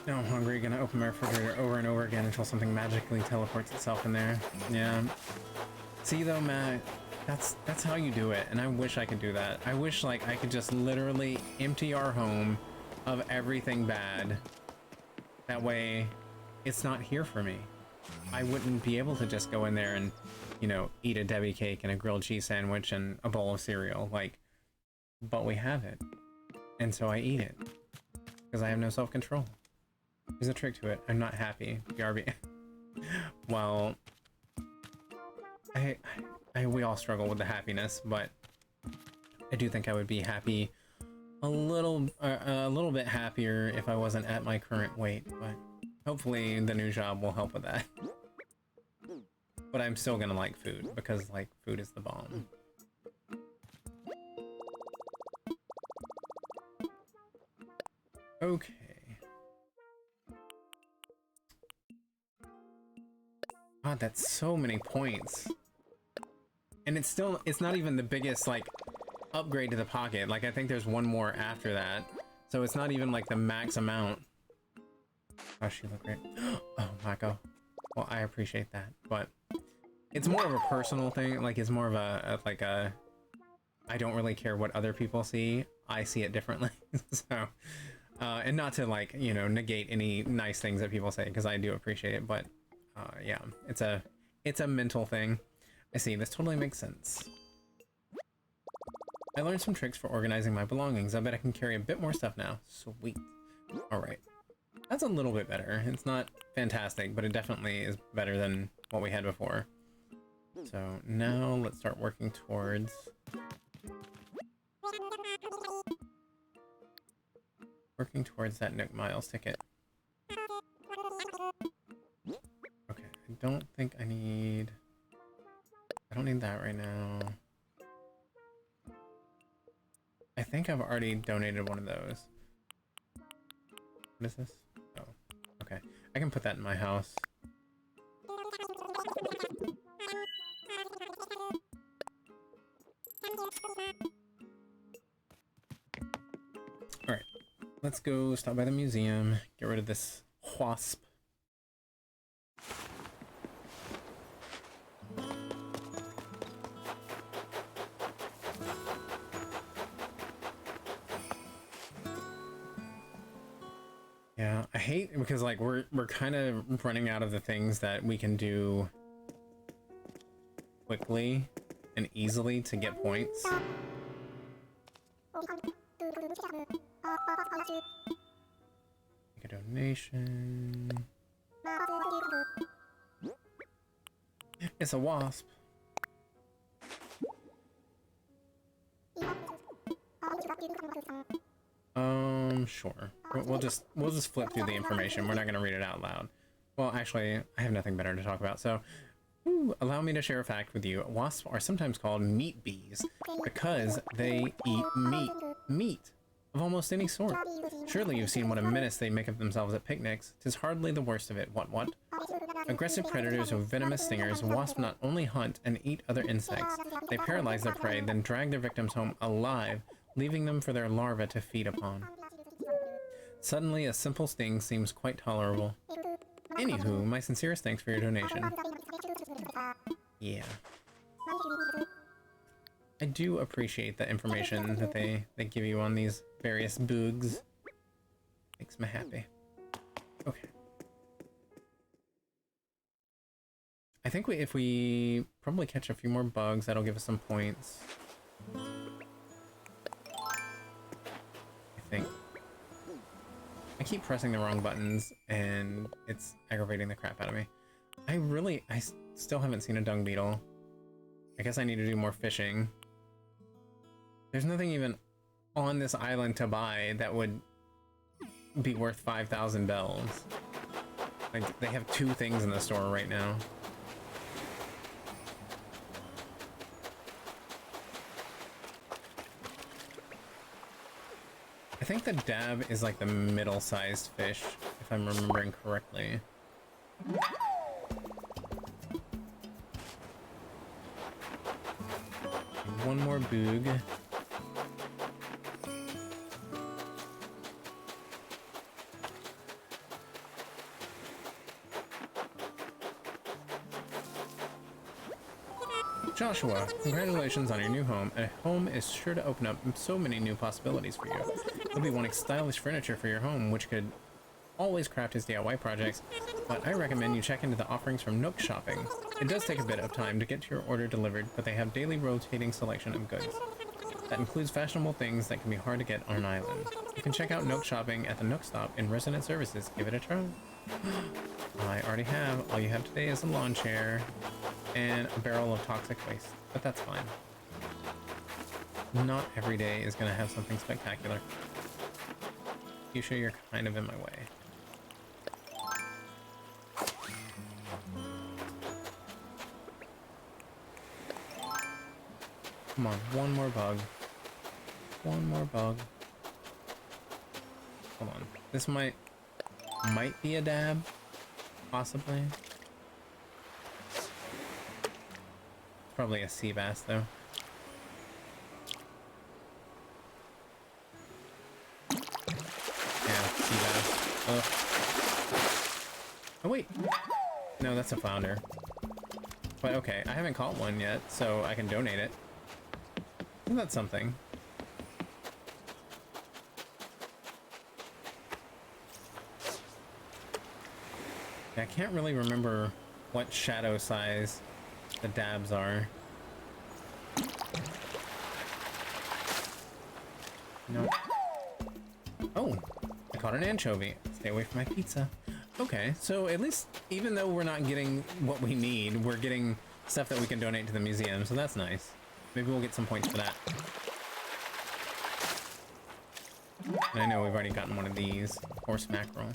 S1: Now I'm hungry, gonna open my refrigerator over and over again until something magically teleports itself in there. Yeah. See though, Matt, that's how you do it, and I wish I could do that. I wish like I could just literally empty our home of everything bad. That way it's not here for me. I wouldn't be able to just go in there and, you know, eat a Debbie cake and a grilled cheese sandwich and a bowl of cereal, like, but we have it. And so I eat it. Because I have no self-control. There's a trick to it. I'm not happy. BRB. Well, we all struggle with the happiness, but I do think I would be happy a little bit happier if I wasn't at my current weight, but hopefully the new job will help with that. But I'm still gonna like food because like food is the bomb. Okay. God, that's so many points. And it's not even the biggest, like, upgrade to the pocket. Like, I think there's one more after that. So it's not even, like, the max amount. Oh, she looked great. Oh, Mako. Well, I appreciate that. But it's more of a personal thing. Like, it's more of a I don't really care what other people see. I see it differently. So, and not to, like, you know, negate any nice things that people say, because I do appreciate it. But, yeah, it's a mental thing. I see, this totally makes sense. I learned some tricks for organizing my belongings. I bet I can carry a bit more stuff now. Sweet. Alright. That's a little bit better. It's not fantastic, but it definitely is better than what we had before. So now let's start working towards... that Nook Miles ticket. Okay, I don't think I need... I don't need that right now. I think I've already donated one of those. What is this? Oh, okay. I can put that in my house. Alright. Let's go stop by the museum, get rid of this wasp. Yeah, I hate because like we're kind of running out of the things that we can do quickly and easily to get points. Make a donation. It's a wasp. Sure. We'll just flip through the information. We're not gonna read it out loud. Well, actually, I have nothing better to talk about. So, allow me to share a fact with you. Wasps are sometimes called meat bees because they eat meat of almost any sort. Surely you've seen what a menace they make of themselves at picnics. 'Tis hardly the worst of it. What? Aggressive predators with venomous stingers, wasps not only hunt and eat other insects, they paralyze their prey, then drag their victims home alive, leaving them for their larvae to feed upon. Suddenly, a simple sting seems quite tolerable. Anywho, my sincerest thanks for your donation. Yeah. I do appreciate the information that they give you on these various bugs. Makes me happy. Okay. I think if we probably catch a few more bugs, that'll give us some points. I think. I keep pressing the wrong buttons, and it's aggravating the crap out of me. I still haven't seen a dung beetle. I guess I need to do more fishing. There's nothing even on this island to buy that would be worth 5,000 bells. Like, they have 2 things in the store right now. I think the dab is like the middle-sized fish, if I'm remembering correctly. One more boog. Joshua, congratulations on your new home. A home is sure to open up so many new possibilities for you. You'll be wanting stylish furniture for your home, which could always craft his DIY projects, but I recommend you check into the offerings from Nook Shopping. It does take a bit of time to get your order delivered, but they have daily rotating selection of goods. That includes fashionable things that can be hard to get on an island. You can check out Nook Shopping at the Nook Stop in Resident Services. Give it a try. I already have. All you have today is a lawn chair and a barrel of toxic waste, but that's fine. Not every day is going to have something spectacular. You sure you're kind of in my way. Come on, one more bug. One more bug. Hold on. This might be a dab, possibly. Probably a sea bass, though. Yeah, sea bass. Ugh. Oh, wait. No, that's a flounder. But okay, I haven't caught one yet, so I can donate it. Isn't that something? Yeah, I can't really remember what shadow size the dabs are. No. Oh, I caught an anchovy. Stay away from my pizza. Okay, so at least, even though we're not getting what we need, we're getting stuff that we can donate to the museum, so that's nice. Maybe we'll get some points for that. And I know we've already gotten one of these. Horse mackerel.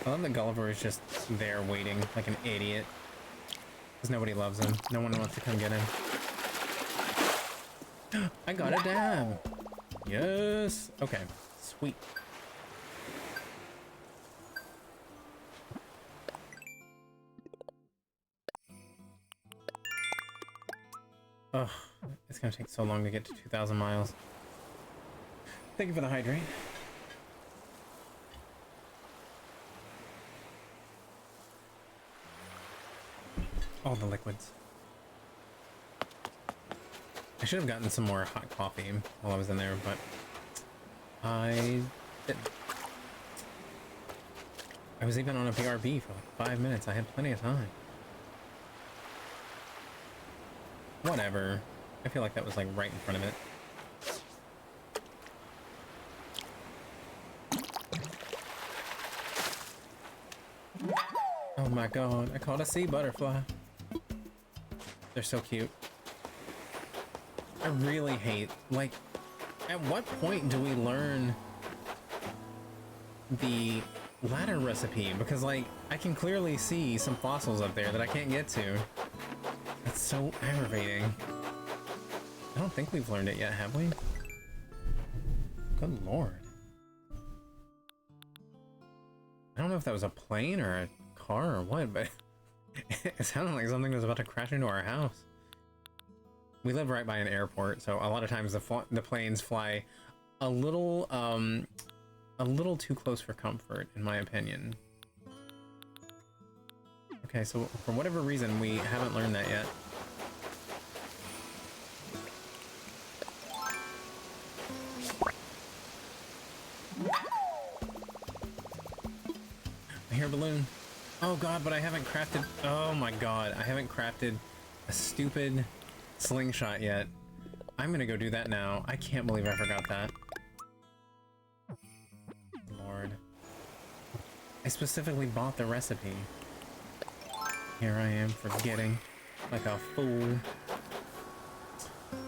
S1: I love that Gulliver is just there waiting like an idiot. Because nobody loves him. No one wants to come get him. I got a dab! Yes! Okay, sweet. Ugh, it's gonna take so long to get to 2,000 miles. Thank you for the hydrate. All the liquids. I should have gotten some more hot coffee while I was in there, but I didn't. I was even on a BRB for like 5 minutes. I had plenty of time. Whatever. I feel like that was like right in front of it. Oh my god, I caught a sea butterfly. They're so cute. I really hate, like, at what point do we learn the ladder recipe? Because, like, I can clearly see some fossils up there that I can't get to. That's so aggravating. I don't think we've learned it yet, have we? Good lord. I don't know if that was a plane or a car or what, but It sounded like something was about to crash into our house. We live right by an airport, so a lot of times the planes fly a little too close for comfort, in my opinion. Okay, so for whatever reason, we haven't learned that yet. I hear a balloon. Oh god, but I haven't crafted... Oh my god, I haven't crafted a stupid slingshot yet. I'm gonna go do that now. I can't believe I forgot that. Lord. I specifically bought the recipe. Here I am forgetting like a fool.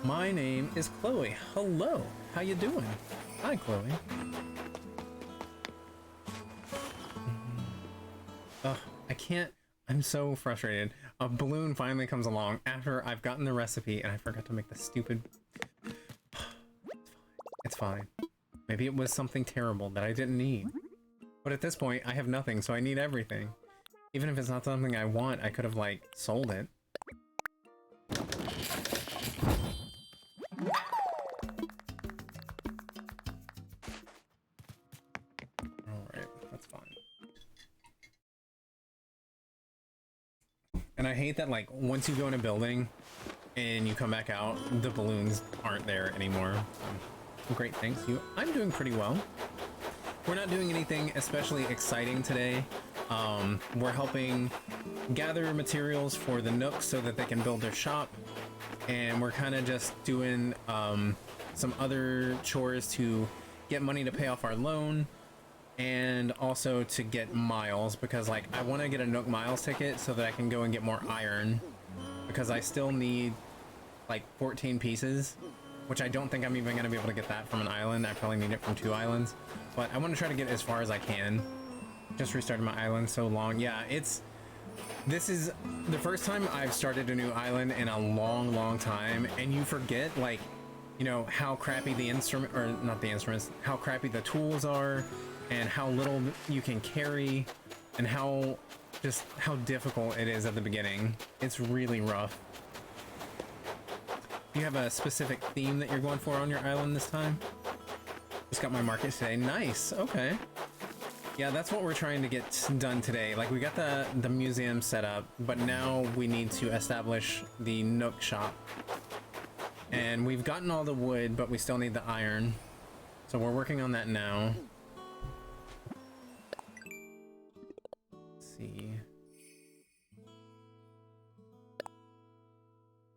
S1: My name is Chloe. Hello. How you doing? Hi, Chloe. Ugh, I can't. I'm so frustrated. A balloon finally comes along after I've gotten the recipe and I forgot to make the stupid... It's fine. Maybe it was something terrible that I didn't need. But at this point, I have nothing, so I need everything. Even if it's not something I want, I could have, like, sold it. Alright, that's fine. And I hate that, like, once you go in a building and you come back out, the balloons aren't there anymore. Great, thanks you. I'm doing pretty well. We're not doing anything especially exciting today. We're helping gather materials for the Nooks so that they can build their shop, and we're kind of just doing some other chores to get money to pay off our loan, and also to get miles, because like I want to get a Nook miles ticket so that I can go and get more iron, because I still need like 14 pieces, which I don't think I'm even going to be able to get that from an island. I probably need it from 2 islands, but I want to try to get as far as I can. Just restarted my island so long. Yeah, this is the first time I've started a new island in a long time, and you forget, like, you know, how crappy the instrument, or not the instruments, how crappy the tools are, and how little you can carry, and how difficult it is at the beginning. It's really rough. Do you have a specific theme that you're going for on your island this time? Just got my market today. Nice. Okay. Yeah, that's what we're trying to get done today. Like, we got the museum set up, but now we need to establish the Nook shop. And we've gotten all the wood, but we still need the iron. So we're working on that now. Let's see.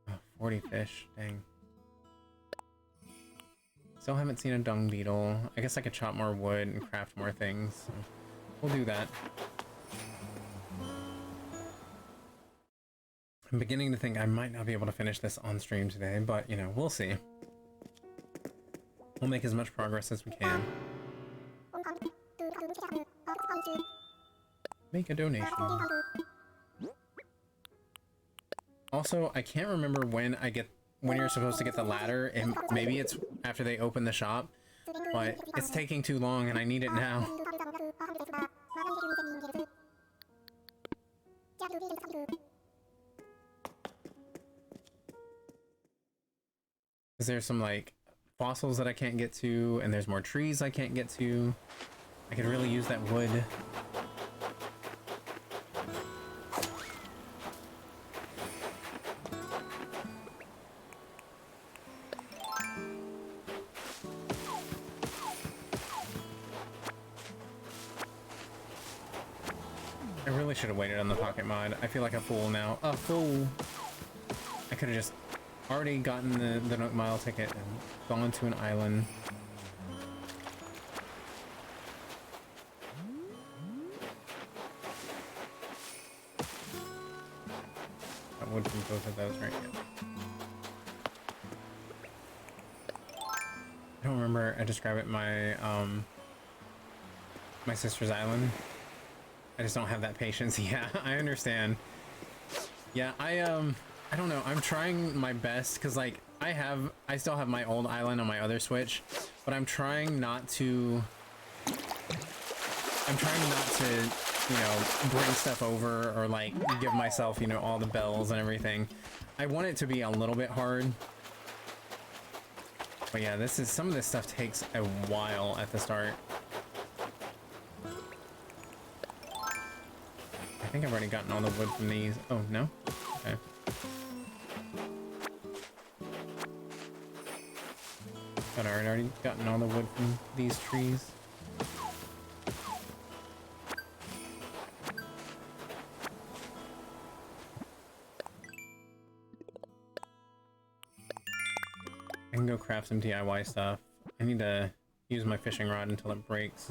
S1: Oh, 40 fish. Dang. Still haven't seen a dung beetle. I guess I could chop more wood and craft more things. So we'll do that. I'm beginning to think I might not be able to finish this on stream today, but you know, we'll see. We'll make as much progress as we can. Make a donation. Also, I can't remember when you're supposed to get the ladder, and maybe it's after they open the shop, but it's taking too long and I need it now. Is there some like fossils that I can't get to, and there's more trees I can't get to? I could really use that wood. I really should have waited on the pocket mod. I feel like a fool now. A fool! I could have just already gotten the Nook Mile ticket and gone to an island. I would do both of those right now. I don't remember. I describe it my my sister's island. I just don't have that patience. Yeah, I understand. Yeah, I don't know. I'm trying my best because like I still have my old island on my other Switch, but I'm trying not to you know, bring stuff over or like give myself, you know, all the bells and everything. I want it to be a little bit hard. But yeah, some of this stuff takes a while at the start. I think I've already gotten all the wood from these. Oh, no? Okay. Thought I'd already gotten all the wood from these trees. I can go craft some DIY stuff. I need to use my fishing rod until it breaks.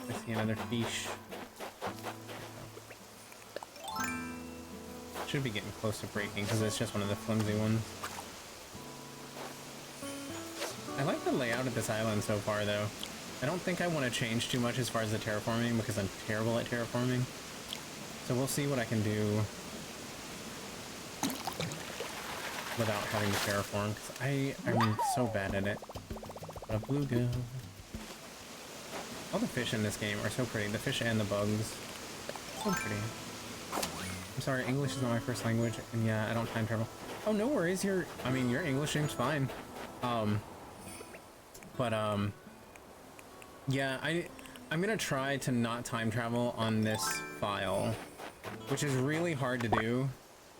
S1: I see another fish. Should be getting close to breaking because it's just one of the flimsy ones. I like the layout of this island so far though. I don't think I want to change too much as far as the terraforming because I'm terrible at terraforming. So we'll see what I can do without having to terraform, because I'm so bad at it. A bluegill. All the fish in this game are so pretty. The fish and the bugs. So pretty. I'm sorry, English is not my first language, and yeah, I don't time travel. Oh, no worries. Your English seems fine. Yeah, I'm gonna try to not time travel on this file, which is really hard to do.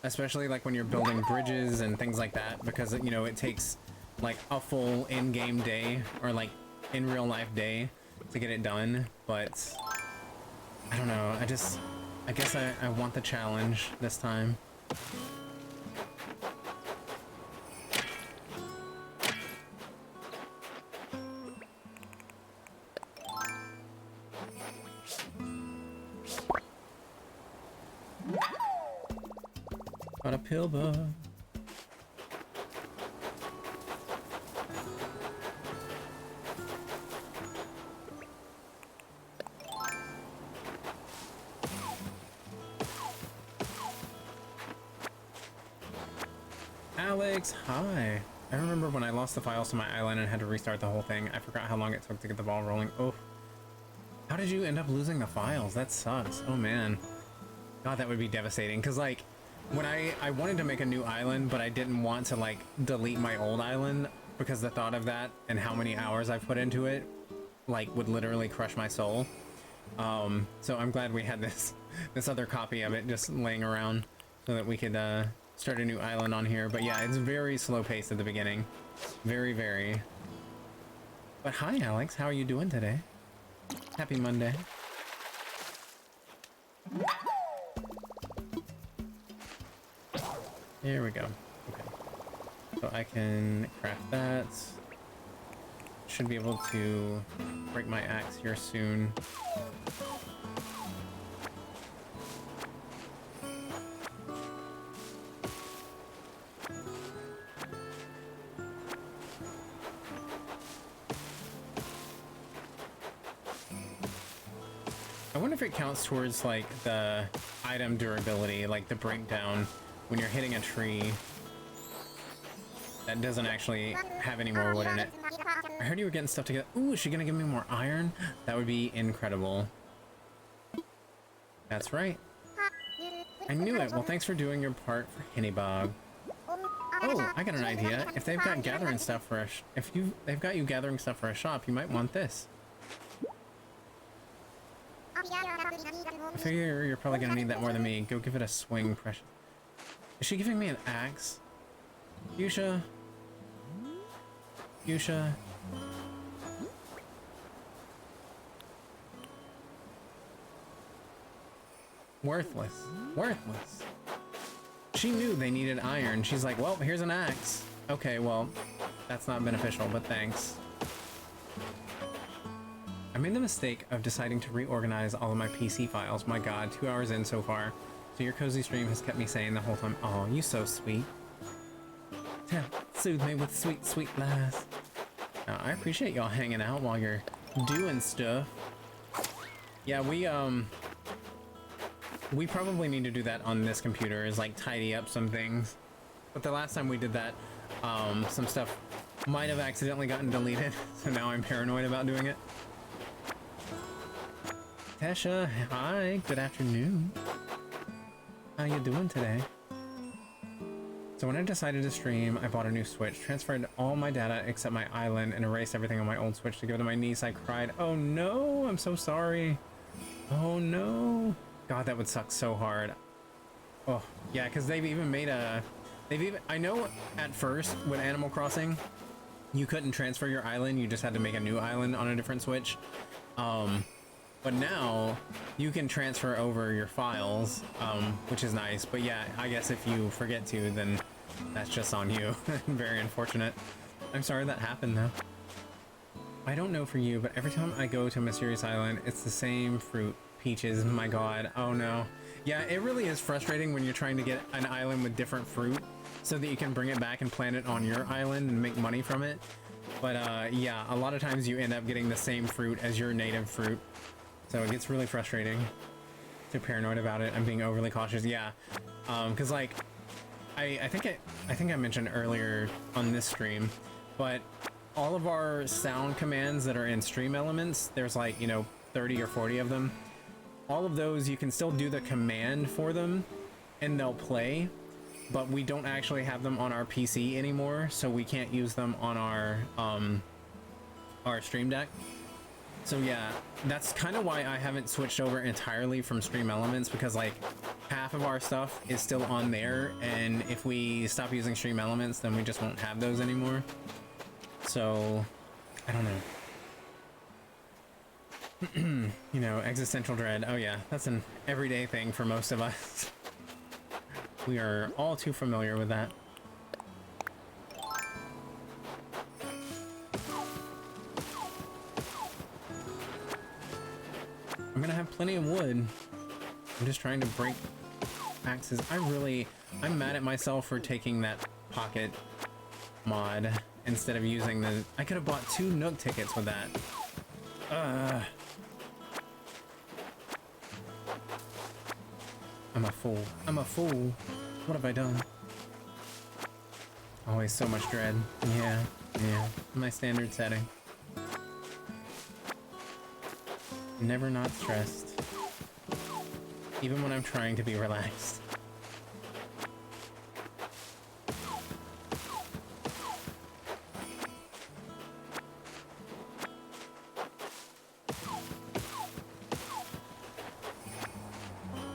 S1: Especially like when you're building bridges and things like that, because you know it takes like a full in-game day or like in real life day to get it done. But I don't know, I guess I want the challenge this time. Got a pill bug. Alex, hi. I remember when I lost the files to my island and had to restart the whole thing. I forgot how long it took to get the ball rolling. Oh. How did you end up losing the files? That sucks. Oh man. God, that would be devastating. Cause like, when I wanted to make a new island, but I didn't want to like delete my old island because the thought of that and how many hours I've put into it like would literally crush my soul. So I'm glad we had this other copy of it just laying around so that we could start a new island on here. But yeah, it's very slow paced at the beginning. Very, very. But hi Alex, how are you doing today? Happy Monday. There we go. Okay. So I can craft that. Should be able to break my axe here soon. I wonder if it counts towards like the item durability, like the breakdown when you're hitting a tree that doesn't actually have any more wood in it. I heard you were getting stuff together. Ooh, is she gonna give me more iron? That would be incredible. That's right. I knew it. Well, thanks for doing your part for Hennybog. Oh, I got an idea. If they've got gathering stuff for they've got you gathering stuff for a shop, you might want this. I figure you're probably gonna need that more than me. Go give it a swing, precious. Is she giving me an axe? Fuchsia? Fuchsia? Worthless. Worthless. She knew they needed iron. She's like, well, here's an axe. Okay, well, that's not beneficial, but thanks. I made the mistake of deciding to reorganize all of my PC files. My god, 2 hours in so far. So your cozy stream has kept me sane the whole time. Oh, you so sweet. Soothe me with sweet, sweet lies. I appreciate y'all hanging out while you're doing stuff. Yeah, we probably need to do that on this computer, is like tidy up some things. But the last time we did that, some stuff might have accidentally gotten deleted, so now I'm paranoid about doing it. Tesha, hi, good afternoon. How you doing today? So when I decided to stream, I bought a new Switch, transferred all my data except my island, and erased everything on my old Switch to give it to my niece. I cried. Oh no, I'm so sorry. Oh no. God, that would suck so hard. Oh, yeah, because they've even made a... I know at first with Animal Crossing, you couldn't transfer your island, you just had to make a new island on a different Switch. But now you can transfer over your files, which is nice. But yeah, I guess if you forget to, then that's just on you. Very unfortunate. I'm sorry that happened though. I don't know for you, but every time I go to Mysterious Island, it's the same fruit. Peaches, my god. Oh no. Yeah, it really is frustrating when you're trying to get an island with different fruit so that you can bring it back and plant it on your island and make money from it. But yeah, a lot of times you end up getting the same fruit as your native fruit. So it gets really frustrating. Too paranoid about it. I'm being overly cautious. Yeah, because like, I think I mentioned earlier on this stream, but all of our sound commands that are in Stream Elements, there's like, you know, 30 or 40 of them. All of those, you can still do the command for them and they'll play, but we don't actually have them on our PC anymore, so we can't use them on our Stream Deck. So yeah, that's kind of why I haven't switched over entirely from Stream Elements, because like half of our stuff is still on there, and if we stop using Stream Elements, then we just won't have those anymore. So I don't know. You know, existential dread. Oh yeah, that's an everyday thing for most of us. We are all too familiar with that. I'm gonna have plenty of wood. I'm just trying to break axes. I'm mad at myself for taking that pocket mod instead of using the... I could have bought 2 Nook tickets with that. I'm a fool. I'm a fool. What have I done? Always so much dread. Yeah. My standard setting. Never not stressed. Even when I'm trying to be relaxed.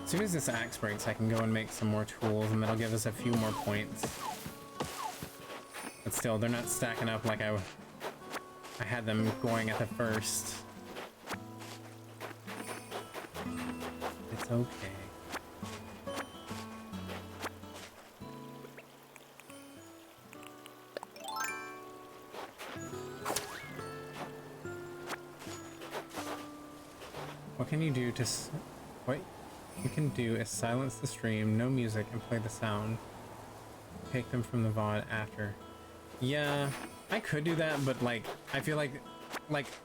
S1: As soon as this axe breaks, I can go and make some more tools, and that'll give us a few more points. But still, they're not stacking up like I had them going at the first. It's okay. What can you do to... What you can do is silence the stream, no music, and play the sound. Take them from the VOD after. Yeah, I could do that, but like, I feel like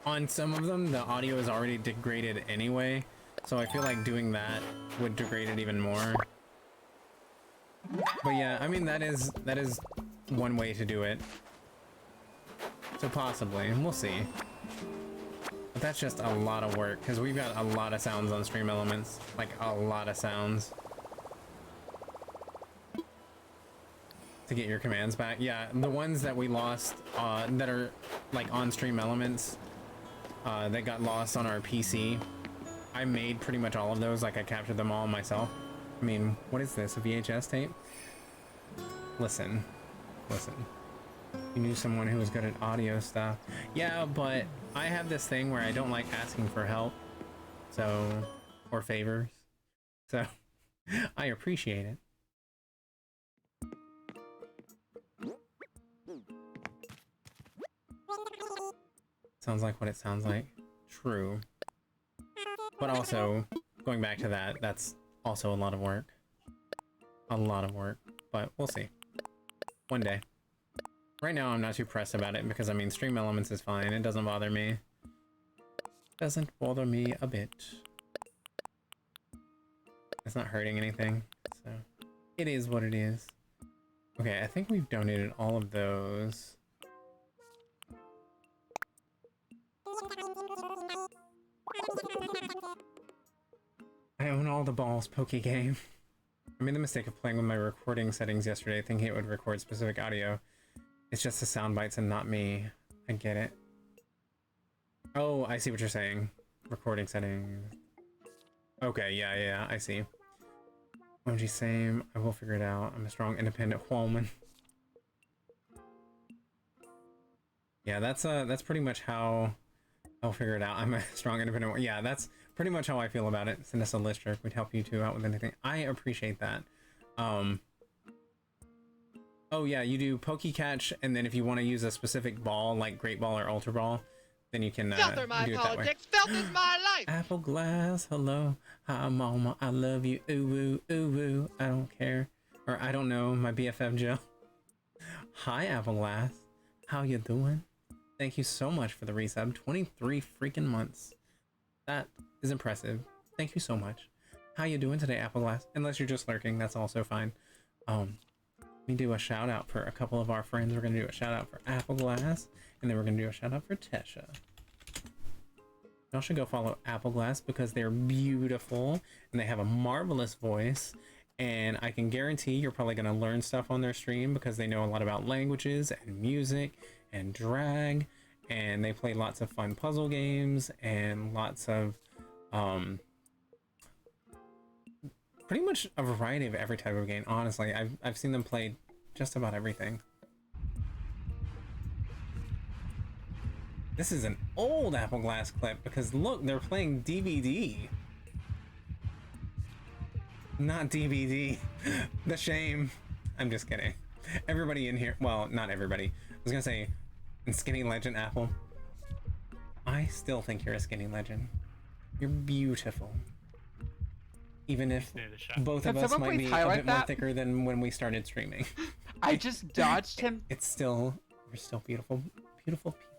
S1: on some of them, the audio is already degraded anyway. So I feel like doing that would degrade it even more. But yeah, I mean, that is one way to do it. So possibly, we'll see. But that's just a lot of work, because we've got a lot of sounds on Stream Elements. Like, a lot of sounds. To get your commands back. Yeah, the ones that we lost, that are, like, on Stream Elements, that got lost on our PC, I made pretty much all of those. Like, I captured them all myself. I mean, what is this, a VHS tape? Listen. You knew someone who was good at audio stuff. Yeah, but I have this thing where I don't like asking for help. So, or favors. So, I appreciate it. Sounds like what it sounds like. True. But also, going back to that, that's also a lot of work. A lot of work. But we'll see. One day. Right now, I'm not too pressed about it because, I mean, Stream Elements is fine. It doesn't bother me. Doesn't bother me a bit. It's not hurting anything, so it is what it is. Okay, I think we've donated all of those. all the balls, Poke Game. I made the mistake of playing with my recording settings yesterday, thinking it would record specific audio. It's just the sound bites and not me. I get it. Oh, I see what you're saying. Recording settings. Okay, yeah, I see. OMG, same. I will figure it out. I'm a strong, independent woman. Yeah, that's pretty much how I'll figure it out. I'm a strong, independent. Yeah, that's pretty much how I feel about it. Send us a list, or we'd help you two out with anything. I appreciate that. Oh yeah, you do Poke Catch, and then if you want to use a specific ball, like Great Ball or Ultra Ball, then you can
S11: Filth are my
S1: do it that way.
S11: politics. Filth is my life.
S1: Apple glass, hello, hi mama, I love you, ooh woo, I don't care, or I don't know, my BFF Jill. Hi Apple glass, how you doing? Thank you so much for the resub, 23 freaking months. That is impressive. Thank you so much. How you doing today, Apple glass? Unless you're just lurking, that's also fine. Let me do a shout out for a couple of our friends. We're gonna do a shout out for Apple glass, and then we're gonna do a shout out for Tesha. Y'all should go follow Apple glass because they're beautiful and they have a marvelous voice, and I can guarantee you're probably gonna learn stuff on their stream because they know a lot about languages and music and drag, and they play lots of fun puzzle games and lots of pretty much a variety of every type of game. Honestly, I've seen them play just about everything. This is an old Apple Glass clip because look, they're playing DVD. Not DVD. The shame. I'm just kidding. Everybody in here, well, not everybody. I was gonna say, in Skinny Legend Apple, I still think you're a skinny legend. You're beautiful. Even if both of us might be a bit more thicker than when we started streaming.
S2: I just dodged him.
S1: It's still, we're still beautiful, beautiful people.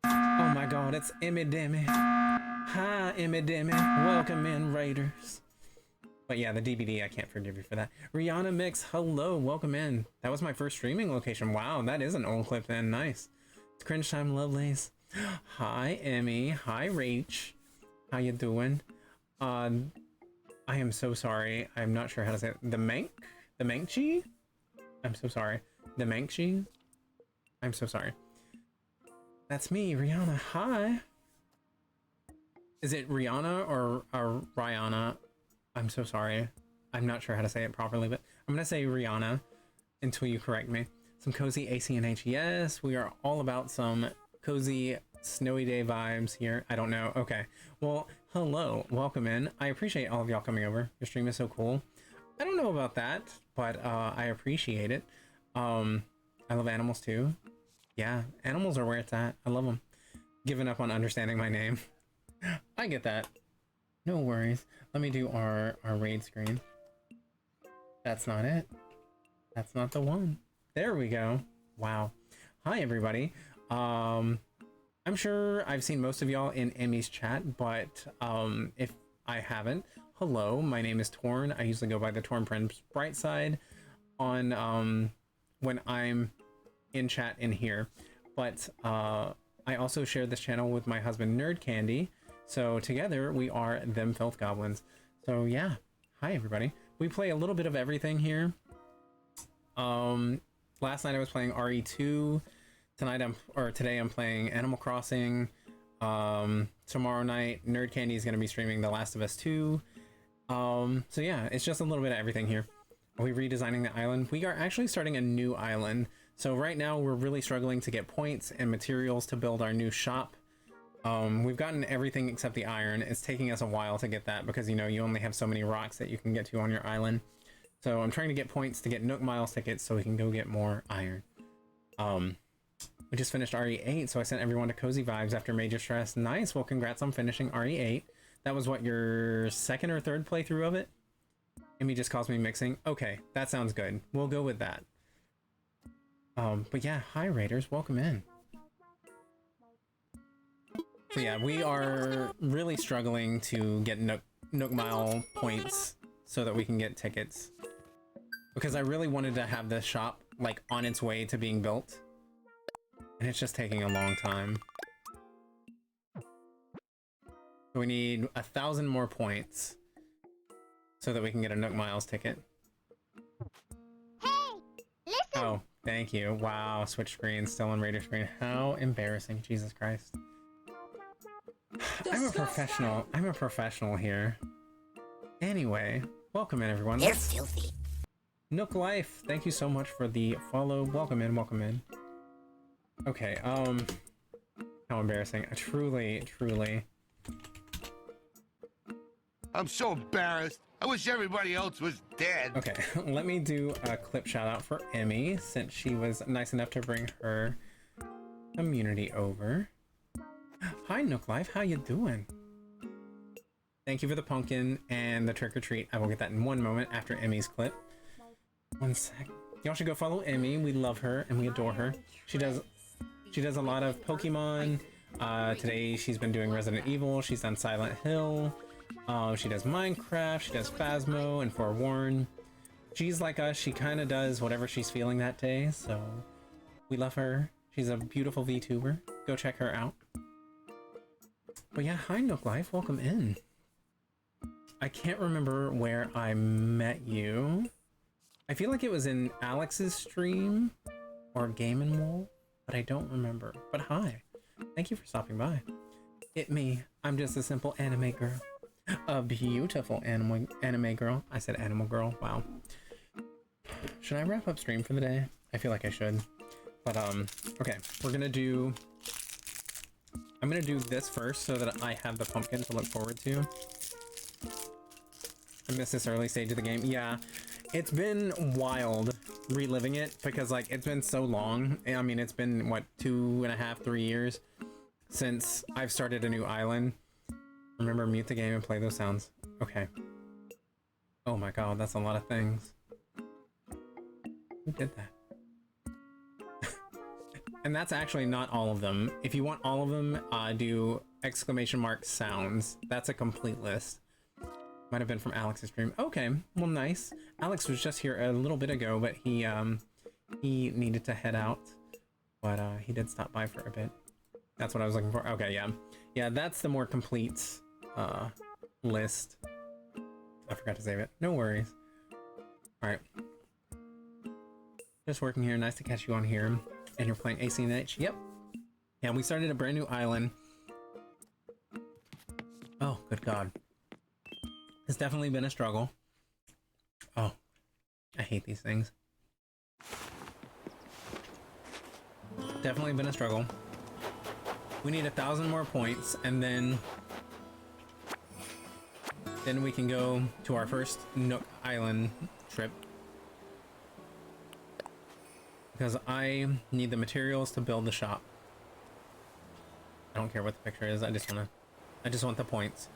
S1: Oh my god, it's Emmy Demi. Hi, Emmy Demi. Welcome in, Raiders. But yeah, the DVD, I can't forgive you for that. Rihanna Mix, hello, welcome in. That was my first streaming location. Wow, that is an old clip then, nice. It's Cringe Time Lovelies. Hi, Emmy. Hi, Rach. How you doing? I am so sorry. I'm not sure how to say it. The Mankchi? I'm so sorry. The Mankchi? I'm so sorry. That's me, Rihanna. Hi. Is it Rihanna or Rihanna? I'm so sorry. I'm not sure how to say it properly, but I'm gonna say Rihanna until you correct me. Some cozy ACNH. Yes, we are all about some cozy snowy day vibes here. I don't know. Okay. Well, hello. Welcome in. I appreciate all of y'all coming over. Your stream is so cool. I don't know about that, but I appreciate it. I love animals too. Yeah, animals are where it's at. I love them. Giving up on understanding my name. I get that. No worries. Let me do our raid screen. That's not it. That's not the one. There we go. Wow. Hi, everybody. I'm sure I've seen most of y'all in Emmy's chat, but if I haven't, hello, my name is Torn. I usually go by the Torn Prince Brightside on when I'm in chat in here. But I also share this channel with my husband Nerd Candy. So together we are Them Filth Goblins. So yeah, hi everybody. We play a little bit of everything here. Last night I was playing RE2. Today I'm playing Animal Crossing. Tomorrow night Nerd Candy is going to be streaming The Last of Us 2. So yeah, it's just a little bit of everything here. Are we redesigning the island? We are actually starting a new island. So right now we're really struggling to get points and materials to build our new shop. We've gotten everything except the iron. It's taking us a while to get that because, you know, you only have so many rocks that you can get to on your island. So I'm trying to get points to get Nook Miles tickets so we can go get more iron. We just finished RE8, so I sent everyone to Cozy Vibes after Major Stress. Nice. Well, congrats on finishing RE8. That was what, your second or third playthrough of it? Amy just calls me mixing. Okay, that sounds good. We'll go with that. But yeah, hi Raiders, welcome in. So yeah, we are really struggling to get Nook Mile points so that we can get tickets. Because I really wanted to have this shop like on its way to being built. And it's just taking a long time. So we need 1,000 more points so that we can get a Nook Miles ticket.
S7: Hey, listen.
S1: Oh, thank you. Wow, switch screen, still on radar screen. How embarrassing, Jesus Christ. I'm a professional. I'm a professional here. Anyway, welcome in, everyone.
S7: They're filthy.
S1: Nook Life, thank you so much for the follow. Welcome in, welcome in. Okay, how embarrassing. Truly.
S3: I'm so embarrassed. I wish everybody else was dead.
S1: Okay, let me do a clip shout out for Emmy, since she was nice enough to bring her community over. Hi Nook Life, how you doing? Thank you for the pumpkin and the trick or treat. I will get that in one moment after Emmy's clip. One sec. Y'all should go follow Emmy. We love her and we adore her. She does a lot of Pokemon. Today she's been doing Resident Evil. She's done Silent Hill. She does Minecraft. She does Phasmo and Forewarn. She's like us. She kind of does whatever she's feeling that day. So we love her. She's a beautiful VTuber. Go check her out. But yeah, hi Nook Life. Welcome in. I can't remember where I met you. I feel like it was in Alex's stream or Game & Wool, but I don't remember. But hi, thank you for stopping by. Me, I'm just a simple anime girl. A beautiful anime girl. I said animal girl, wow. Should I wrap up stream for the day? I feel like I should. But okay, I'm gonna do this first so that I have the pumpkin to look forward to. I missed this early stage of the game. Yeah, it's been wild reliving it because like it's been so long. I mean, it's been what, 2.5, 3 years since I've started a new island. Remember, mute the game and play those sounds. Okay. Oh my god, that's a lot of things. Who did that? And that's actually not all of them. If you want all of them, do / sounds. That's a complete list. Might have been from Alex's stream. Okay, well, nice. Alex was just here a little bit ago, but he needed to head out. But he did stop by for a bit. That's what I was looking for. Okay, yeah. Yeah, that's the more complete list. I forgot to save it. No worries. Alright. Just working here. Nice to catch you on here. And you're playing ACNH? Yep. Yeah, we started a brand new island. Oh, good god. It's definitely been a struggle. Oh, I hate these things. Definitely been a struggle. We need 1,000 more points, and then we can go to our first Nook Island trip. Because I need the materials to build the shop. I don't care what the picture is. I just want the points.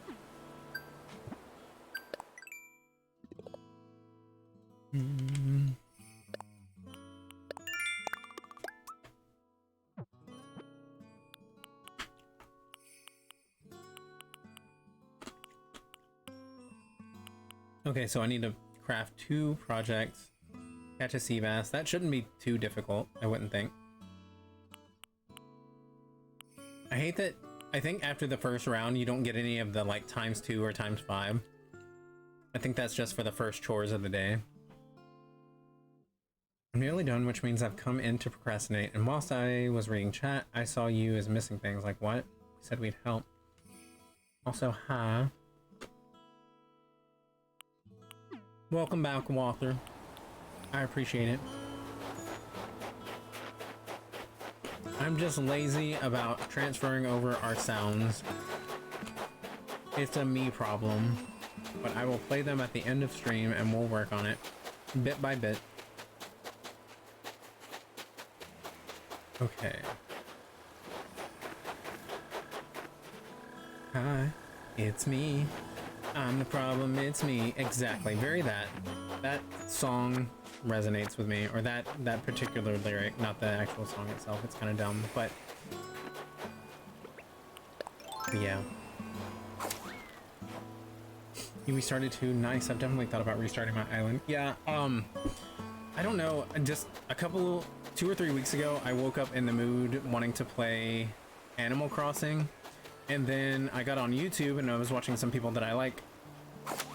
S1: Okay, so I need to craft 2 projects, catch a sea bass. That shouldn't be too difficult, I wouldn't think. I hate that. I think after the first round, you don't get any of the like ×2 or ×5. I think that's just for the first chores of the day. I'm nearly done, which means I've come in to procrastinate. And whilst I was reading chat, I saw you as missing things. Like what? We said we'd help. Also, hi. Welcome back, Walter. I appreciate it. I'm just lazy about transferring over our sounds. It's a me problem, but I will play them at the end of stream and we'll work on it bit by bit. Okay. Hi, it's me. I'm the problem, it's me. Exactly, very that. That song resonates with me, or that particular lyric, not the actual song itself. It's kind of dumb, but yeah. You restarted too? Nice. I've definitely thought about restarting my island. Yeah, I don't know, just a couple, 2 or 3 weeks ago, I woke up in the mood wanting to play Animal Crossing, And then I got on YouTube and I was watching some people that I like,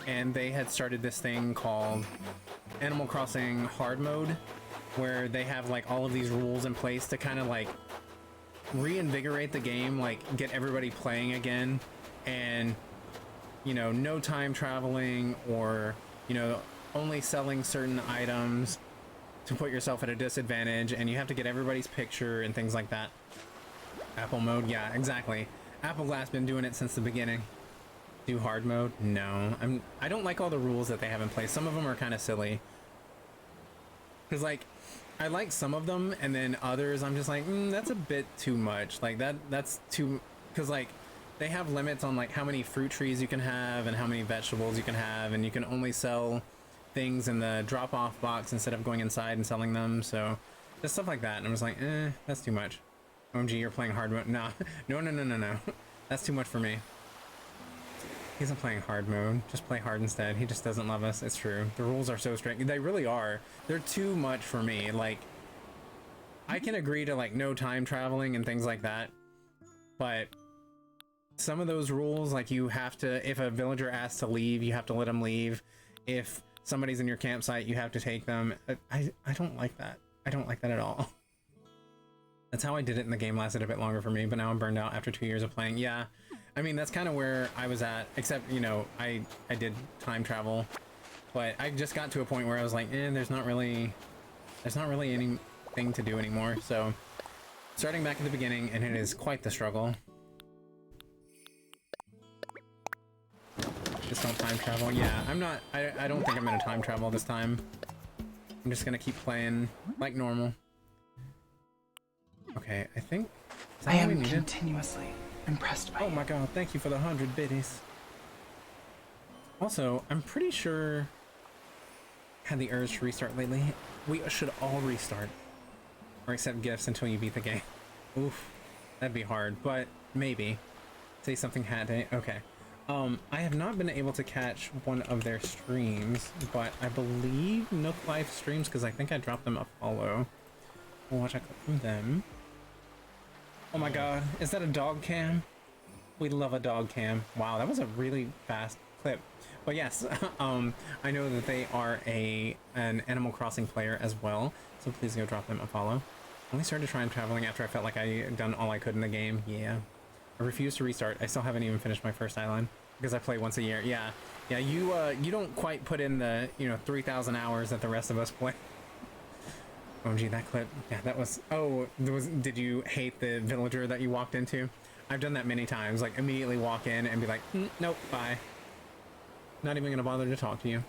S1: and they had started this thing called Animal Crossing Hard Mode, where they have like all of these rules in place to kind of like reinvigorate the game, like get everybody playing again, and you know, no time traveling, or you know, only selling certain items to put yourself at a disadvantage, and you have to get everybody's picture and things like that. Apple mode, yeah, exactly. Apple Glass been doing it since the beginning. Do hard mode? No, I don't like all the rules that they have in place. Some of them are kind of silly. Cause like, I like some of them, and then others I'm just like, that's a bit too much. Like that's too, cause like they have limits on like how many fruit trees you can have and how many vegetables you can have, and you can only sell things in the drop-off box instead of going inside and selling them. So just stuff like that, and I'm just like, that's too much. OMG, you're playing hard mode. Nah, no. That's too much for me. He isn't playing hard mode. Just play hard instead. He just doesn't love us. It's true. The rules are so strict. They really are. They're too much for me. Like, I can agree to like no time traveling and things like that, but some of those rules, like you have to, if a villager asks to leave, you have to let them leave. If somebody's in your campsite, you have to take them. I don't like that. I don't like that at all. That's how I did it, and the game lasted a bit longer for me, but now I'm burned out after 2 years of playing. Yeah, I mean, that's kind of where I was at, except, you know, I did time travel, but I just got to a point where I was like, there's not really anything to do anymore, so starting back at the beginning, and it is quite the struggle. Just don't time travel. Yeah, I don't think I'm gonna time travel this time. I'm just gonna keep playing like normal. Okay, I think...
S11: I am continuously impressed by
S1: you. Oh my god, thank you for the 100 biddies. Also, I'm pretty sure... had the urge to restart lately. We should all restart. Or accept gifts until you beat the game. Oof. That'd be hard, but maybe. Say something had to... Okay. I have not been able to catch one of their streams, but I believe Nook Life streams, because I think I dropped them a follow. We'll watch a clip from them. Oh my god, is that a dog cam? We love a dog cam. Wow, that was a really fast clip. But yes, I know that they are an Animal Crossing player as well, so please go drop them a follow. I only started trying traveling after I felt like I had done all I could in the game. Yeah. I refuse to restart. I still haven't even finished my first island because I play once a year. Yeah. Yeah, you don't quite put in the, 3,000 hours that the rest of us play. OMG, that clip. Yeah, that was... Oh, did you hate the villager that you walked into? I've done that many times. Like, immediately walk in and be like, nope, bye. Not even gonna bother to talk to you.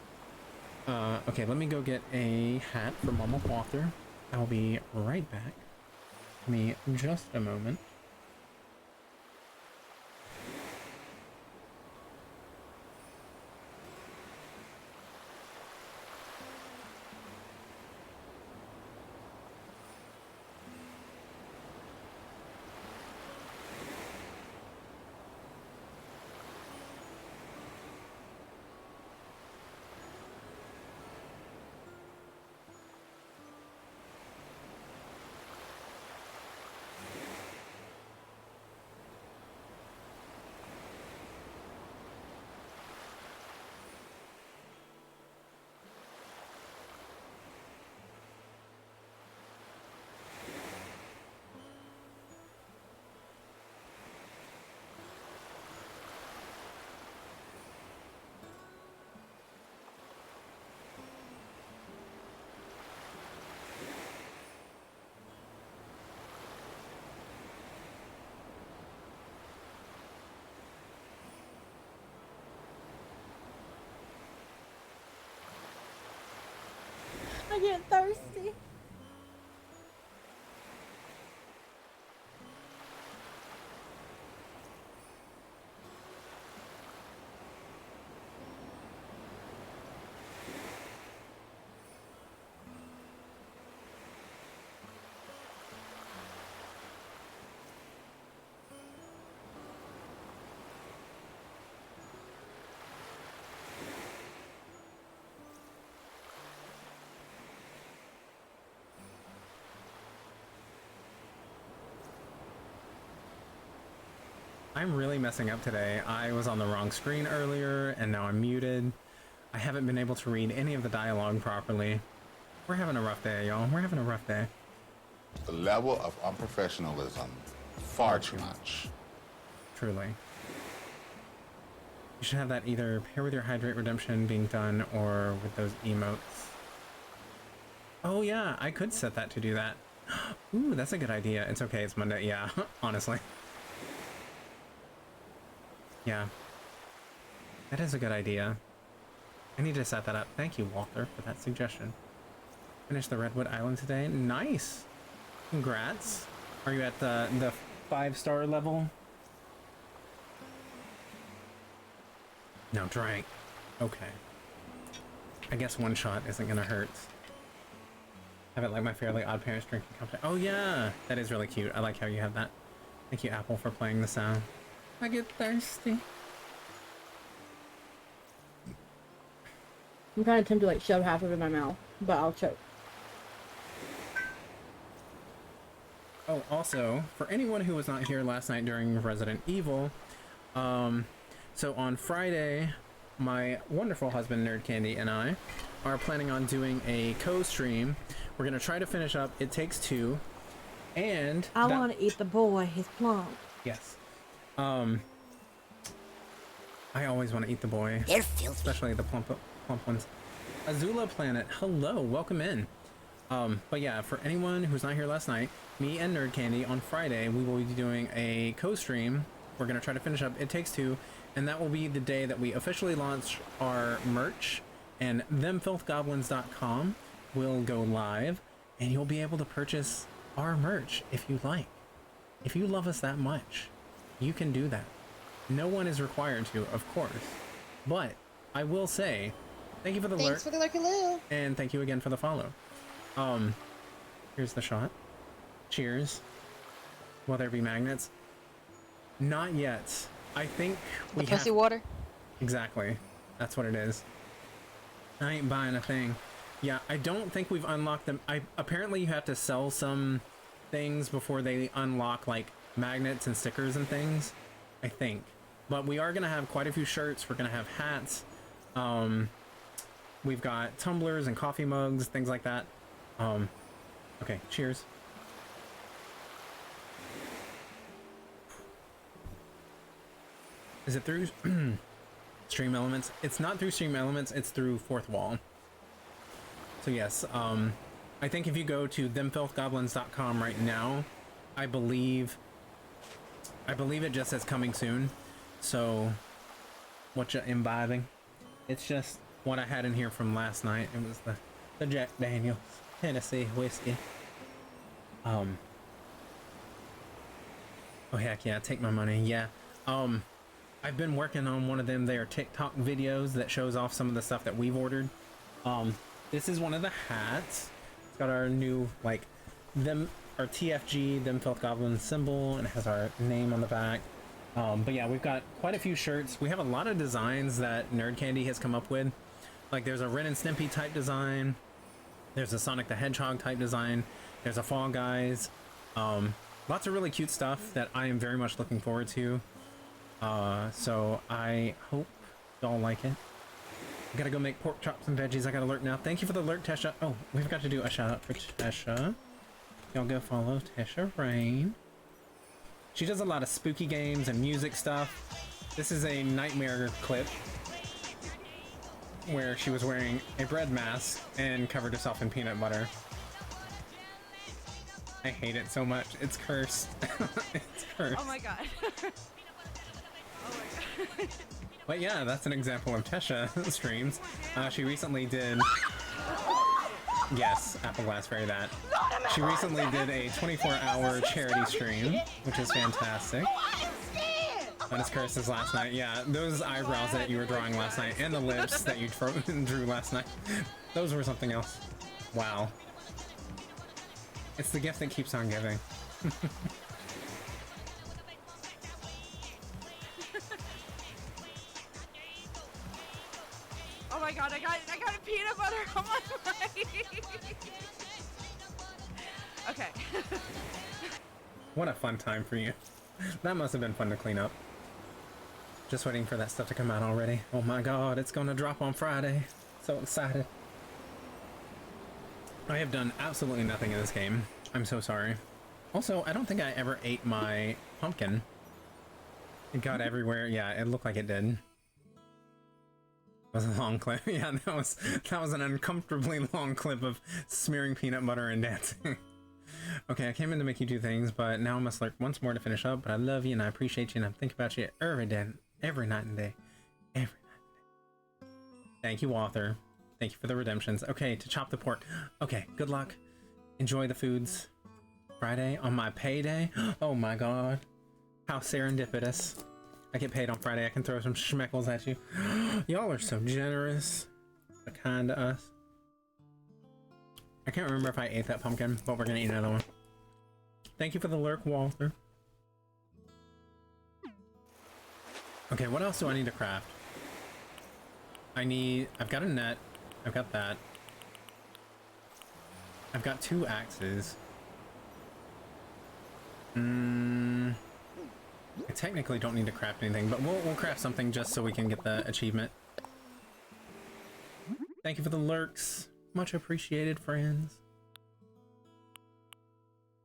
S1: Okay, let me go get a hat for Mama Walter. I'll be right back. Give me just a moment.
S4: I get thirsty.
S1: I'm really messing up today. I was on the wrong screen earlier, and now I'm muted. I haven't been able to read any of the dialogue properly. We're having a rough day, y'all. We're having a rough day.
S3: The level of unprofessionalism, far too much.
S1: Truly. You should have that either pair with your hydrate redemption being done or with those emotes. Oh yeah, I could set that to do that. Ooh, that's a good idea. It's okay, it's Monday. Yeah, honestly. Yeah. That is a good idea. I need to set that up. Thank you, Walter, for that suggestion. Finish the Redwood Island today. Nice! Congrats. Are you at the 5-star level? No, drank. Okay. I guess one shot isn't gonna hurt. Have it like my Fairly Odd Parents drinking company. Oh yeah! That is really cute. I like how you have that. Thank you, Apple, for playing the sound. I get thirsty.
S4: I'm kind of tempted to like shove half of it in my mouth, but I'll choke.
S1: Oh, also, for anyone who was not here last night during Resident Evil, so on Friday, my wonderful husband, Nerd Candy, and I are planning on doing a co-stream. We're going to try to finish up It Takes Two, and...
S4: I want to eat the boy, his plump.
S1: Yes. I always want to eat the boy.
S7: They're filthy.
S1: Especially the plump ones. Azula Planet, hello, welcome in. But yeah, for anyone who's not here last night, me and Nerd Candy on Friday, we will be doing a co-stream. We're going to try to finish up It Takes Two, and that will be the day that we officially launch our merch, and themfilthgoblins.com will go live, and you'll be able to purchase our merch if you like. If you love us that much, you can do that. No one is required to, of course, but I will say thank you for the lurk.
S4: Thanks for the lurkaloo.
S1: And thank you again for the follow. Here's the shot. Cheers. Will there be magnets? Not yet. I think we have...
S4: Pussy water?
S1: Exactly. That's what it is. I ain't buying a thing. Yeah, I don't think we've unlocked them. Apparently you have to sell some things before they unlock, like, magnets and stickers and things. I think. But we are going to have quite a few shirts. We're going to have hats. We've got tumblers and coffee mugs, things like that. Okay, cheers. Is it through Stream Elements? It's not through Stream Elements, it's through Fourth Wall. So yes, I think if you go to themfilthgoblins.com right now, I believe it just says coming soon. So, what you imbibing? It's just what I had in here from last night. It was the Jack Daniels Tennessee whiskey. Oh heck yeah, take my money. Yeah. I've been working on one of them. They are TikTok videos that shows off some of the stuff that we've ordered. This is one of the hats. It's got our new, like, our TFG, Them Filth Goblins symbol, and it has our name on the back. But yeah, we've got quite a few shirts. We have a lot of designs that Nerd Candy has come up with. Like, there's a Ren and Stimpy type design. There's a Sonic the Hedgehog type design. There's a Fall Guys. Lots of really cute stuff that I am very much looking forward to. So I hope y'all like it. I gotta go make pork chops and veggies. I gotta lurk now. Thank you for the lurk, Tesha. Oh, we've got to do a shout out for Tesha. Y'all go follow Tesha Rain. She does a lot of spooky games and music stuff. This is a nightmare clip where she was wearing a bread mask and covered herself in peanut butter. I hate it so much. It's cursed. It's cursed.
S8: Oh my god. Oh my god.
S1: But yeah, that's an example of Tesha streams. She recently did... Yes, Apple Glass Fairy that. She recently did a 24-hour charity stream, which is fantastic. Not as cursed as last night. Yeah, those eyebrows that you were drawing last night and the lips that you drew last night, those were something else. Wow. It's the gift that keeps on giving.
S8: Oh my god, I got a peanut butter on my leg. Okay.
S1: What a fun time for you. That must have been fun to clean up. Just waiting for that stuff to come out already. Oh my god, it's gonna drop on Friday. So excited. I have done absolutely nothing in this game. I'm so sorry. Also, I don't think I ever ate my pumpkin. It got everywhere. Yeah, it looked like it did. It was a long clip. Yeah, that was an uncomfortably long clip of smearing peanut butter and dancing. Okay, I came in to make you do things, but now I must lurk once more to finish up. But I love you and I appreciate you and I think about you every day, every night and day, every night and day. Thank you, author. Thank you for the redemptions. Okay, to chop the pork. Okay, good luck. Enjoy the foods. Friday on my payday. Oh my god. How serendipitous. I get paid on Friday. I can throw some schmeckles at you. Y'all are so generous. So kind to us. I can't remember if I ate that pumpkin, but we're gonna eat another one. Thank you for the lurk, Walter. Okay, what else do I need to craft? I've got a net. I've got that. I've got 2 axes. I technically don't need to craft anything, but we'll craft something just so we can get the achievement. Thank you for the lurks. Much appreciated, friends.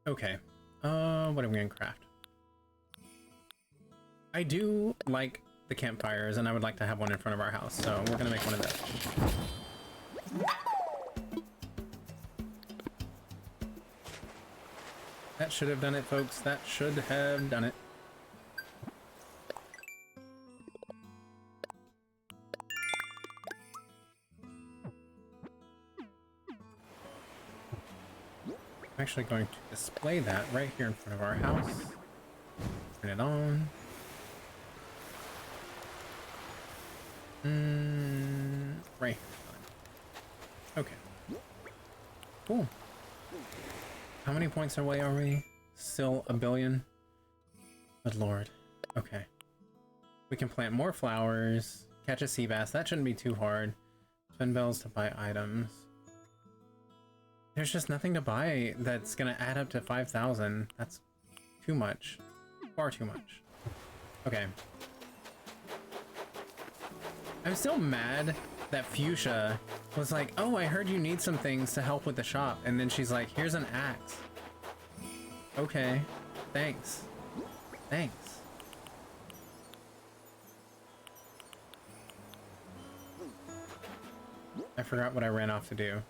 S1: Okay. What are we gonna craft? I do like the campfires, and I would like to have one in front of our house, so we're gonna make one of those. That should have done it, folks. That should have done it. I'm actually going to display that right here in front of our house. Turn it on. Right here. Okay. Cool. How many points away are we? Still a billion? Good lord. Okay. We can plant more flowers, catch a sea bass. That shouldn't be too hard. Spend bells to buy items. There's just nothing to buy that's gonna add up to 5,000. That's too much. Far too much. Okay. I'm still mad that Fuchsia was like, oh, I heard you need some things to help with the shop. And then she's like, here's an axe. Okay. Thanks. Thanks. I forgot what I ran off to do.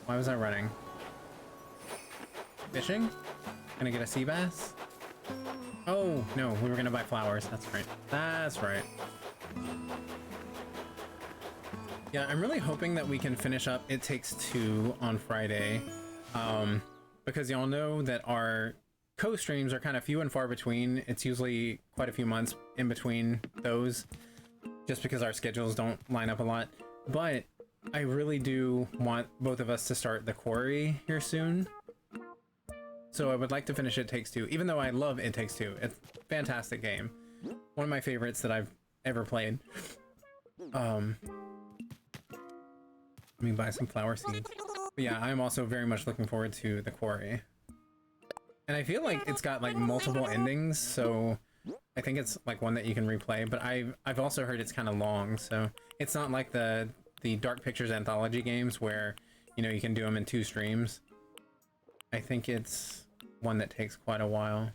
S1: Why was I running? Fishing? Gonna get a sea bass? Oh, no, we were gonna buy flowers. That's right. That's right. Yeah, I'm really hoping that we can finish up It Takes Two on Friday. Because y'all know that our co-streams are kind of few and far between. It's usually quite a few months in between those, just because our schedules don't line up a lot. But I really do want both of us to start the quarry here soon. So I would like to finish It Takes Two, even though I love It Takes Two. It's a fantastic game. One of my favorites that I've ever played. Let me buy some flower seeds. But yeah, I'm also very much looking forward to the quarry. And I feel like it's got like multiple endings, so I think it's like one that you can replay, but I've also heard it's kind of long, so it's not like the Dark Pictures anthology games where, you know, you can do them in 2 streams. I think it's one that takes quite a while.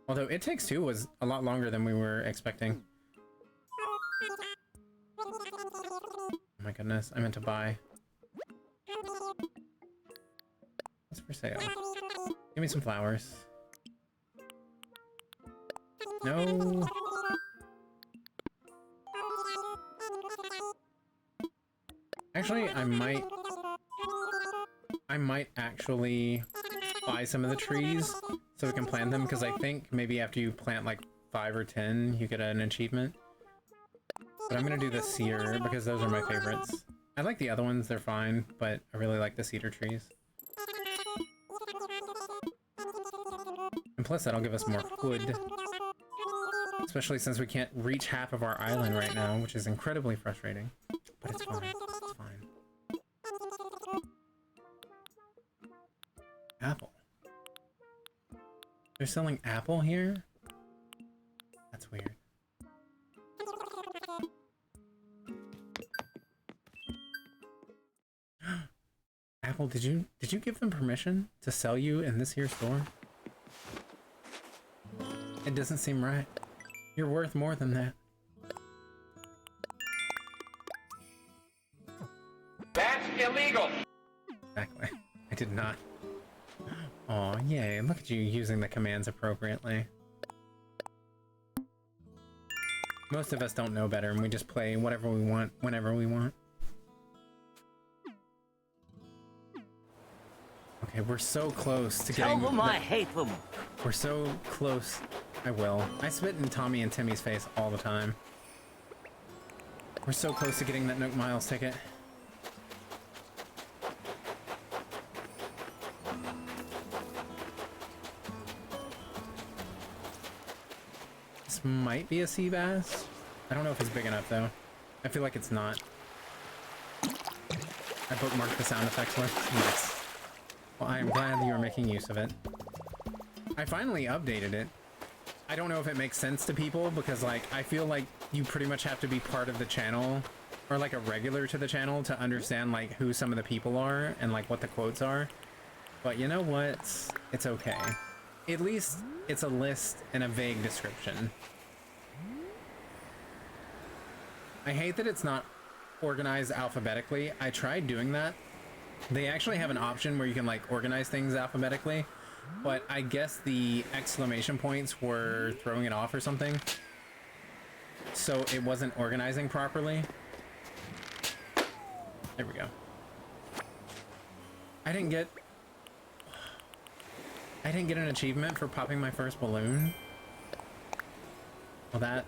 S1: Although It Takes Two was a lot longer than we were expecting. Oh my goodness, I meant to buy. What's for sale? Give me some flowers. No. Actually, I might actually buy some of the trees so we can plant them, because I think maybe after you plant like 5 or 10, you get an achievement. But I'm gonna do the cedar because those are my favorites. I like the other ones, they're fine, but I really like the cedar trees. And plus that'll give us more wood. Especially since we can't reach half of our island right now, which is incredibly frustrating. But it's fine, it's fine. Apple. They're selling Apple here? That's weird. Apple, did you give them permission to sell you in this here store? It doesn't seem right. You're worth more than that.
S12: That's illegal!
S1: Exactly. I did not. Oh, yay. Look at you using the commands appropriately. Most of us don't know better and we just play whatever we want, whenever we want. Okay, we're so close to getting...
S5: Tell them I hate them!
S1: We're so close. I will. I spit in Tommy and Timmy's face all the time. We're so close to getting that Nook Miles ticket. This might be a sea bass. I don't know if it's big enough though. I feel like it's not. I bookmarked the sound effects one. Yes. Well, I am glad you are making use of it. I finally updated it. I don't know if it makes sense to people because like I feel like you pretty much have to be part of the channel or like a regular to the channel to understand like who some of the people are and like what the quotes are. But you know what? It's okay. At least it's a list and a vague description. I hate that it's not organized alphabetically. I tried doing that. They actually have an option where you can like organize things alphabetically, but I guess the exclamation points were throwing it off or something. So it wasn't organizing properly. There we go. I didn't get an achievement for popping my first balloon. Well, that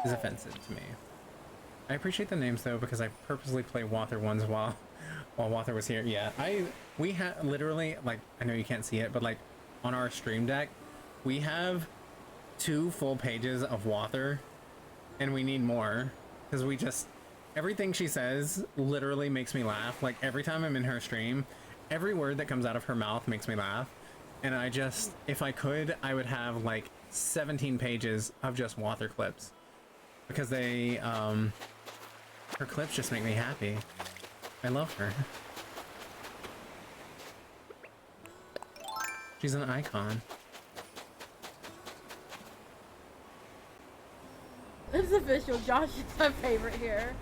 S1: is offensive to me. I appreciate the names though because I purposely play Wather ones while Wather was here. Yeah, we have literally, like, I know you can't see it, but like on our stream deck, we have 2 full pages of Wather, and we need more because we just everything she says literally makes me laugh. Like every time I'm in her stream, every word that comes out of her mouth makes me laugh, and I just, if I could, I would have like 17 pages of just Wather clips because they her clips just make me happy. I love her. She's an icon.
S9: It's official. Josh is my favorite here.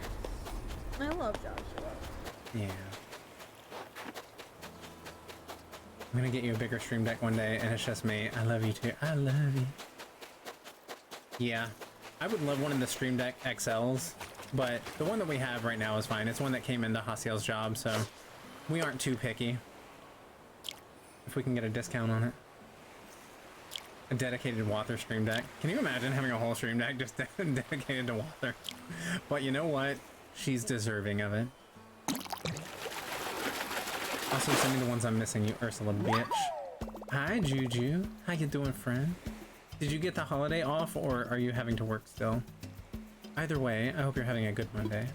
S9: I love Joshua.
S1: Yeah. I'm gonna get you a bigger stream deck one day, and it's just me. I love you too. I love you. Yeah. I would love one of the Stream Deck XLs, but the one that we have right now is fine. It's one that came into Hasiel's job, so we aren't too picky. If we can get a discount on it. A dedicated Wather Stream Deck. Can you imagine having a whole Stream Deck just dedicated to Wather? But you know what? She's deserving of it. Also, send me the ones I'm missing, you Ursula bitch. Hi, Juju. How you doing, friend? Did you get the holiday off, or are you having to work still? Either way, I hope you're having a good Monday.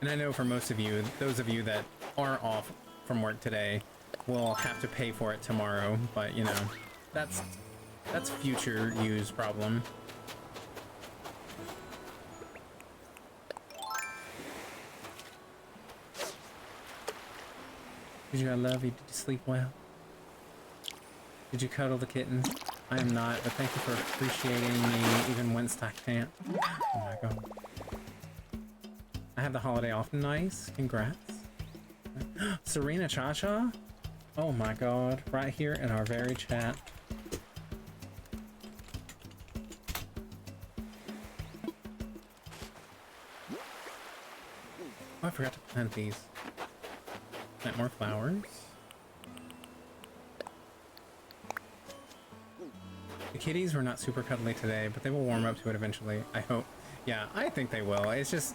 S1: And I know for most of you, those of you that are off from work today will have to pay for it tomorrow, but you know, that's future you's problem. Did you? I love you. Did you sleep well? Did you cuddle the kittens? I am not, but thank you for appreciating me even when I can't. Oh my god. I had the holiday off. Nice. Congrats. Serena Cha-Cha? Oh my god. Right here in our very chat. Oh, I forgot to plant these. Plant more flowers. The kitties were not super cuddly today, but they will warm up to it eventually, I hope. Yeah, I think they will. It's just,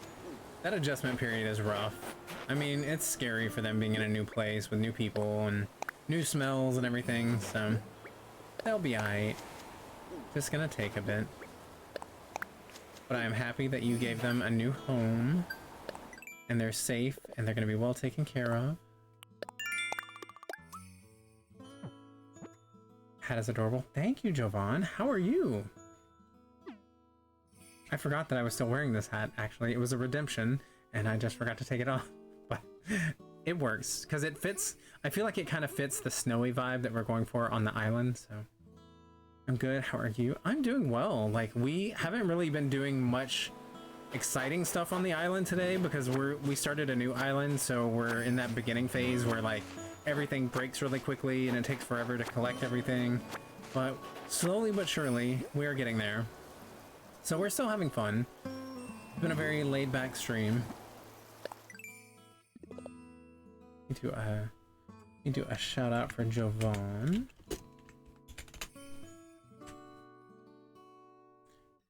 S1: that adjustment period is rough. I mean, it's scary for them being in a new place with new people and new smells and everything, so they'll be alright. Just gonna take a bit. But I am happy that you gave them a new home and they're safe, and they're going to be well taken care of. Hat is adorable. Thank you, Jovan. How are you? I forgot that I was still wearing this hat, actually. It was a redemption, and I just forgot to take it off. But it works, because it fits. I feel like it kind of fits the snowy vibe that we're going for on the island, so... I'm good. How are you? I'm doing well. Like, we haven't really been doing much exciting stuff on the island today because we started a new island, so we're in that beginning phase where like everything breaks really quickly and it takes forever to collect everything. But slowly but surely, we are getting there. So we're still having fun. It's been a very laid-back stream. Need to do a shout out for Jovan.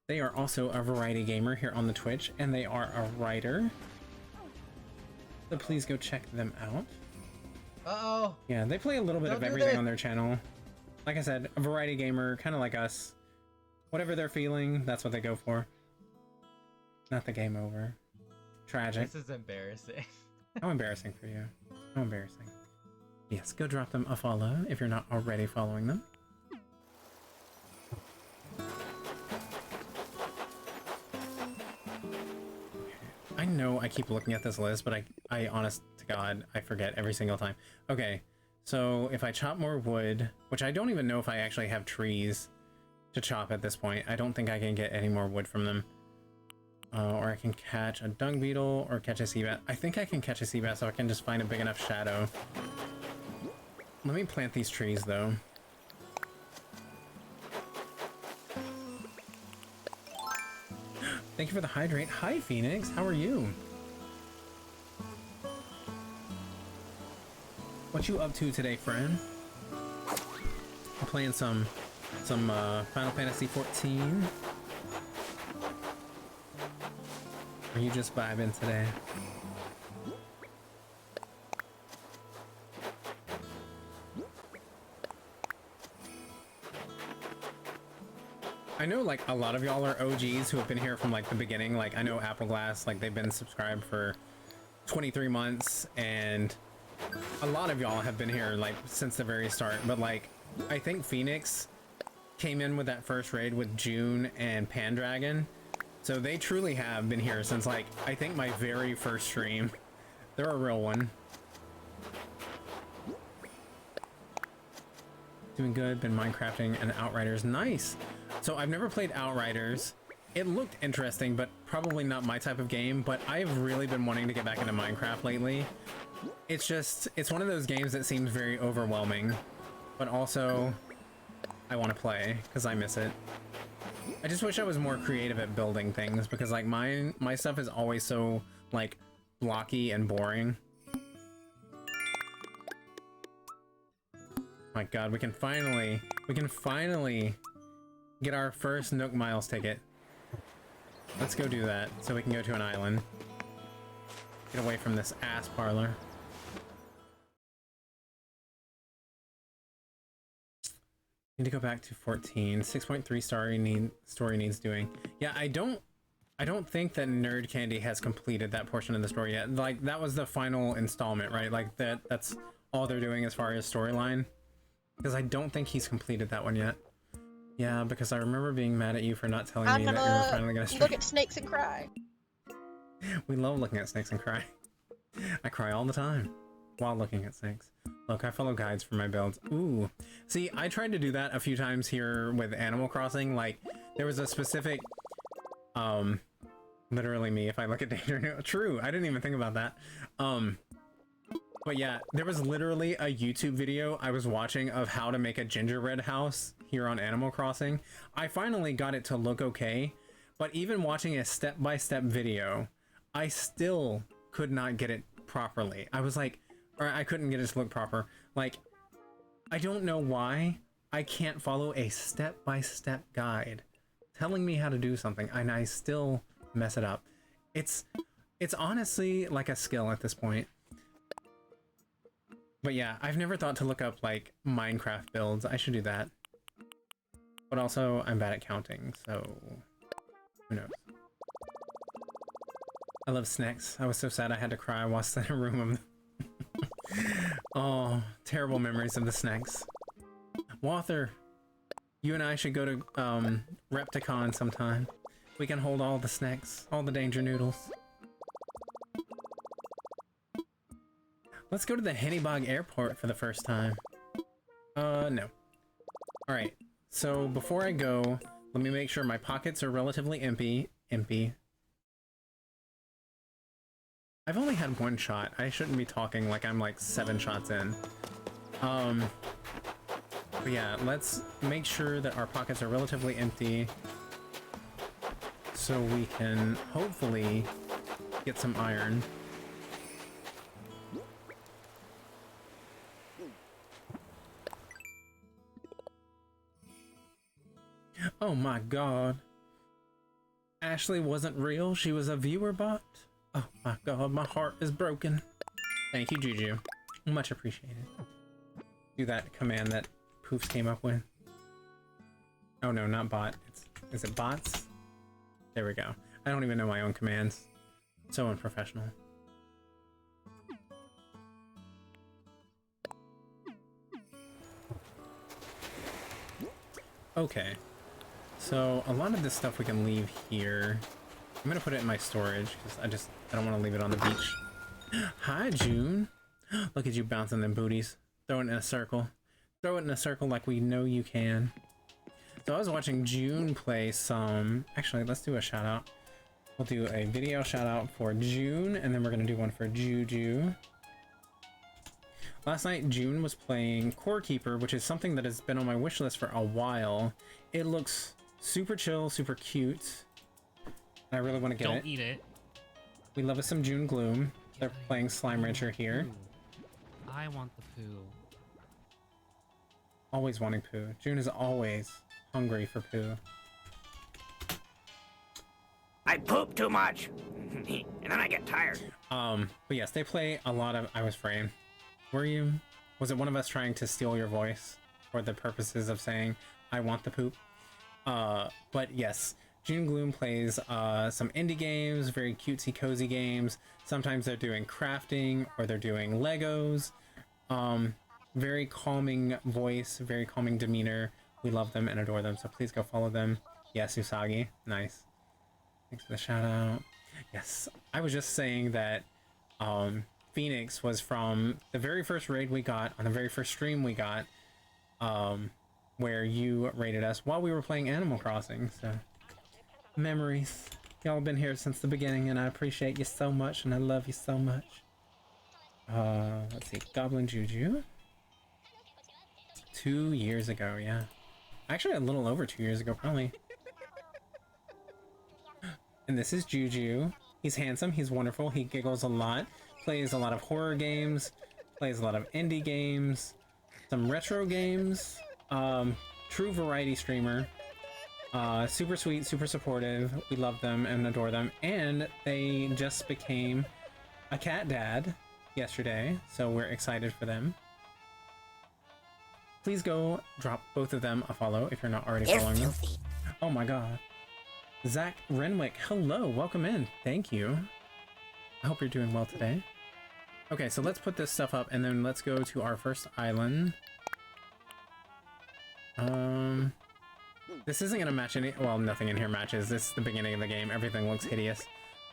S1: They are also a variety gamer here on the Twitch, and they are a writer. So please go check them out.
S13: Uh-oh.
S1: Yeah, they play a little bit of everything on their channel. Like I said, a variety gamer, kind of like us. Whatever they're feeling, that's what they go for. Not the game over. Tragic.
S13: This is embarrassing.
S1: How embarrassing for you. How embarrassing. Yes, go drop them a follow if you're not already following them. I know I keep looking at this list, but I honest to God, I forget every single time. Okay, so if I chop more wood, which I don't even know if I actually have trees to chop at this point. I don't think I can get any more wood from them. Or I can catch a dung beetle or catch a sea bass. I think I can catch a sea bass so I can just find a big enough shadow. Let me plant these trees though. Thank you for the hydrate. Hi, Phoenix. How are you? What you up to today, friend? I'm playing some Final Fantasy 14. Or are you just vibing today? I know like a lot of y'all are OGs who have been here from like the beginning. Like I know Appleglass, like they've been subscribed for 23 months, and a lot of y'all have been here like since the very start. But like I think Phoenix came in with that first raid with June and Pandragon, so they truly have been here since like I think my very first stream. They're a real one. Doing good. Been Minecrafting and Outriders. Nice. So I've never played Outriders. It looked interesting, but probably not my type of game. But I've really been wanting to get back into Minecraft lately. It's just, it's one of those games that seems very overwhelming, but also I want to play because I miss it. I just wish I was more creative at building things because like my stuff is always so like blocky and boring. My God, we can finally get our first Nook Miles ticket. Let's go do that so we can go to an island. Get away from this ass parlor. Need to go back to 14. 6.3 story needs doing. Yeah, I don't think that Nerd Candy has completed that portion of the story yet. Like that was the final installment, right? Like that's all they're doing as far as storyline. Because I don't think he's completed that one yet. Yeah, because I remember being mad at you for not telling me that you were finally gonna stream.
S4: Look at snakes and cry.
S1: We love looking at snakes and cry. I cry all the time while looking at snakes. Look, I follow guides for my builds. Ooh. See, I tried to do that a few times here with Animal Crossing. Like, there was a specific... literally me, if I look at danger... True, I didn't even think about that. But yeah, there was literally a YouTube video I was watching of how to make a gingerbread house here on Animal Crossing. I finally got it to look okay, but even watching a step-by-step video, I still could not get it properly. I was like, or I couldn't get it to look proper. Like, I don't know why I can't follow a step-by-step guide telling me how to do something, and I still mess it up. It's honestly like a skill at this point. But yeah, I've never thought to look up like Minecraft builds. I should do that. But also, I'm bad at counting, so who knows? I love snacks. I was so sad I had to cry whilst in a room of them. Oh, terrible memories of the snacks. Walther, you and I should go to Repticon sometime. We can hold all the snacks, all the danger noodles. Let's go to the Hennybog airport for the first time. No. Alright, so before I go, let me make sure my pockets are relatively empty. I've only had one shot. I shouldn't be talking like I'm like 7 shots in. But yeah, let's make sure that our pockets are relatively empty so we can hopefully get some iron. Oh my god. Ashley wasn't real, she was a viewer bot? Oh my god, my heart is broken. Thank you, Juju. Much appreciated. Do that command that Poofs came up with. Oh no, not bot. Is it bots? There we go. I don't even know my own commands. So unprofessional. Okay. So a lot of this stuff we can leave here. I'm gonna put it in my storage because I don't want to leave it on the beach. Hi, June. Look at you bouncing them booties. Throw it in a circle. Throw it in a circle like we know you can. So I was watching June play some... Actually, let's do a shout out. We'll do a video shout out for June, and then we're gonna do one for Juju. Last night, June was playing Core Keeper, which is something that has been on my wish list for a while. It looks super chill, super cute. And I really want to get it.
S14: Don't eat it.
S1: We love us some June Gloom. They're playing Slime Rancher here.
S14: I want the poo.
S1: Always wanting poo. June is always hungry for poo.
S5: I poop too much, and then I get tired.
S1: But yes, they play a lot of I Was Framed. Were you? Was it one of us trying to steal your voice for the purposes of saying, I want the poop? But yes, June Gloom plays some indie games, very cutesy cozy games. Sometimes they're doing crafting or they're doing Legos. Very calming voice, very calming demeanor. We love them and adore them, so please go follow them. Yes, Usagi. Nice. Thanks for the shout out. Yes, I was just saying that Phoenix was from the very first raid we got, on the very first stream we got, where you raided us while we were playing Animal Crossing, so... Memories. Y'all have been here since the beginning, and I appreciate you so much, and I love you so much. Let's see, Goblin Juju. 2 years ago, yeah. Actually, a little over 2 years ago, probably. And this is Juju. He's handsome, he's wonderful, he giggles a lot, plays a lot of horror games, plays a lot of indie games, some retro games, true variety streamer, super sweet, super supportive, we love them and adore them, and they just became a cat dad yesterday, so we're excited for them. Please go drop both of them a follow if you're not already following them. Oh my god. Zach Renwick, hello, welcome in. Thank you. I hope you're doing well today. Okay, so let's put this stuff up and then let's go to our first island. This isn't gonna match any, well, nothing in here matches. This is the beginning of the game. Everything looks hideous.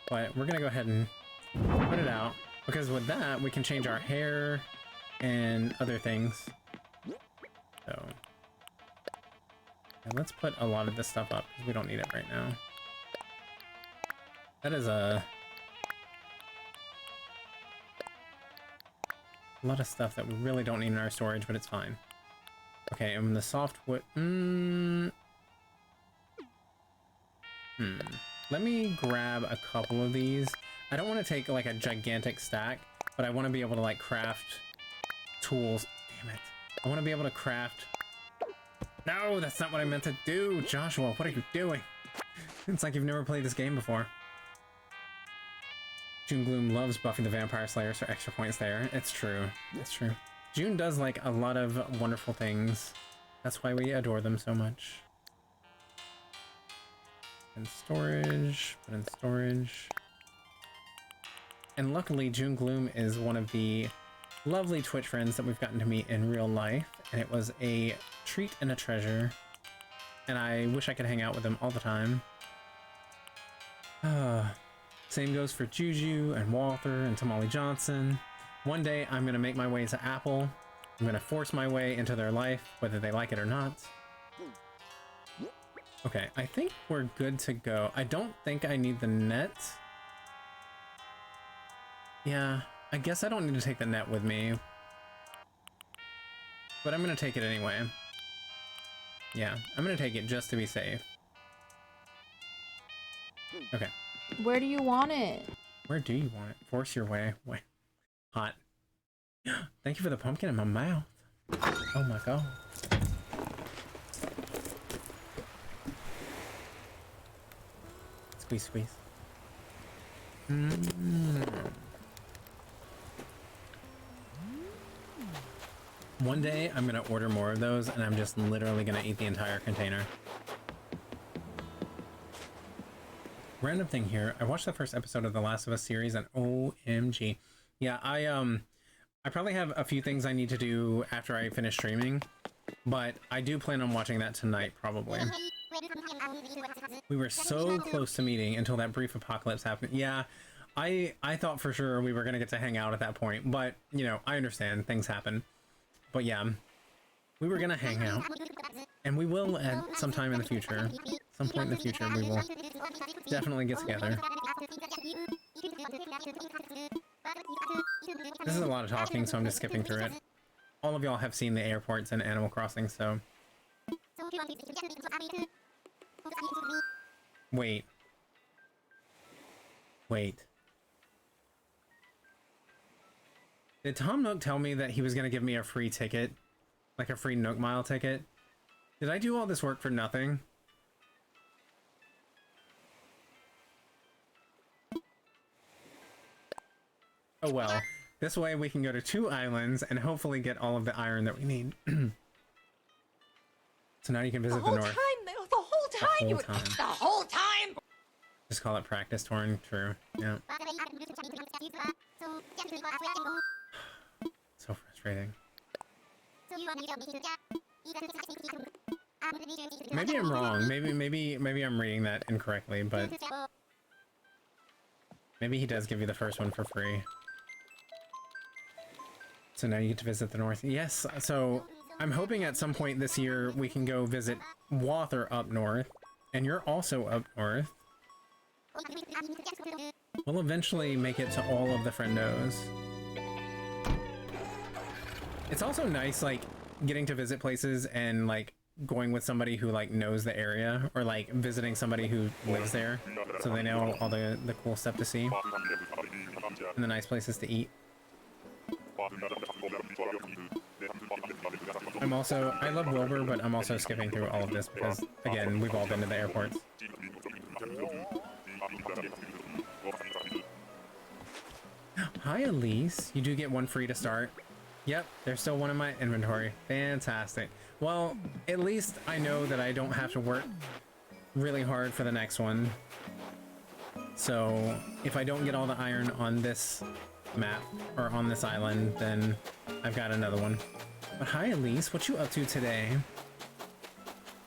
S1: But we're gonna go ahead and put it out because with that, we can change our hair and other things. So, yeah, let's put a lot of this stuff up because we don't need it right now. That is a lot of stuff that we really don't need in our storage, but it's fine. Okay, and the softwood... Let me grab a couple of these. I don't want to take like a gigantic stack, but I want to be able to like craft tools. Damn it. I want to be able to craft... No, that's not what I meant to do! Joshua, what are you doing? It's like you've never played this game before. June Gloom loves Buffy the Vampire Slayer, so extra points there. It's true. It's true. June does like a lot of wonderful things. That's why we adore them so much. In storage, put in storage. And luckily, June Gloom is one of the lovely Twitch friends that we've gotten to meet in real life, and it was a treat and a treasure. And I wish I could hang out with him all the time. Same goes for Juju and Walter and Tamale Johnson. One day I'm gonna make my way to Apple. I'm gonna force my way into their life, whether they like it or not. Okay, I think we're good to go. I don't think I need the net. Yeah, I guess I don't need to take the net with me. But I'm gonna take it anyway. Yeah, I'm gonna take it just to be safe. Okay.
S15: Where do you want it?
S1: Where do you want it? Force your way. Wait. Hot. Thank you for the pumpkin in my mouth. Oh my god. Squeeze, squeeze. One day I'm gonna order more of those and I'm just literally gonna eat the entire container. Random thing here, I watched the first episode of the Last of Us series and OMG. Yeah, I probably have a few things I need to do after I finish streaming, but I do plan on watching that tonight probably. We were so close to meeting until that brief apocalypse happened. Yeah, I thought for sure we were gonna get to hang out at that point, but you know, I understand things happen. But yeah, we were gonna hang out, and we will at some time in the future. Some point in the future, we will definitely get together. This is a lot of talking, so I'm just skipping through it. All of y'all have seen the airports in Animal Crossing, so... Wait. Wait. Did Tom Nook tell me that he was going to give me a free ticket? Like a free Nook Mile ticket? Did I do all this work for nothing? Oh well. This way we can go to 2 islands and hopefully get all of the iron that we need. So now you can visit the north.
S9: The whole time!
S1: Just call it practice touring. True. Yeah. So frustrating. Maybe I'm wrong. Maybe I'm reading that incorrectly, but maybe he does give you the first one for free. So now you get to visit the north. Yes, so I'm hoping at some point this year we can go visit Walther up north, and you're also up north. We'll eventually make it to all of the friendos. It's also nice, like, getting to visit places and, like, going with somebody who, like, knows the area, or, like, visiting somebody who lives there, so they know all the cool stuff to see, and the nice places to eat. I love Wilbur, but I'm also skipping through all of this because, again, we've all been to the airports. Hi, Elise. You do get 1 free to start. Yep, there's still 1 in my inventory. Fantastic. Well, at least I know that I don't have to work really hard for the next one. So, if I don't get all the iron on this map, or on this island, then I've got another one. But hi, Elise. What you up to today?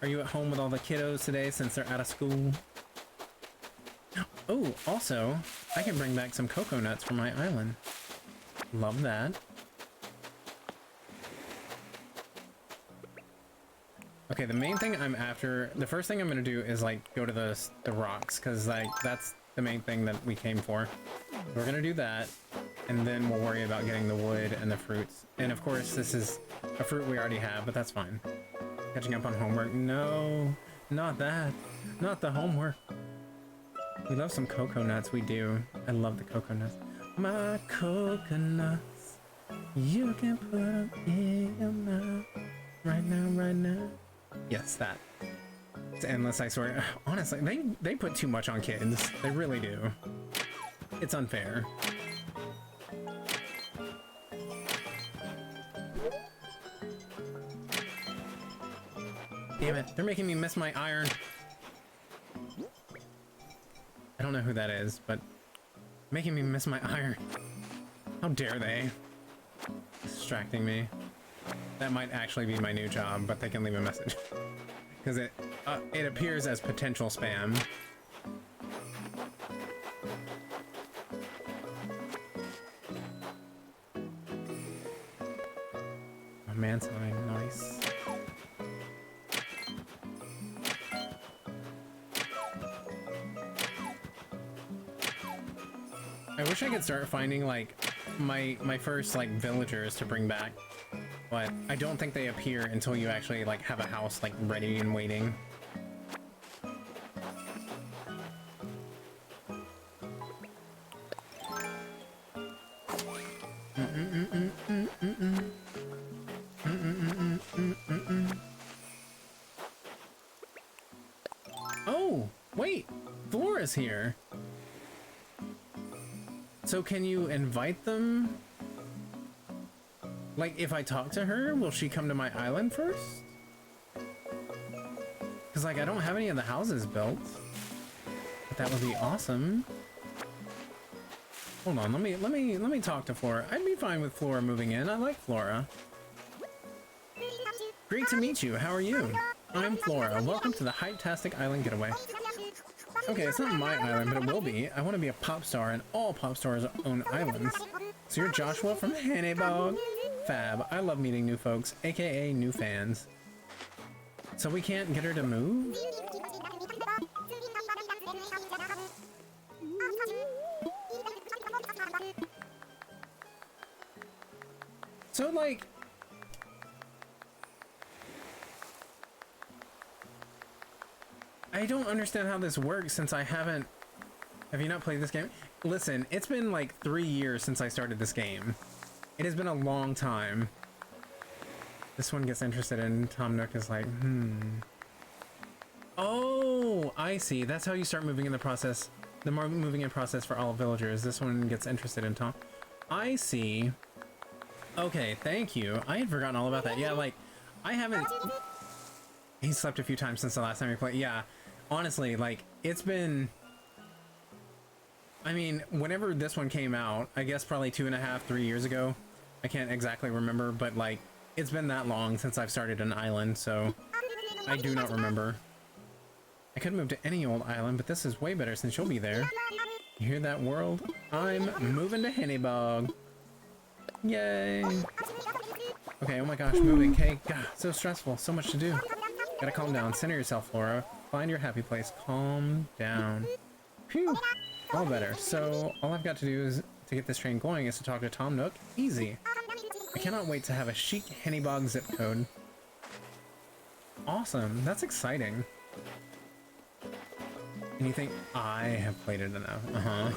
S1: Are you at home with all the kiddos today since they're out of school? Oh, also, I can bring back some cocoa nuts from my island. Love that. Okay, the main thing I'm after, the first thing I'm gonna do is like go to the rocks, because like that's the main thing that we came for. We're gonna do that, and then we'll worry about getting the wood and the fruits. And of course, this is a fruit we already have, but that's fine. Catching up on homework. No, not that. Not the homework. We love some cocoa nuts, we do. I love the cocoa nuts. My coconuts, you can put them in your mouth. Right now, right now. Yes, that. It's endless, I swear. Honestly, they put too much on kids. They really do. It's unfair. Damn it, they're making me miss my iron. I don't know who that is, but Making me miss my iron. How dare they? Distracting me. That might actually be my new job, but they can leave a message. Because it appears as potential spam. Oh, man sign, nice. I wish I could start finding like my first like villagers to bring back, but I don't think they appear until you actually like have a house like ready and waiting. Oh, wait, Flora's here. So can you invite them? Like, if I talk to her, will she come to my island first? Because, like, I don't have any of the houses built. But that would be awesome. Hold on, let me talk to Flora. I'd be fine with Flora moving in. I like Flora. Great to meet you. How are you? I'm Flora. Welcome to the Hype-tastic Island Getaway. Okay, it's not my island, but it will be. I want to be a pop star, and all pop stars own islands. So you're Joshua from Hennybog? Fab. I love meeting new folks, aka new fans. So we can't get her to move? So like... I don't understand how this works since I haven't... Have you not played this game? Listen, it's been like 3 years since I started this game. It has been a long time. This one gets interested in Tom Nook is like, Oh, I see. That's how you start moving in the process. The more moving in process for all villagers. This one gets interested in Tom. I see. Okay, thank you. I had forgotten all about that. Yeah, like, I haven't... He slept a few times since the last time we played. Yeah, honestly, like, it's been... I mean, whenever this one came out, I guess probably 2.5, 3 years ago. I can't exactly remember, but, like, it's been that long since I've started an island, so I do not remember. I could move to any old island, but this is way better since you'll be there. You hear that, world? I'm moving to Hennybog. Yay! Okay, oh my gosh, moving. Okay, God, so stressful. So much to do. Gotta calm down. Center yourself, Flora. Find your happy place. Calm down. Phew! All better. So, all I've got to do is to get this train going is to talk to Tom Nook. Easy. I cannot wait to have a chic Hennybog zip code. Awesome. That's exciting. And you think I have played it enough? Uh-huh.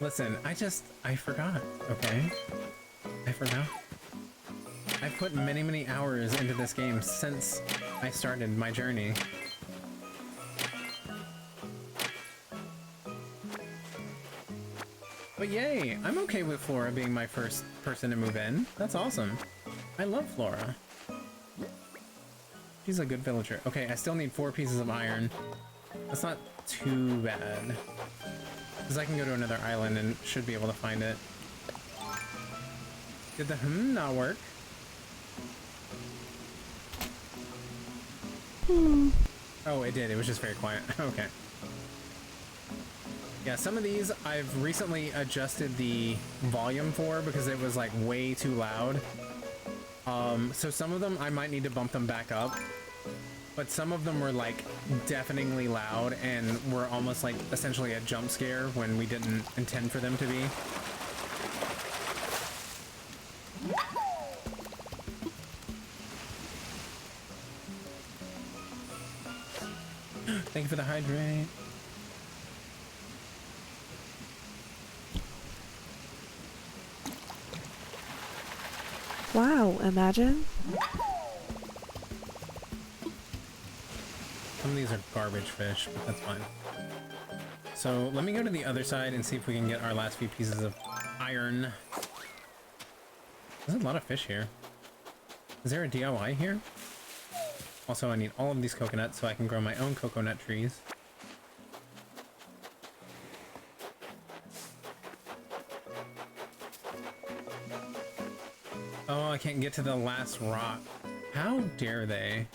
S1: Listen, I forgot, okay? I forgot. I've put many, many hours into this game since I started my journey. But yay, I'm okay with Flora being my first person to move in. That's awesome. I love Flora. She's a good villager. Okay, I still need 4 pieces of iron. That's not too bad. Because I can go to another island and should be able to find it. Did the not work? Oh, it did. It was just very quiet. Okay. Yeah, some of these I've recently adjusted the volume for because it was like way too loud. So some of them I might need to bump them back up. But some of them were like deafeningly loud and were almost like essentially a jump scare when we didn't intend for them to be. Thank you for the hydrate.
S4: Wow, imagine.
S1: Some of these are garbage fish, but that's fine. So let me go to the other side and see if we can get our last few pieces of iron. There's a lot of fish here. Is there a DIY here? Also, I need all of these coconuts so I can grow my own coconut trees. Oh, I can't get to the last rock. How dare they?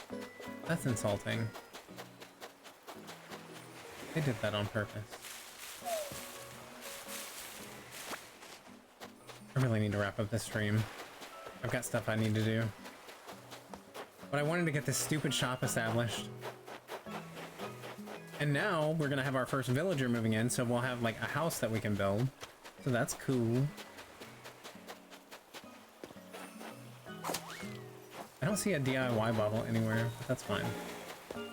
S1: That's insulting. They did that on purpose. I really need to wrap up this stream. I've got stuff I need to do. But I wanted to get this stupid shop established. And now we're gonna have our first villager moving in, so we'll have like a house that we can build. So that's cool. I don't see a DIY bottle anywhere, but that's fine.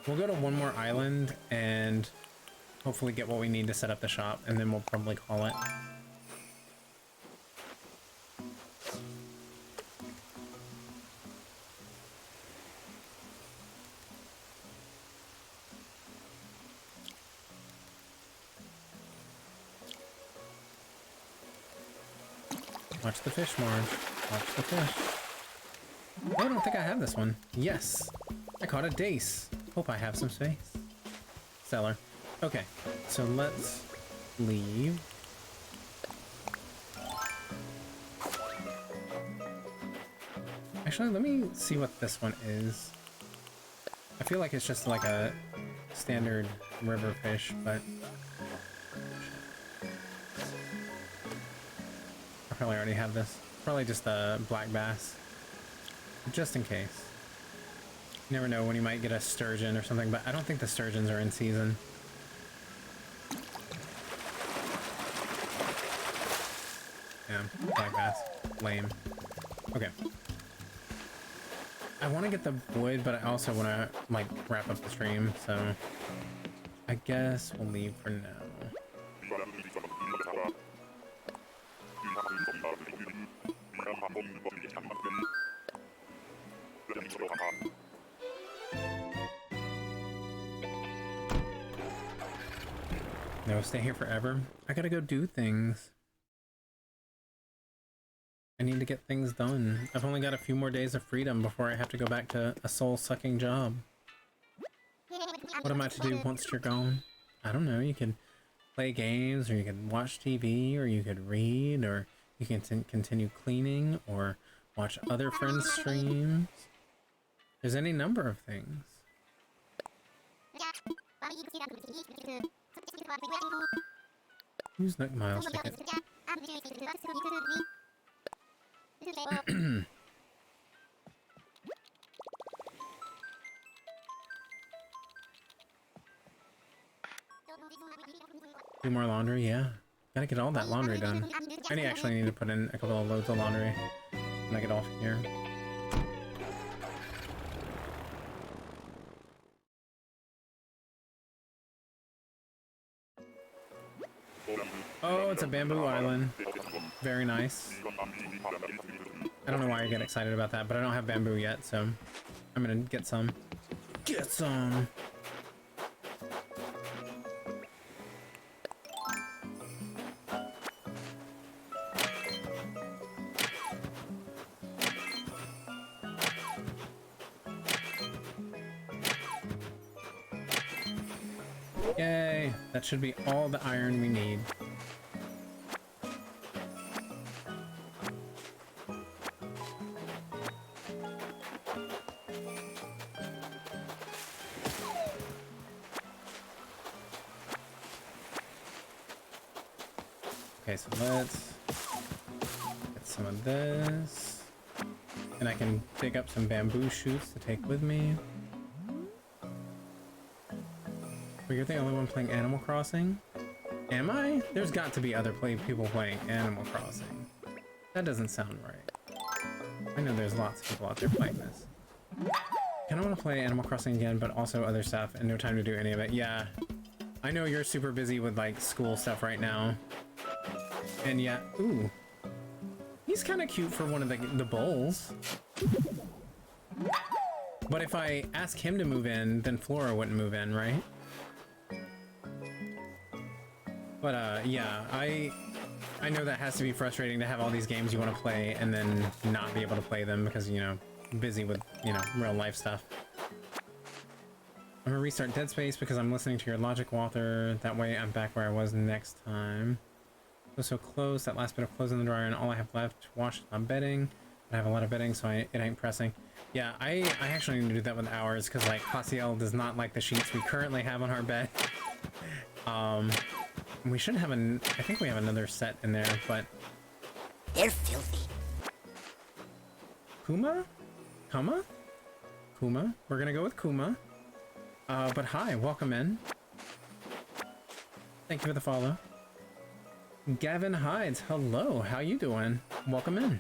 S1: We'll go to one more island and hopefully get what we need to set up the shop, and then we'll probably call it. Watch the fish, Marge. Watch the fish. Oh, I don't think I have this one. Yes! I caught a dace. Hope I have some space. Stellar. Okay, so let's leave. Actually, let me see what this one is. I feel like it's just like a standard river fish, but I probably already have this. Probably just a black bass. Just in case. You never know when you might get a sturgeon or something, but I don't think the sturgeons are in season. Yeah, black bass. Lame. Okay. I want to get the wood, but I also want to, like, wrap up the stream, so I guess we'll leave for now. No, stay here forever. I gotta go do things. I need to get things done. I've only got a few more days of freedom before I have to go back to a soul-sucking job. What am I to do once you're gone? I don't know. You can play games, or you can watch TV, or you could read, or you can continue cleaning, or watch other friends' streams. There's any number of things. Who's Nook Miles ticket? Do more laundry, yeah. Gotta get all that laundry done. I actually need to put in a couple of loads of laundry when I get off here. Oh, it's a bamboo island. Very nice. I don't know why I get excited about that, but I don't have bamboo yet, so I'm gonna get some. Get some! Yay! That should be all the iron we need. Okay, so let's get some of this. And I can dig up some bamboo shoots to take with me. But you're the only one playing Animal Crossing? Am I? There's got to be other people playing Animal Crossing. That doesn't sound right. I know there's lots of people out there playing this. Kinda wanna play Animal Crossing again, but also other stuff, and no time to do any of it. Yeah. I know you're super busy with, like, school stuff right now. And yeah, ooh. He's kinda cute for one of the bulls. But if I ask him to move in, then Flora wouldn't move in, right? But yeah, I know that has to be frustrating to have all these games you want to play and then not be able to play them because, you know, busy with, you know, real life stuff. I'm gonna restart Dead Space because I'm listening to your Logic Walther. That way I'm back where I was next time. So close, that last bit of clothes in the dryer, and all I have left to wash is my bedding. I have a lot of bidding, so it ain't pressing. Yeah, I actually need to do that with ours, because like Haciel does not like the sheets we currently have on our bed. We should have I think we have another set in there, but
S5: They're filthy.
S1: Kuma? Kuma? Kuma? We're gonna go with Kuma. But hi, welcome in. Thank you for the follow. Gavin Hides, hello, how you doing? Welcome in.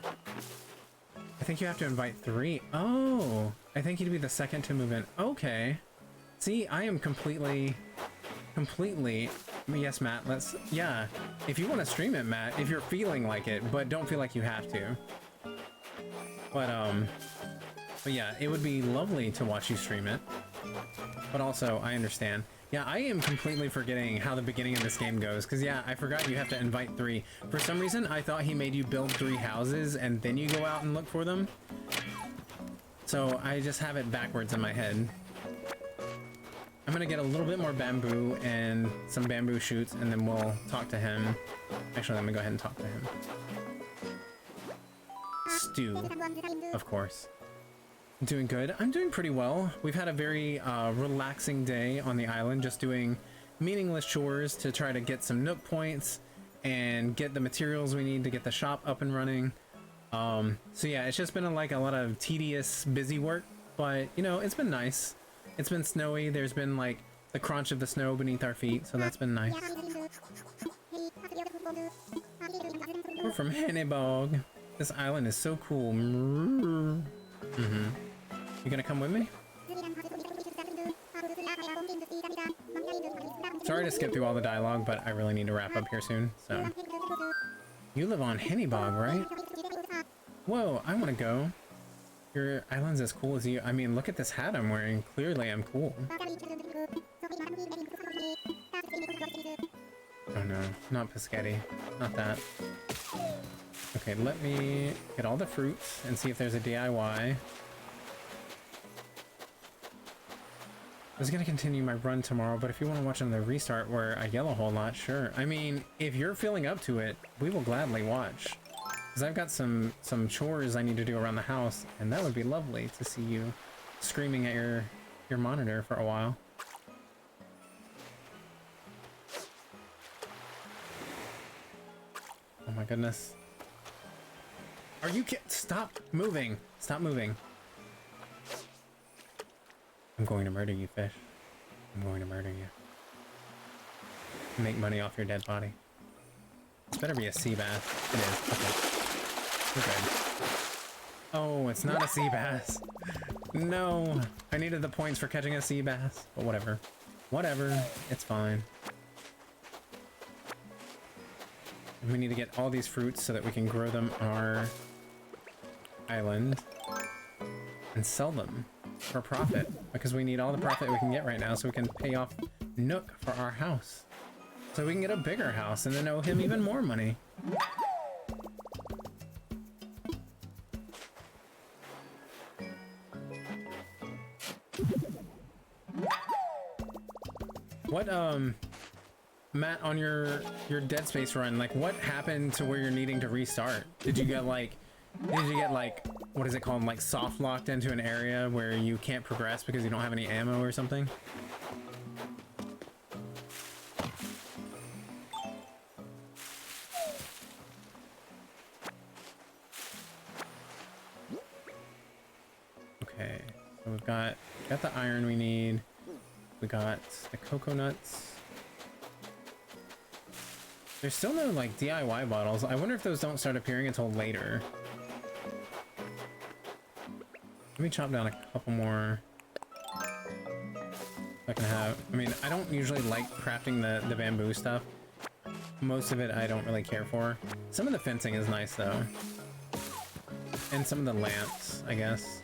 S1: I think you have to invite 3. Oh, I think you'd be the second to move in. Okay. See, I am completely... Yes, Matt, yeah. If you want to stream it, Matt, if you're feeling like it, but don't feel like you have to. But yeah, it would be lovely to watch you stream it. But also, I understand. Yeah, I am completely forgetting how the beginning of this game goes, because yeah, I forgot you have to invite 3. For some reason, I thought he made you build 3 houses, and then you go out and look for them. So I just have it backwards in my head. I'm gonna get a little bit more bamboo and some bamboo shoots, and then we'll talk to him. Actually, let me go ahead and talk to him. Stu, of course. Doing good. I'm doing pretty well. We've had a very relaxing day on the island, just doing meaningless chores to try to get some Nook points and get the materials we need to get the shop up and running. So yeah, it's just been a lot of tedious, busy work, but you know, it's been nice. It's been snowy. There's been like the crunch of the snow beneath our feet, so that's been nice. We're from Hennybog. This island is so cool. You gonna come with me? Sorry to skip through all the dialogue, but I really need to wrap up here soon, so. You live on Hennybog, right? Whoa, I wanna go. Your island's as cool as you. I mean, look at this hat I'm wearing. Clearly I'm cool. Oh no, not Piscetti. Not that. Okay, let me get all the fruits and see if there's a DIY. I was gonna continue my run tomorrow, but if you want to watch another restart where I yell a whole lot, sure. I mean, if you're feeling up to it, we will gladly watch. Because I've got some chores I need to do around the house, and that would be lovely to see you screaming at your monitor for a while. Oh my goodness. Are you kidding? Stop moving. Stop moving. I'm going to murder you, fish. I'm going to murder you. Make money off your dead body. This better be a sea bass. It is. Okay. We're good. Oh, it's not a sea bass. No. I needed the points for catching a sea bass. But whatever. Whatever. It's fine. And we need to get all these fruits so that we can grow them on our island and sell them for profit, because we need all the profit we can get right now so we can pay off Nook for our house, so we can get a bigger house and then owe him even more money. What Matt, on your Dead Space run, like what happened to where you're needing to restart? Did you get like what is it called, like soft locked into an area where you can't progress because you don't have any ammo or something? Okay, so we've got the iron we need. We got the coconuts. There's still no like DIY bottles. I wonder if those don't start appearing until later. Let me chop down a couple more. I can have. I mean, I don't usually like crafting the bamboo stuff. Most of it I don't really care for. Some of the fencing is nice though. And some of the lamps, I guess.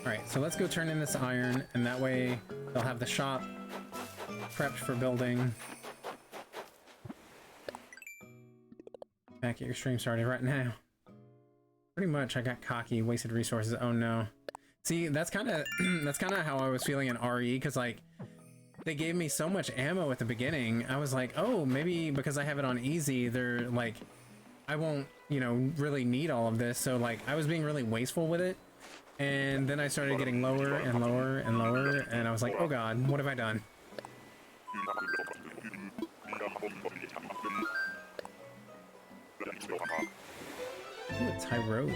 S1: Alright, so let's go turn in this iron, and that way they'll have the shop prepped for building. Back, get your stream started right now. Pretty much, I got cocky, wasted resources. Oh no. See, that's kind of how I was feeling in RE, because like they gave me so much ammo at the beginning. I was like, oh, maybe because I have it on easy, they're like, I won't, you know, really need all of this. So like, I was being really wasteful with it. And then I started getting lower and lower and lower. And I was like, oh God, what have I done? Ooh, it's high road.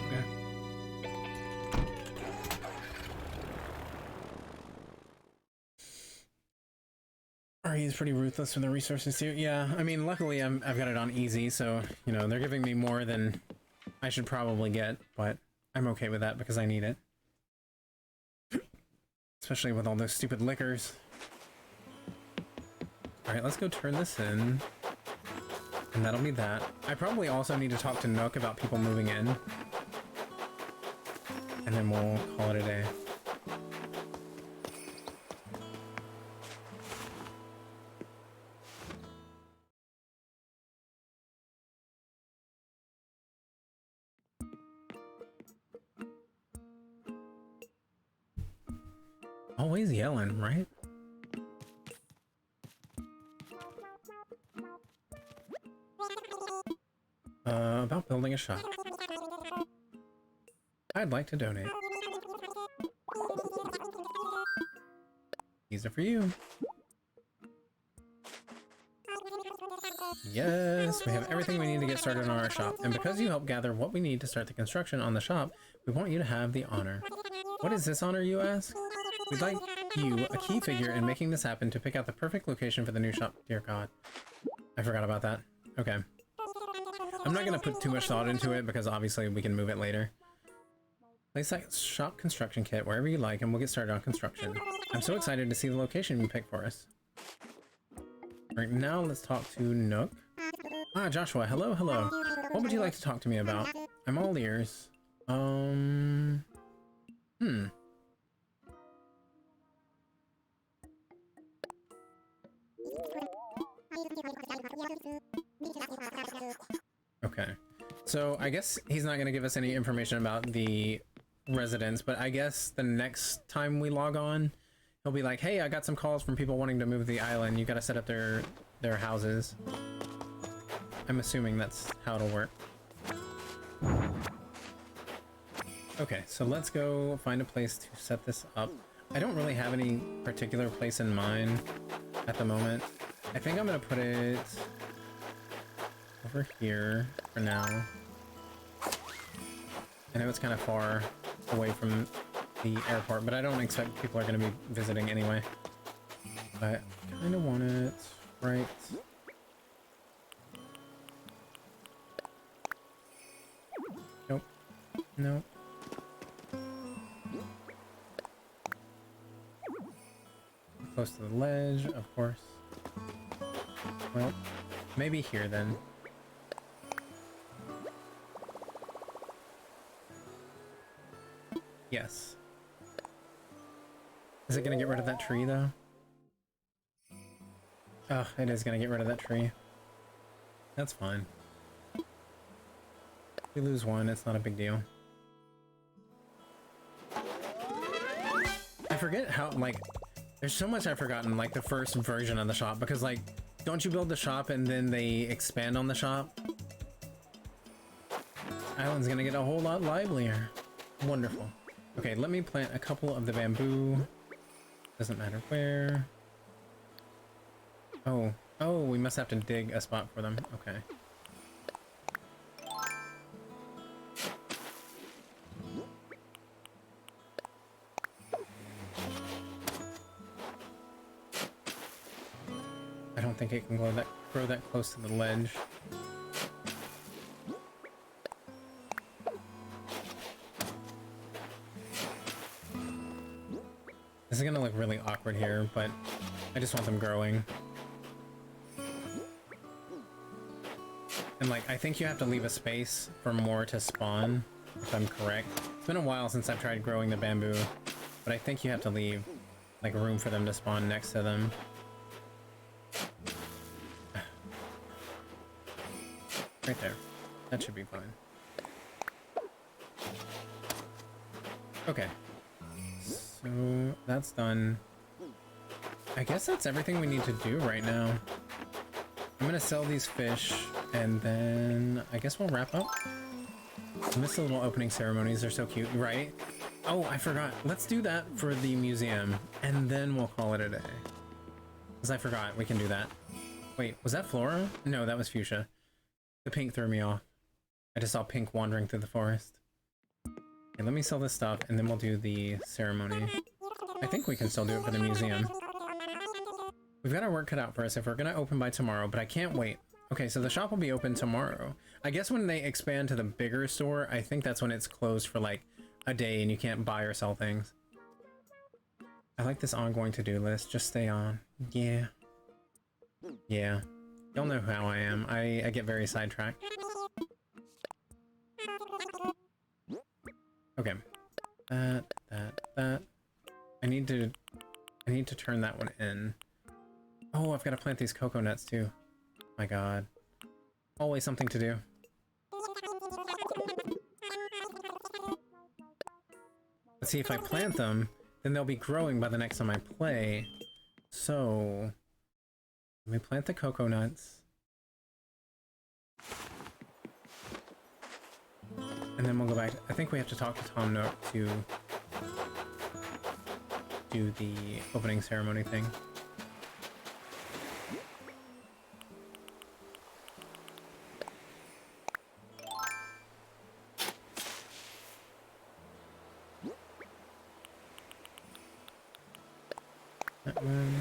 S1: He's pretty ruthless with the resources too. Yeah, I mean, luckily I've got it on easy, so, you know, they're giving me more than I should probably get, but I'm okay with that because I need it. Especially with all those stupid liquors. Alright, let's go turn this in. And that'll be that. I probably also need to talk to Nook about people moving in. And then we'll call it a day. Always yelling, right? About building a shop. I'd like to donate. These are for you. Yes, we have everything we need to get started on our shop. And because you helped gather what we need to start the construction on the shop, we want you to have the honor. What is this honor, you ask? We'd like you, a key figure in making this happen, to pick out the perfect location for the new shop. Dear God. I forgot about that. Okay. I'm not going to put too much thought into it because obviously we can move it later. Place that shop construction kit wherever you like and we'll get started on construction. I'm so excited to see the location you picked for us. Alright, now let's talk to Nook. Ah, Joshua, hello, hello. What would you like to talk to me about? I'm all ears. Okay, so I guess he's not going to give us any information about the residents, but I guess the next time we log on, he'll be like, hey, I got some calls from people wanting to move the island. You got to set up their houses. I'm assuming that's how it'll work. Okay, so let's go find a place to set this up. I don't really have any particular place in mind at the moment. I think I'm going to put it over here for now. I know it's kind of far away from the airport, but I don't expect people are going to be visiting anyway. But I kind of want it right... Nope. Nope. Close to the ledge, of course. Well, maybe here then. Yes. Is it gonna get rid of that tree though? Oh, it is gonna get rid of that tree. That's fine. If we lose one, it's not a big deal. I forget how, like, there's so much I've forgotten, like the first version of the shop, because like, don't you build the shop and then they expand on the shop? Island's gonna get a whole lot livelier. Wonderful. Okay, let me plant a couple of the bamboo. Doesn't matter where. Oh, we must have to dig a spot for them. Okay. I don't think it can grow that close to the ledge. This is gonna look really awkward here, but I just want them growing. And like, I think you have to leave a space for more to spawn, if I'm correct. It's been a while since I've tried growing the bamboo, but I think you have to leave like room for them to spawn next to them. Right there. That should be fine. Okay. So that's done. I guess that's everything we need to do right now. I'm gonna sell these fish, and then I guess we'll wrap up. I miss the little opening ceremonies, they're so cute, right? Oh, I forgot. Let's do that for the museum, and then we'll call it a day. Because I forgot, we can do that. Wait, was that Flora? No, that was Fuchsia. The pink threw me off. I just saw pink wandering through the forest. Okay, let me sell this stuff, and then we'll do the ceremony. I think we can still do it for the museum. We've got our work cut out for us if we're gonna open by tomorrow, but I can't wait. Okay, so the shop will be open tomorrow. I guess when they expand to the bigger store, I think that's when it's closed for like a day and you can't buy or sell things. I like this ongoing to-do list. Just stay on. Yeah. Yeah. Y'all know how I am. I get very sidetracked. Okay. That. I need to turn that one in. Oh, I've got to plant these cocoa nuts too. My god. Always something to do. Let's see, if I plant them, then they'll be growing by the next time I play. So, let me plant the cocoa nuts. And then we'll go back. I think we have to talk to Tom Nook to do the opening ceremony thing. That one.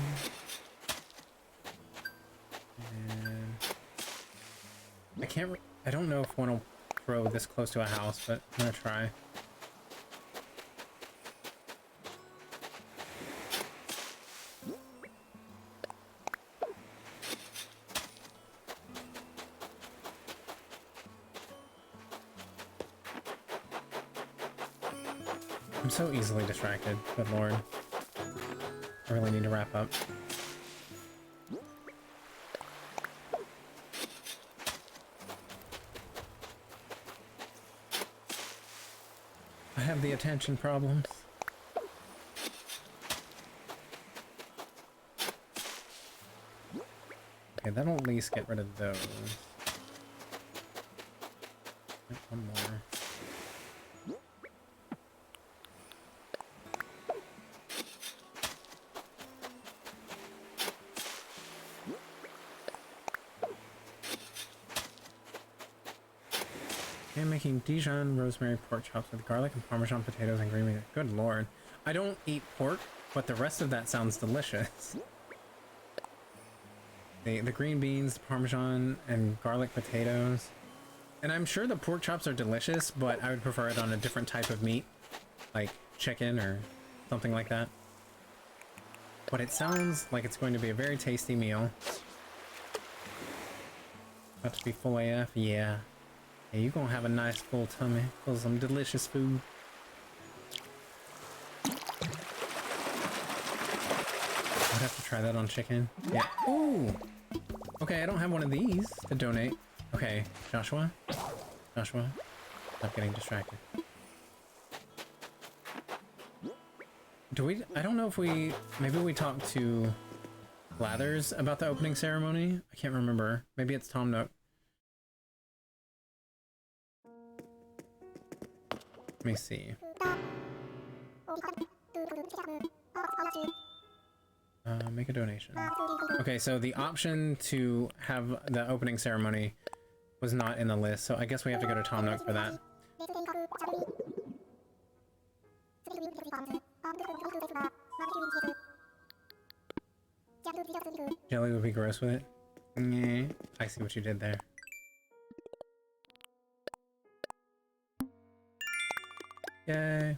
S1: And I don't know if one will grow this close to a house, but I'm gonna try. I'm so easily distracted, good lord. I really need to wrap up. I have the attention problems. Okay, that'll at least get rid of those. One more. I'm making Dijon rosemary pork chops with garlic and Parmesan potatoes and green beans. Good lord. I don't eat pork, but the rest of that sounds delicious. The green beans, the Parmesan, and garlic potatoes. And I'm sure the pork chops are delicious, but I would prefer it on a different type of meat. Like chicken or something like that. But it sounds like it's going to be a very tasty meal. About to be full AF? Yeah. Yeah, you're gonna have a nice full tummy full of some delicious food. I'd have to try that on chicken. Yeah. Ooh! Okay, I don't have one of these to donate. Okay, Joshua? Joshua? Stop getting distracted. I don't know if maybe we talked to Blathers about the opening ceremony? I can't remember. Maybe it's Tom Nook. Let me see. Make a donation. Okay, so the option to have the opening ceremony was not in the list, so I guess we have to go to Tom Nook for that. Jelly would be gross with it. Yeah, I see what you did there. Yay.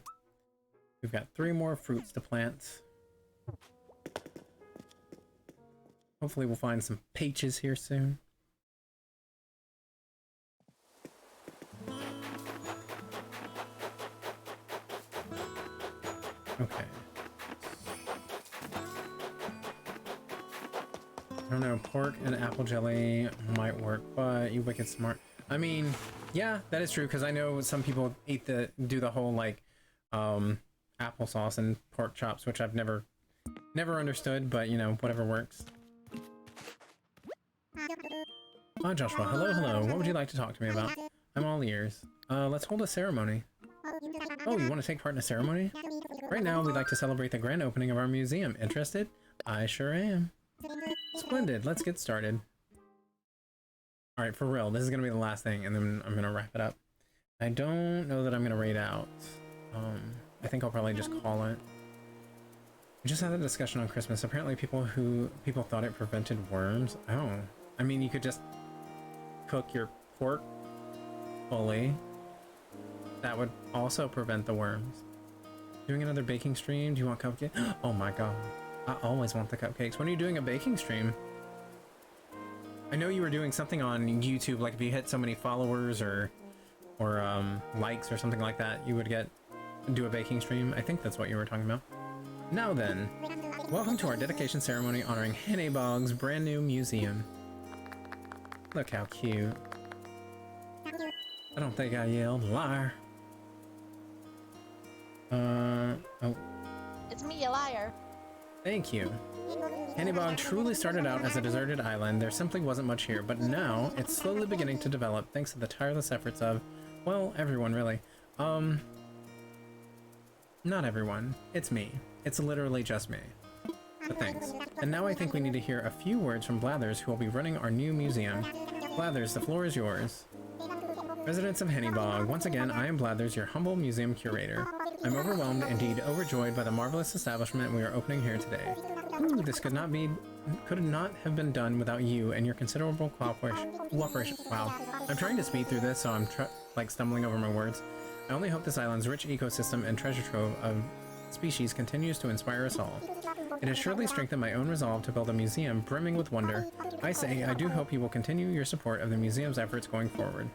S1: We've got 3 more fruits to plant. Hopefully we'll find some peaches here soon. Okay. I don't know, pork and apple jelly might work, but you wicked smart. I mean, yeah, that is true, because I know some people do the whole, like, applesauce and pork chops, which I've never Never understood, but you know, whatever works. Ah, Joshua, hello, hello. What would you like to talk to me about? I'm all ears. Let's hold a ceremony. Oh, you want to take part in a ceremony? Right now, we'd like to celebrate the grand opening of our museum. Interested? I sure am. Splendid, let's get started. Alright, for real, this is gonna be the last thing, and then I'm gonna wrap it up. I don't know that I'm gonna raid out. I think I'll probably just call it. We just had a discussion on Christmas. Apparently people thought it prevented worms. Oh. I mean, you could just cook your pork fully. That would also prevent the worms. Doing another baking stream? Do you want cupcakes? Oh my god. I always want the cupcakes. When are you doing a baking stream? I know you were doing something on YouTube, like if you hit so many followers or likes or something like that, you would do a baking stream. I think that's what you were talking about. Now then, welcome to our dedication ceremony honoring Hennybog's brand new museum. Look how cute. I don't think I yelled liar. Oh.
S4: It's me, a liar.
S1: Thank you. Hennybog truly started out as a deserted island. There simply wasn't much here, but now it's slowly beginning to develop thanks to the tireless efforts of, well, everyone really. Not everyone. It's me. It's literally just me. But thanks. And now I think we need to hear a few words from Blathers, who will be running our new museum. Blathers, the floor is yours. Residents of Hennybog, once again, I am Blathers, your humble museum curator. I'm overwhelmed, indeed overjoyed by the marvelous establishment we are opening here today. Ooh, this could not have been done without you and your considerable cooperation. Wow. I'm trying to speed through this, so I'm like stumbling over my words. I only hope this island's rich ecosystem and treasure trove of species continues to inspire us all. It has surely strengthened my own resolve to build a museum brimming with wonder. I say, I do hope you will continue your support of the museum's efforts going forward.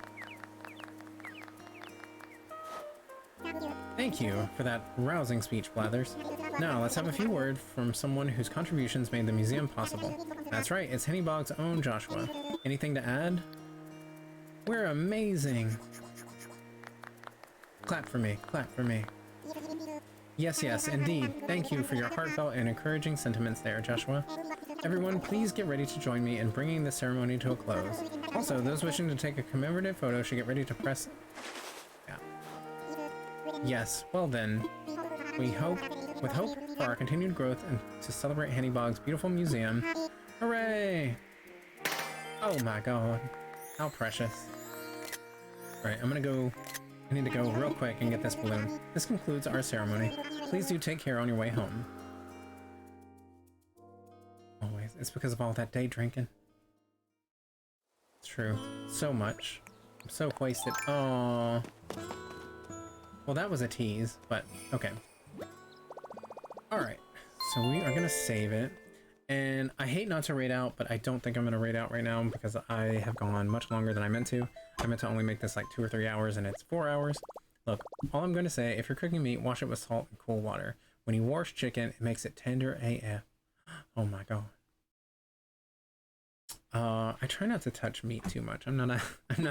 S1: Thank you for that rousing speech, Blathers. Now, let's have a few words from someone whose contributions made the museum possible. That's right, it's Hennybog's own Joshua. Anything to add? We're amazing! Clap for me, clap for me. Yes, yes, indeed. Thank you for your heartfelt and encouraging sentiments there, Joshua. Everyone, please get ready to join me in bringing the ceremony to a close. Also, those wishing to take a commemorative photo should get ready to press... Yeah. Yes, well then, with hope for our continued growth and to celebrate Hennybog's beautiful museum. Hooray! Oh my god, how precious. Alright, I need to go real quick and get this balloon. This concludes our ceremony. Please do take care on your way home. Always. It's because of all that day drinking. It's true. So much. I'm so wasted. Oh. Well, that was a tease, but okay. Alright. So we are going to save it. And I hate not to raid out, but I don't think I'm going to raid out right now because I have gone much longer than I meant to. I meant to only make this like 2 or 3 hours and it's 4 hours. Look, all I'm going to say, if you're cooking meat, wash it with salt and cool water. When you wash chicken, it makes it tender AF. Oh my god. I try not to touch meat too much. I'm not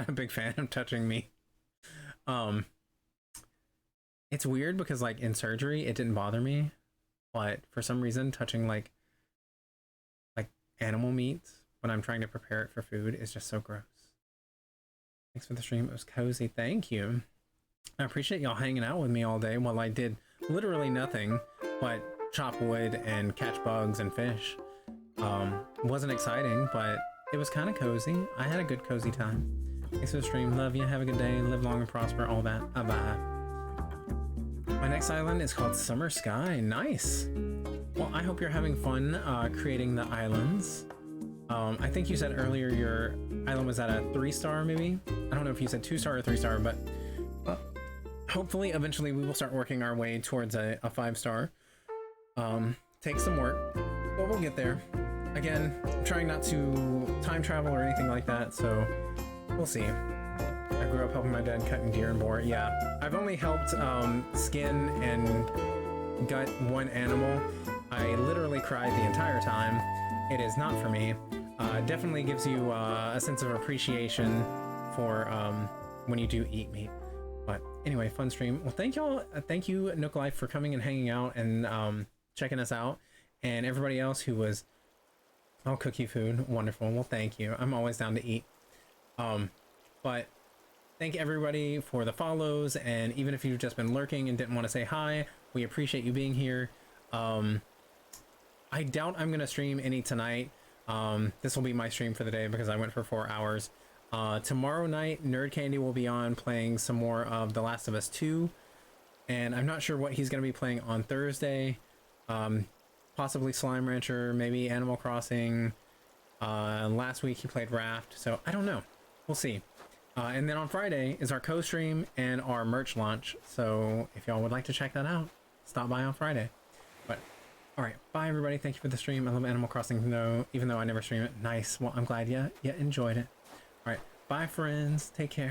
S1: a big fan of touching meat. It's weird because like in surgery, it didn't bother me, but for some reason touching like animal meats when I'm trying to prepare it for food is just so gross. Thanks for the stream. It was cozy. Thank you. I appreciate y'all hanging out with me all day while I did literally nothing but chop wood and catch bugs and fish. It wasn't exciting, but it was kind of cozy. I had a good cozy time. Thanks for the stream. Love you. Have a good day. Live long and prosper. All that. Bye. My next island is called Summer Sky. Nice. Well, I hope you're having fun creating the islands. I think you said earlier your island was at a 3-star, maybe? I don't know if you said 2-star or 3-star, but hopefully eventually we will start working our way towards a 5-star. Takes some work, but we'll get there. Again, I'm trying not to time travel or anything like that, so we'll see. I grew up helping my dad cutting deer and boar. Yeah, I've only helped skin and gut one animal. I literally cried the entire time. It is not for me. Definitely gives you a sense of appreciation for when you do eat meat. But anyway, fun stream. Well, thank y'all. Thank you, Nook Life, for coming and hanging out and checking us out. And everybody else who was, I'll cook you food. Wonderful. Well, thank you. I'm always down to eat. But thank everybody for the follows, and even if you've just been lurking and didn't want to say hi, we appreciate you being here. I doubt I'm gonna stream any tonight. This will be my stream for the day because I went for 4 hours. Tomorrow night, Nerd Candy will be on playing some more of The Last of Us 2, and I'm not sure what he's gonna be playing on Thursday. Possibly Slime Rancher, maybe Animal Crossing. Last week he played Raft, so I don't know. We'll see. And then on Friday is our co-stream and our merch launch. So if y'all would like to check that out, stop by on Friday. But all right, bye everybody. Thank you for the stream. I love Animal Crossing though, even though I never stream it. Nice. Well, I'm glad you enjoyed it. All right, bye friends. Take care.